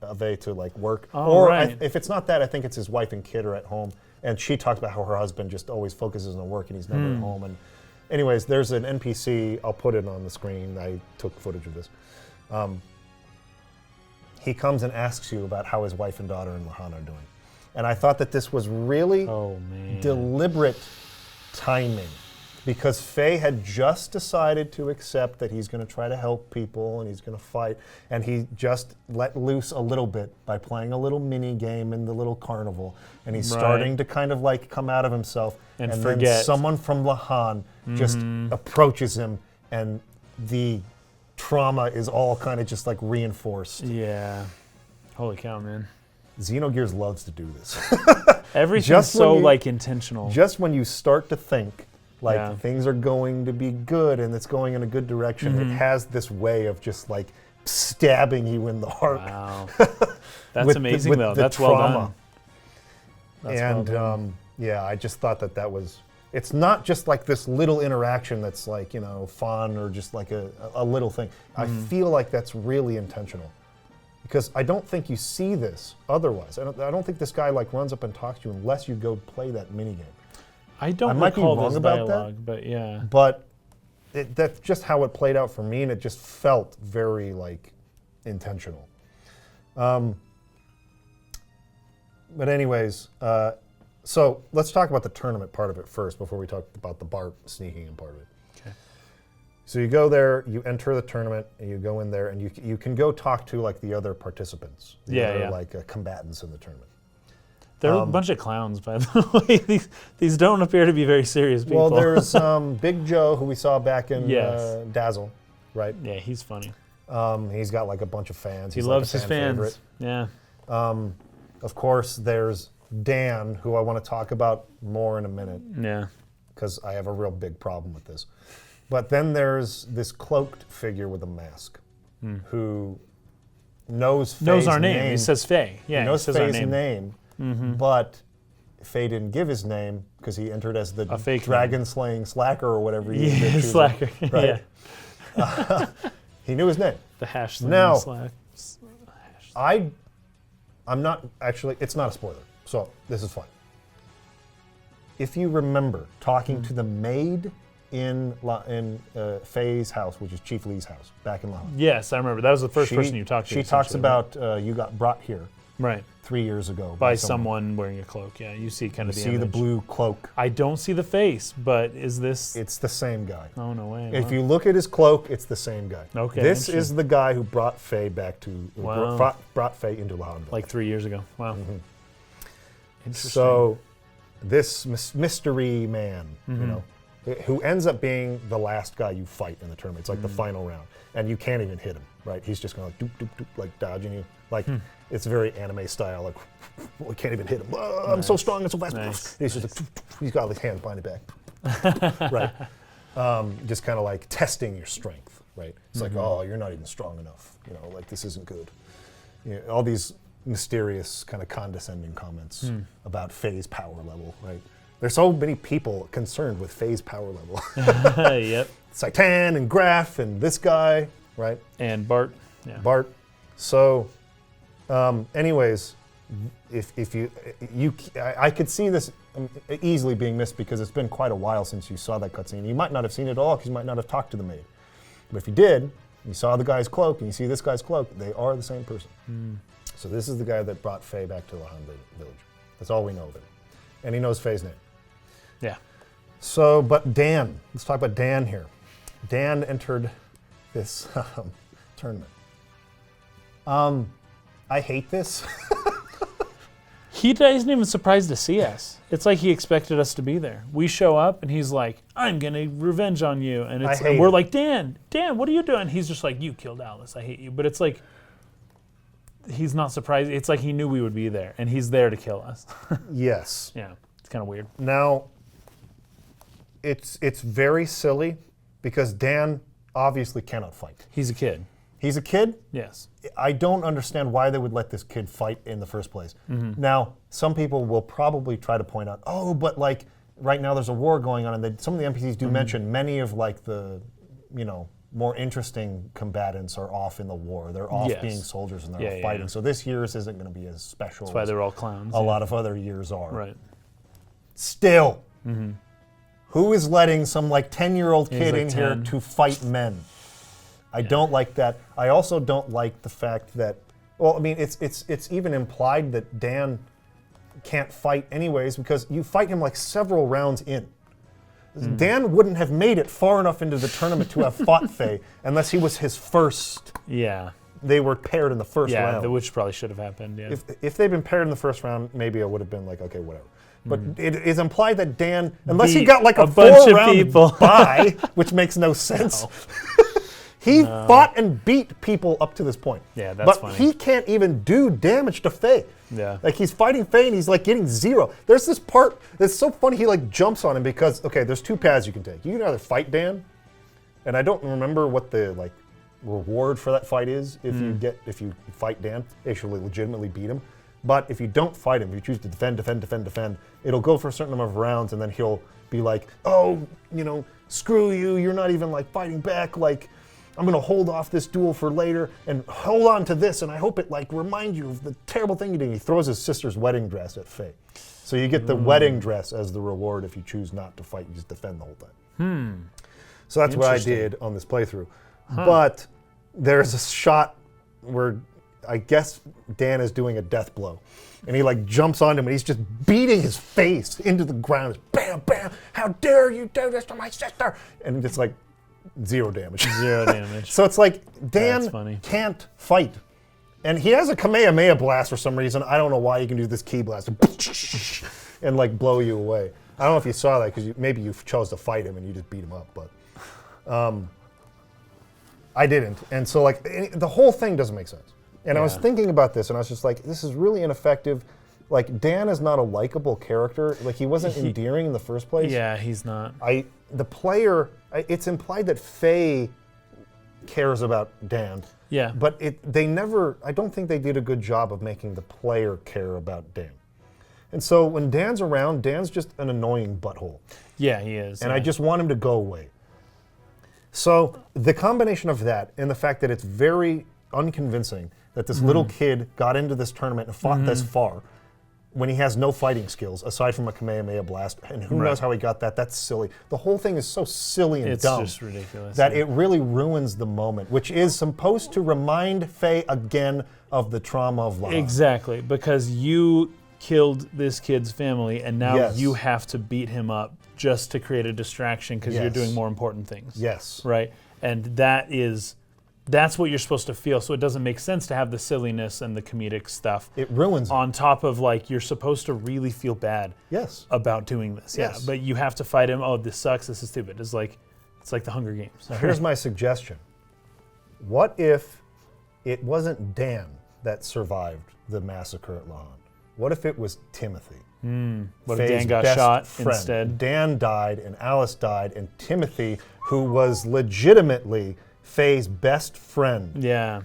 Ave to like work. Oh, or right. if it's not that, I think it's his wife and kid are at home. And she talks about how her husband just always focuses on work and he's never at home. And anyways, there's an NPC, I'll put it on the screen. I took footage of this. He comes and asks you about how his wife and daughter in Lahan are doing. And I thought that this was really deliberate timing, because Faye had just decided to accept that he's going to try to help people and he's going to fight, and he just let loose a little bit by playing a little mini game in the little carnival, and he's starting to kind of like come out of himself, and then forget. someone from Lahan just approaches him, and the trauma is all kind of just like reinforced. Yeah. Holy cow, man. Xenogears loves to do this. Everything's Just when so you- like intentional. Just when you start to think like Yeah. things are going to be good and it's going in a good direction, it has this way of just like stabbing you in the heart. Wow. That's with amazing with though. the That's well trauma. done. That's well And done. yeah, I just thought that was, it's not just like this little interaction that's like, you know, fun or just like a little thing. I feel like that's really intentional. Because I don't think you see this otherwise. I don't think this guy like runs up and talks to you unless you go play that minigame. I don't I might be recall wrong this about that. dialogue, but yeah. But that's just how it played out for me, and it just felt very like intentional. But anyways, so let's talk about the tournament part of it first before we talk about the Bart sneaking in part of it. Okay. So you go there, you enter the tournament, and you go in there, and you can go talk to like the other participants, the other like combatants in the tournament. They're a bunch of clowns, by the way. These don't appear to be very serious people. Well, there's Big Joe, who we saw back in Yes. Dazzle, right? Yeah, he's funny. He's got like a bunch of fans. He He's loves like a his fan fans. favorite. Yeah. Of course, there's Dan, who I want to talk about more in a minute, Yeah. because I have a real big problem with this. But then there's this cloaked figure with a mask, who knows Faye's Knows our name. He says Faye. Yeah, he knows says our Faye's name. but Faye didn't give his name because he entered as the A fake dragon-slaying slacker or whatever he ended up Yeah, choosing, Slacker. right? Yeah. He knew his name. The hash Now- Slack. I'm not actually, it's not a spoiler, so this is fine. If you remember talking to the maid in Faye's house, which is Chief Lee's house, back in Lahan. Yes, I remember. That was the first person you talked to. She talks essentially, about you got brought here right 3 years ago by someone wearing a cloak. Yeah, you see kind You of the see the image. blue cloak. I don't see the face, but is this? It's the same guy. Oh no way! If wow. you look at his cloak, it's the same guy. Okay, This is interesting. the guy who brought Faye back to Wow. brought Faye into Lahan. like 3 years ago. Wow. Interesting. So, this mystery man, you know, who ends up being the last guy you fight in the tournament. It's like the final round, and you can't even hit him, right? He's just going to doop doop doop, like dodging you, like it's very anime style. Like we can't even hit him. Oh, I'm so strong and so fast. Nice. He's just like, he's got his hand behind his back, right? Just kind of like testing your strength, right? It's like, oh, you're not even strong enough. You know, like this isn't good. You know, all these mysterious kind of condescending comments about Faye's power level, right? There's so many people concerned with Faye's power level. Yep. Saitan and Graf and this guy, right? And Bart. Yeah. Bart. So, anyways, if I could see this easily being missed because it's been quite a while since you saw that cutscene. You might not have seen it at all because you might not have talked to the maid. But if you did, you saw the guy's cloak and you see this guy's cloak, they are the same person. So this is the guy that brought Faye back to Lahan Village. That's all we know of him. And he knows Faye's name. Yeah. So, but Dan, let's talk about Dan here. Dan entered this tournament. I hate this. He isn't even surprised to see us. It's like he expected us to be there. We show up and he's like, "I'm gonna revenge on you," and I it's hate and we're it. like, Dan, what are you doing? He's just like, "You killed Alice. I hate you." But it's like he's not surprised. It's like he knew we would be there, and he's there to kill us. Yes. Yeah, it's kind of weird. Now, it's very silly because Dan obviously cannot fight. He's a kid. He's a kid. Yes. I don't understand why they would let this kid fight in the first place. Now, some people will probably try to point out, oh, but like right now there's a war going on, and some of the NPCs do mention many of like the more interesting combatants are off in the war. They're off Yes. being soldiers and they're Yeah, off yeah, fighting. yeah. So this year's isn't going to be as special That's why as they're all clowns. a lot of other years are. Right. Still, who is letting some 10-year-old He's kid like in here 10. to fight men? I don't like that. I also don't like the fact that, well, I mean, it's even implied that Dan can't fight anyways because you fight him several rounds in. Dan wouldn't have made it far enough into the tournament to have fought Faye unless he was his first. Yeah. They were paired in the first round. Which probably should have happened. Yeah. If they'd been paired in the first round, maybe I would have been like, okay, whatever. But it is implied that Dan, unless he Beat got a bunch of 4-round people. bye, which makes no sense. He fought and beat people up to this point. Yeah, that's but funny. he can't even do damage to Faye. Yeah. He's fighting Faye and he's getting 0. There's this part that's so funny. He jumps on him because there's 2 paths you can take. You can either fight Dan, and I don't remember what the reward for that fight is if you fight Dan, actually legitimately beat him. But if you don't fight him, if you choose to defend, it'll go for a certain number of rounds, and then he'll be like, oh, screw you, you're not even fighting back, I'm gonna hold off this duel for later and hold on to this, and I hope it remind you of the terrible thing you did. He throws his sister's wedding dress at Faye. So you get the wedding dress as the reward if you choose not to fight, you just defend the whole time. So that's what I did on this playthrough. But there's a shot where I guess Dan is doing a death blow. And he jumps on him and he's just beating his face into the ground. It's bam, bam, how dare you do this to my sister? And it's 0 damage. 0 damage. So it's That's Dan funny. can't fight. And he has a Kamehameha blast for some reason. I don't know why he can do this key blast and blow you away. I don't know if you saw that because maybe you chose to fight him and you just beat him up, but I didn't. And so the whole thing doesn't make sense. And I was Yeah. thinking about this and I was just this is really ineffective. Dan is not a likable character. He wasn't endearing in the first place. Yeah, he's not. The player, it's implied that Faye cares about Dan. Yeah. But I don't think they did a good job of making the player care about Dan. And so when Dan's around, Dan's just an annoying butthole. Yeah, he is. And yeah. I just want him to go away. So the combination of that and the fact that it's very unconvincing that this little kid got into this tournament and fought this far when he has no fighting skills aside from a Kamehameha blast, and who knows how he got that. That's silly. The whole thing is so silly and It's dumb just ridiculous. that it really ruins the moment, which is supposed to remind Faye again of the trauma of Lahan. Exactly, because you killed this kid's family and now Yes. you have to beat him up just to create a distraction because you're Yes. doing more important things. Yes. Right? And that's what you're supposed to feel. So it doesn't make sense to have the silliness and the comedic stuff It ruins it. on top of you're supposed to really feel bad Yes. about doing this. Yes. Yeah. But you have to fight him. Oh, this sucks. This is stupid. It's like the Hunger Games. Here's my suggestion. What if it wasn't Dan that survived the massacre at Lahan? What if it was Timothy? What if Faye's Dan got best shot friend? instead? Dan died and Alice died, and Timothy, who was legitimately Faye's best friend, Yeah.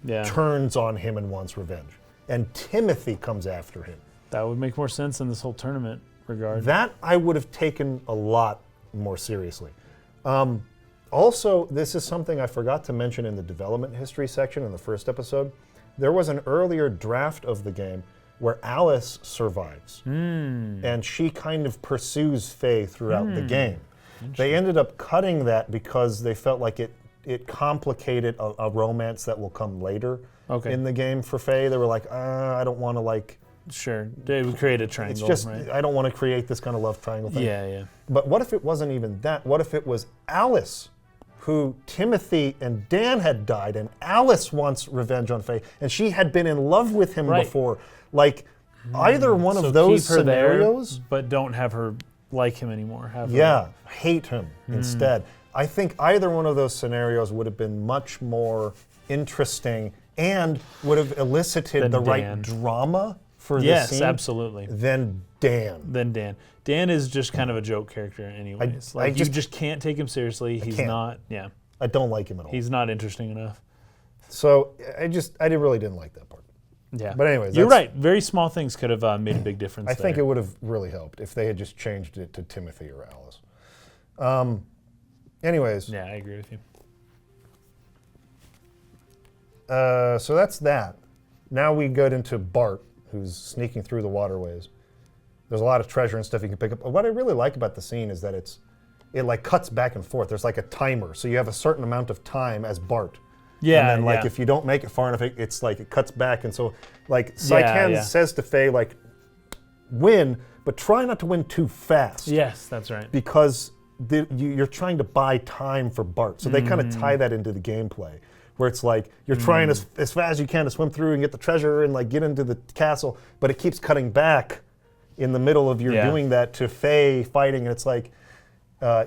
Yeah. turns on him and wants revenge. And Timothy comes after him. That would make more sense in this whole tournament regard. That I would have taken a lot more seriously. Also, this is something I forgot to mention in the development history section in the first episode. There was an earlier draft of the game where Alice survives, and she kind of pursues Faye throughout the game. They ended up cutting that because they felt like it complicated a romance that will come later Okay. in the game for Faye. They were like, I don't want to Sure. They would create a it's triangle, just, right? I don't want to create this kind of love triangle thing. Yeah, yeah. But what if it wasn't even that? What if it was Alice, who Timothy and Dan had died, and Alice wants revenge on Faye, and she had been in love with him Right. before? Either one So of those keep her scenarios, there, but don't have her like him anymore. Have her- yeah, hate him instead. I think either one of those scenarios would have been much more interesting and would have elicited Than the right Dan. drama for Yes, this scene absolutely. than Dan. Then Dan. Dan is just kind of a joke character, anyways. I you just- just can't take him seriously. He's can't. not. Yeah, I don't like him at all. he's not interesting enough. So really didn't like that part. Yeah. But anyways, you're that's- right. Very small things could have made a big difference. I think there. it would have really helped if they had just changed it to Timothy or Alice. Anyways, Yeah, I agree with you. so that's that. Now we get into Bart, who's sneaking through the waterways. There's a lot of treasure and stuff you can pick up. What I really like about the scene is that it like cuts back and forth. There's like a timer, so you have a certain amount of time as Bart. Yeah, And then like yeah. if you don't make it far enough, it's like it cuts back, and so like Saikan yeah. says to Faye like, win, but try not to win too fast. Yes, that's right. Because you're trying to buy time for Bart. So they kind of tie that into the gameplay, where it's like you're trying as fast as you can to swim through and get the treasure and like get into the castle, but it keeps cutting back in the middle of your doing that to Faye fighting, and it's like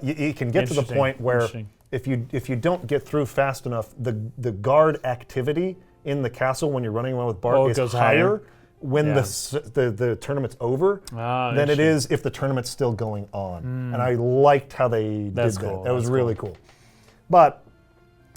you can get to the point where if you don't get through fast enough, the guard activity in the castle when you're running around with Bart is higher when the tournament's over than it is if the tournament's still going on. And I liked how they did that. Cool. That was really cool. But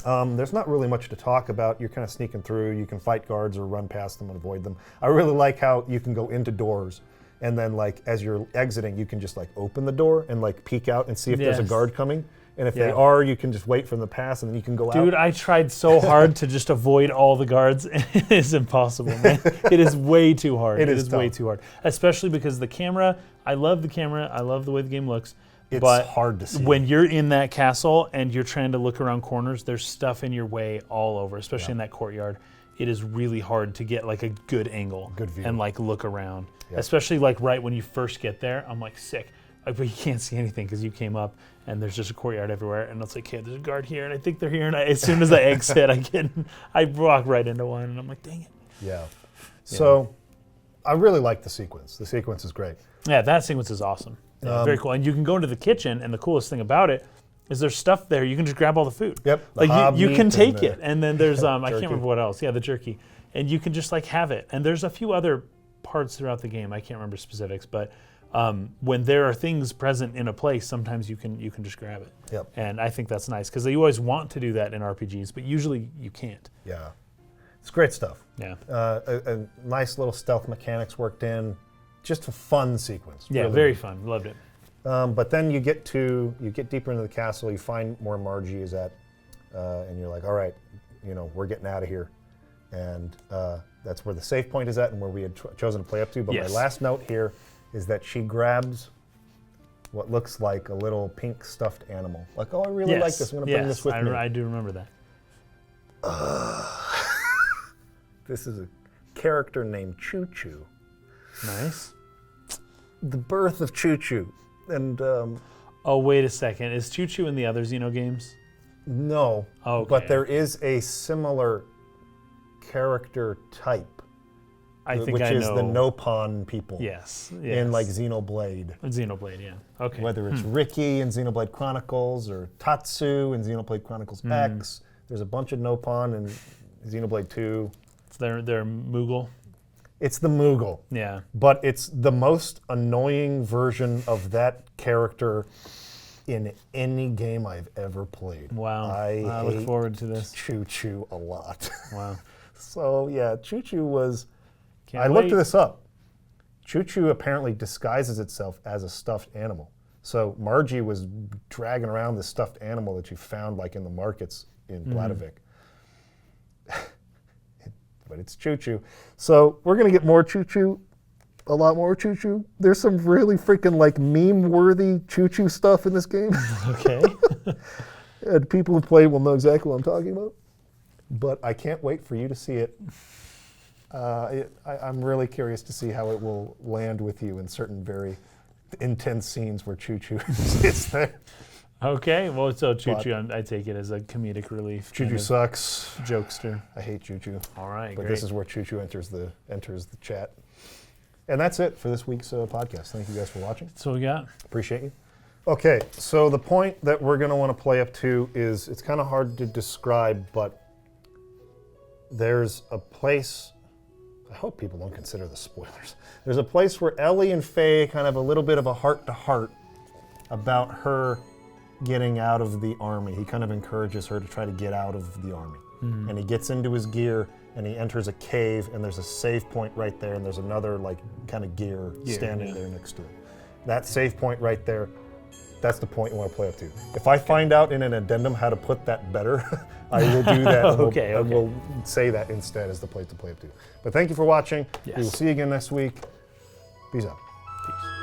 there's not really much to talk about. You're kind of sneaking through. You can fight guards or run past them and avoid them. I really like how you can go into doors, and then like as you're exiting, you can just like open the door and like peek out and see if there's a guard coming. And if they are, you can just wait for them to pass, and then you can go out. Dude, I tried so hard to just avoid all the guards. It is impossible, man. It is way too hard. It is way too hard. Especially because the camera, I love the camera. I love the way the game looks. It's but hard to see. When you're in that castle and you're trying to look around corners, there's stuff in your way all over, especially in that courtyard. It is really hard to get like a good angle. Good view. And like look around. Especially like right when you first get there, I'm like sick. But you can't see anything because you came up and there's just a courtyard everywhere, and it's like, hey, there's a guard here, and I think they're here, and as soon as I exit, I walk right into one, and I'm like, dang it. Yeah. So I really like the sequence. The sequence is great. Yeah, that sequence is awesome. Yeah, very cool. And you can go into the kitchen, and the coolest thing about it is there's stuff there. You can just grab all the food. Yep. Like you can take it, and then there's I can't remember what else. Yeah, the jerky, and you can just like have it. And there's a few other parts throughout the game. I can't remember specifics, but when there are things present in a place, sometimes you can just grab it. Yep. And I think that's nice because you always want to do that in RPGs, but usually you can't. Yeah. It's great stuff. Yeah. A nice little stealth mechanics worked in. Just a fun sequence. Yeah, really. very fun. Loved it. But then you get deeper into the castle. You find where Margie is at, and you're like, all right, we're getting out of here. And that's where the save point is at, and where we had chosen to play up to. But my last note here is that she grabs what looks like a little pink stuffed animal. Like, oh, I really like this. I'm going to bring this with me. I do remember that. This is a character named Choo Choo. Nice. The birth of Choo Choo. And oh, wait a second. Is Choo Choo in the other Xeno games? no, Okay. but there is a similar character type, which is the Nopon people. Yes. In like Xenoblade. Xenoblade, yeah. Okay. Whether it's Ricky in Xenoblade Chronicles or Tatsu in Xenoblade Chronicles X. There's a bunch of Nopon in Xenoblade 2. They're Moogle. It's the Moogle. Yeah. But it's the most annoying version of that character in any game I've ever played. Wow. I hate look forward to this. Choo Choo a lot. Wow. So yeah, Choo Choo was. Can't I wait. looked this up. Choo Choo apparently disguises itself as a stuffed animal. So Margie was dragging around this stuffed animal that you found like in the markets in Bladovich. But it's Choo Choo. So we're gonna get more Choo Choo, a lot more Choo Choo. There's some really freaking like meme-worthy Choo Choo stuff in this game. Okay. And people who play will know exactly what I'm talking about. But I can't wait for you to see it. I'm really curious to see how it will land with you in certain very intense scenes where Choo Choo sits there. Okay. Well, so Choo Choo, I take it as a comedic relief. Choo Choo sucks. Jokester. I hate Choo Choo. All right. But great. this is where Choo Choo enters the chat. And that's it for this week's podcast. Thank you guys for watching. That's what we got. Appreciate you. Okay, so the point that we're going to want to play up to is, it's kind of hard to describe, but there's a place, I hope people don't consider this spoilers. There's a place where Ellie and Faye kind of have a little bit of a heart-to-heart about her getting out of the army. He kind of encourages her to try to get out of the army. And he gets into his gear, and he enters a cave, and there's a save point right there, and there's another like kind of gear standing there next to him. That save point right there That's the point you want to play up to. If I find out in an addendum how to put that better, I will do that. And Okay, and we'll say that instead as the place to play up to. But thank you for watching. Yes. We will see you again next week. Peace out. Peace.